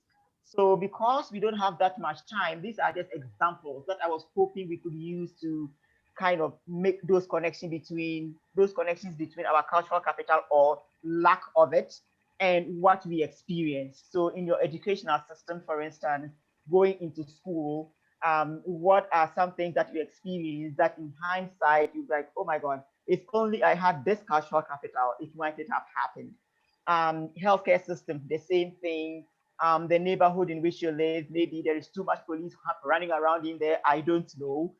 So because we don't have that much time, these are just examples that I was hoping we could use to kind of make those connections between our cultural capital or lack of it and what we experience. So in your educational system, for instance, going into school, what are some things that you experience that in hindsight, you're like, oh my God, if only I had this cultural capital, it mightn't have happened. healthcare system, the same thing. The neighborhood in which you live, maybe there is too much police running around in there, I don't know.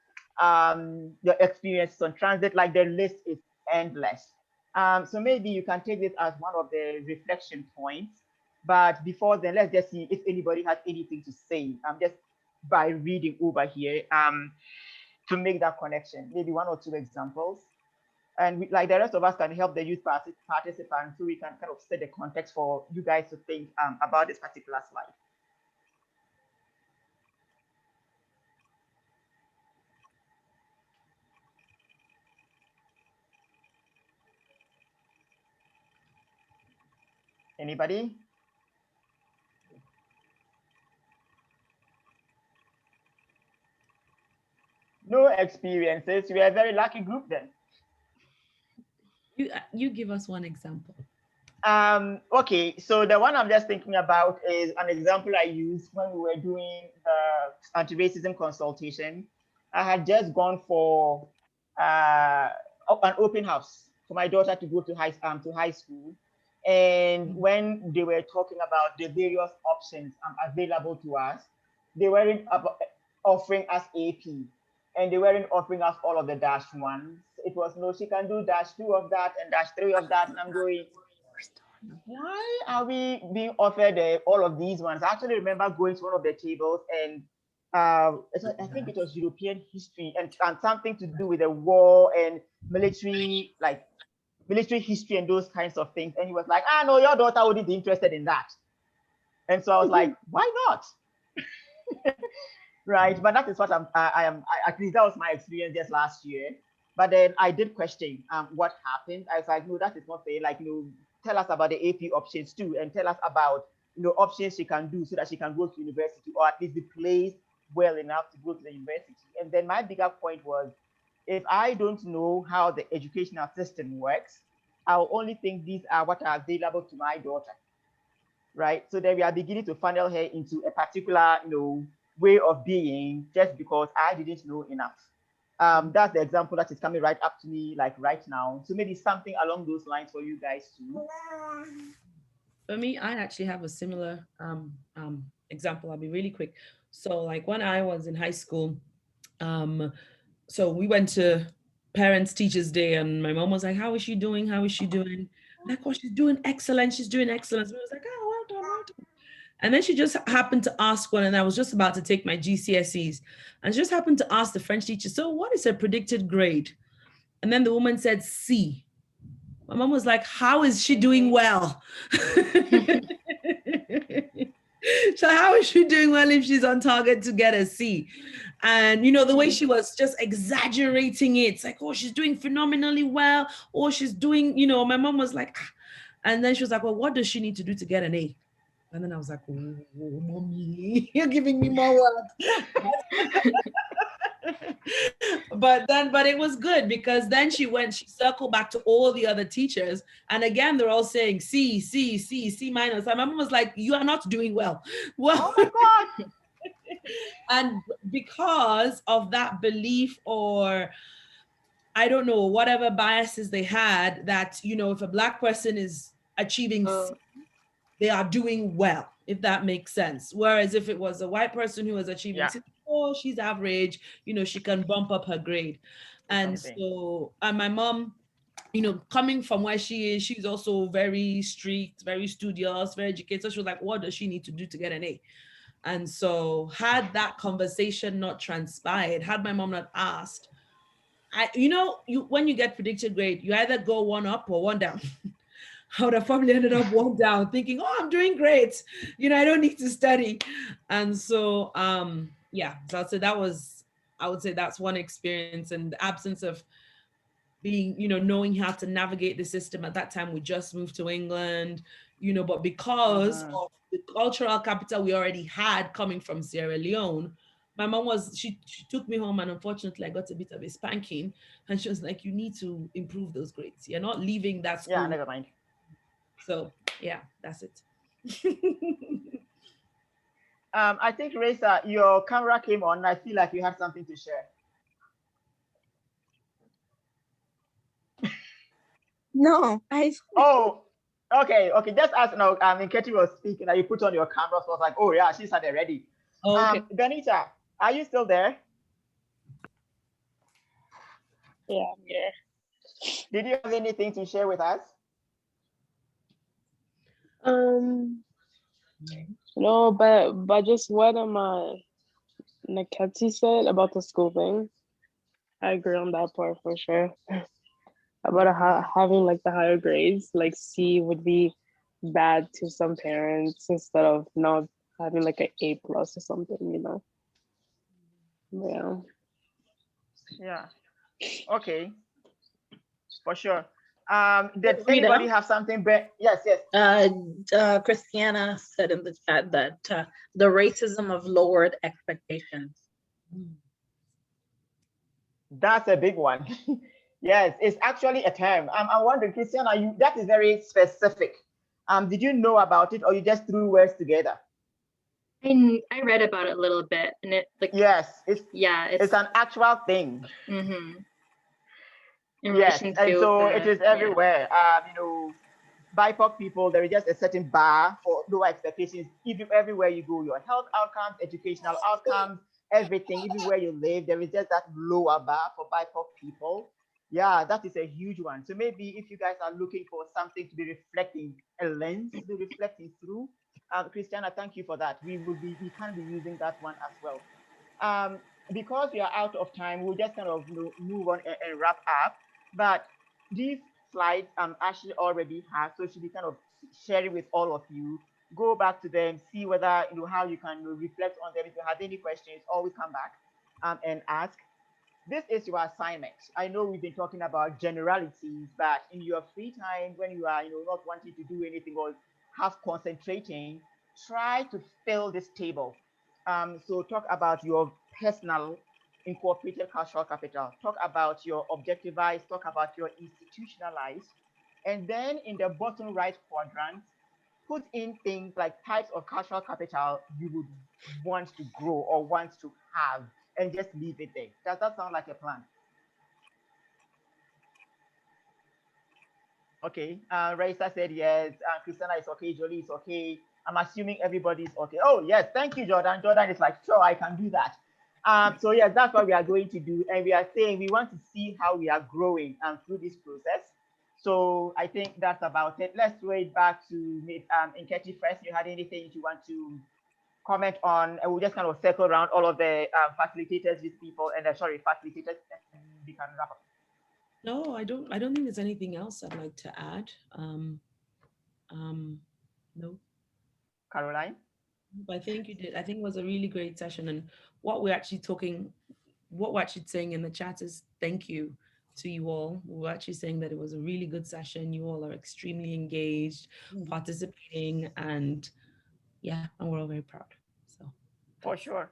Your experience on transit, like the list is endless. So maybe you can take this as one of the reflection points. But before then, let's just see if anybody has anything to say. Just by reading over here to make that connection, maybe one or two examples. And we, like the rest of us, can help the youth participants so we can kind of set the context for you guys to think about this particular slide. Anybody? No experiences. We are a very lucky group then.
You give us one example.
Okay, so the one I'm just thinking about is an example I used when we were doing the anti-racism consultation. I had just gone for an open house for my daughter to go to high school. And when they were talking about the various options available to us, they weren't offering us AP, and they weren't offering us all of the -1s. It was, no, she can do -2 of that and -3 of that. And I'm going, why are we being offered all of these ones? I actually remember going to one of the tables, and I think it was European history and something to do with the war and military history and those kinds of things. And he was like, no, your daughter wouldn't be interested in that. And so I was like, why not? Right, but that is what at least that was my experience just last year. But then I did question what happened. I was like, no, that is not fair. Like, tell us about the AP options too, and tell us about options she can do so that she can go to university, or at least be placed well enough to go to the university. And then my bigger point was, if I don't know how the educational system works, I'll only think these are what are available to my daughter, right? So then we are beginning to funnel her into a particular, way of being just because I didn't know enough. That's the example that is coming right up to me, like right now. So maybe something along those lines for you guys too.
For me, I actually have a similar example. I'll be really quick. So like when I was in high school, so we went to Parents Teachers Day, and my mom was like, how is she doing? How is she doing? I'm like, oh, she's doing excellent. She's doing excellent. So I was like, oh, well done, well done. And then she just happened to ask one, and I was just about to take my GCSEs, and she just happened to ask the French teacher, so what is her predicted grade? And then the woman said C. My mom was like, how is she doing well? So how is she doing well if she's on target to get a C? And the way she was just exaggerating it, it's like, oh, she's doing phenomenally well, or she's doing, my mom was like, ah. And then she was like, well, what does she need to do to get an A? And then I was like, oh, mommy, you're giving me more work. But it was good, because then she circled back to all the other teachers. And again, they're all saying C, C, C, C minus. And my mom was like, you are not doing well. Well,
oh my God.
And because of that belief, or I don't know, whatever biases they had, that, if a Black person is achieving C, they are doing well, if that makes sense. Whereas if it was a white person who was achieving C, oh, she's average, she can bump up her grade. And so, and my mom, coming from where she is, she's also very strict, very studious, very educated. So she was like, what does she need to do to get an A? And so had that conversation not transpired, had my mom not asked, when you get predicted grade, you either go one up or one down. I would have probably ended up one down thinking, oh, I'm doing great. I don't need to study. And so, so I would say that's one experience, and the absence of being, knowing how to navigate the system. At that time, we just moved to England, but because of the cultural capital we already had coming from Sierra Leone, my mom she took me home, and unfortunately I got a bit of a spanking, and she was like, you need to improve those grades. You're not leaving that school.
Yeah, never mind.
So yeah, that's it.
I think, Raisa, your camera came on. I feel like you had something to share.
No,
Oh, Okay, just as now, Nketi was speaking, and you put on your camera, so I was like, oh yeah, she's had it ready.
Okay.
Benita, are you still there?
Yeah, I'm here.
Did you have anything to share with us?
No, but just what Naketi said about the school thing, I agree on that part for sure. About having like the higher grades, like C would be bad to some parents instead of not having like an A plus or something, you know. Yeah.
Yeah. Okay. For sure. Did
Rita?
anybody have something? Yes.
Christiana said in the chat that the racism of lowered expectations.
That's a big one. Yes, it's actually a term. I'm wondering, Christiana, that is very specific. Did you know about it, or you just threw words together?
I read about it a little bit, and it like
yes,
it's
an actual thing.
Mm-hmm.
Yes, and so it is everywhere. BIPOC people, there is just a certain bar for lower expectations. Everywhere you go, your health outcomes, educational outcomes, everything, everywhere you live, there is just that lower bar for BIPOC people. Yeah, that is a huge one. So maybe if you guys are looking for something to be reflecting, a lens to be reflecting through, Christiana, thank you for that. We can be using that one as well. Because we are out of time, we'll just kind of move on and wrap up. But these slides Ashley already has, so she'll be kind of sharing with all of you. Go back to them, see whether how you can reflect on them. If you have any questions, always come back and ask. This is your assignment. I know we've been talking about generalities, but in your free time, when you are not wanting to do anything or half concentrating, try to fill this table. So talk about your personal incorporated cultural capital, talk about your objectivized, talk about your institutionalized, and then in the bottom right quadrant, put in things like types of cultural capital you would want to grow or want to have, and just leave it there. Does that sound like a plan? Okay, Raisa said yes, Christina is okay, Jolie is okay. I'm assuming everybody's okay. Oh yes, thank you, Jordan. Jordan is like, sure, I can do that. So yes, that's what we are going to do. And we are saying we want to see how we are growing through this process. So I think that's about it. Let's wait back to Nketi first. You had anything you want to comment on? And we'll just kind of circle around all of the facilitators, these people, and facilitators, and we can wrap up.
No, I don't think there's anything else I'd like to add. No.
Caroline?
I think you did. I think it was a really great session. And what we're actually saying in the chat is thank you to you all. We're actually saying that it was a really good session. You all are extremely engaged, participating, and yeah, and we're all very proud. So
for sure.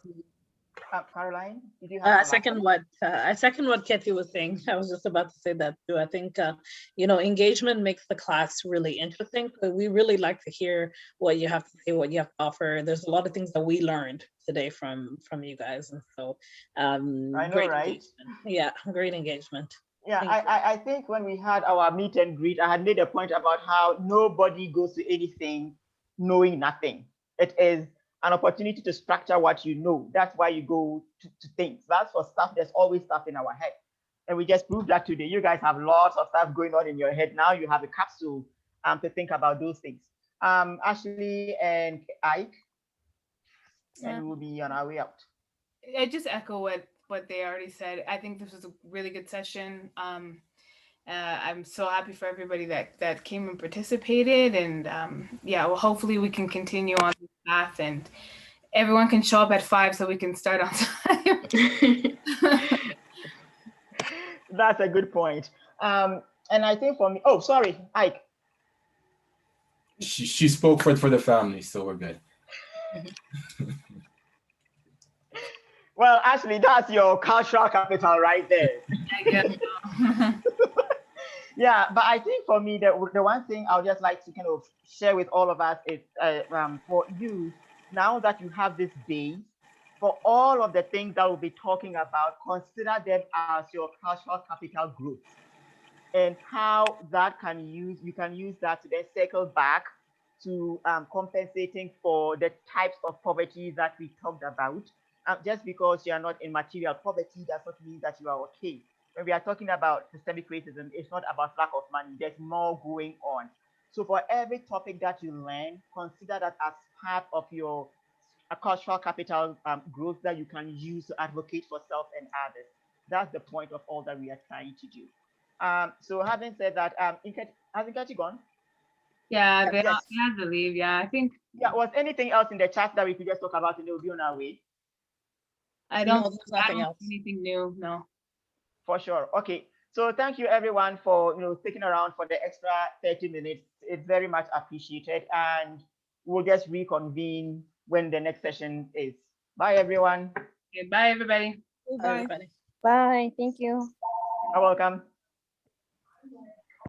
Caroline, did you
have I second what Katie was saying. I was just about to say that too. I think engagement makes the class really interesting. We really like to hear what you have to say, what you have to offer. There's a lot of things that we learned today from you guys, and so
I know,
great
right?
engagement. Yeah, great engagement.
Yeah, I think when we had our meet and greet, I had made a point about how nobody goes to anything knowing nothing. It is an opportunity to structure what you know. That's why you go to things. That's for stuff. There's always stuff in our head. And we just proved that today. You guys have lots of stuff going on in your head. Now you have a capsule to think about those things. Ashley and Ike, and we'll be on our way out.
I just echo what they already said. I think this was a really good session. I'm so happy for everybody that came and participated, and yeah, well, hopefully we can continue on this path, and everyone can show up at 5 so we can start on time.
That's a good point. And I think for me, oh, sorry, Ike.
She spoke for the family, so we're good.
Well, Ashley, that's your cultural capital right there.
I guess so.
Yeah, but I think for me, the one thing I would just like to kind of share with all of us is for you, now that you have this base, for all of the things that we'll be talking about, consider them as your cultural capital growth. and how that you can use that to then circle back to compensating for the types of poverty that we talked about. Just because you are not in material poverty does not mean that you are okay. When we are talking about systemic racism, it's not about lack of money. There's more going on. So for every topic that you learn, consider that as part of your cultural capital growth that you can use to advocate for self and others. That's the point of all that we are trying to do. So having said that, hasn't Kachi gone?
Yeah, they
Yes.
had to leave. Yeah, I think.
Yeah, was anything else in the chat that we could just talk about and we'll be on our way?
I don't.
No, there's nothing else.
Anything new? No.
For sure. Okay. So thank you everyone for sticking around for the extra 30 minutes. It's very much appreciated, and we'll just reconvene when the next session is. Bye everyone.
Okay, bye everybody.
Bye everybody.
Bye. Thank you.
You're welcome.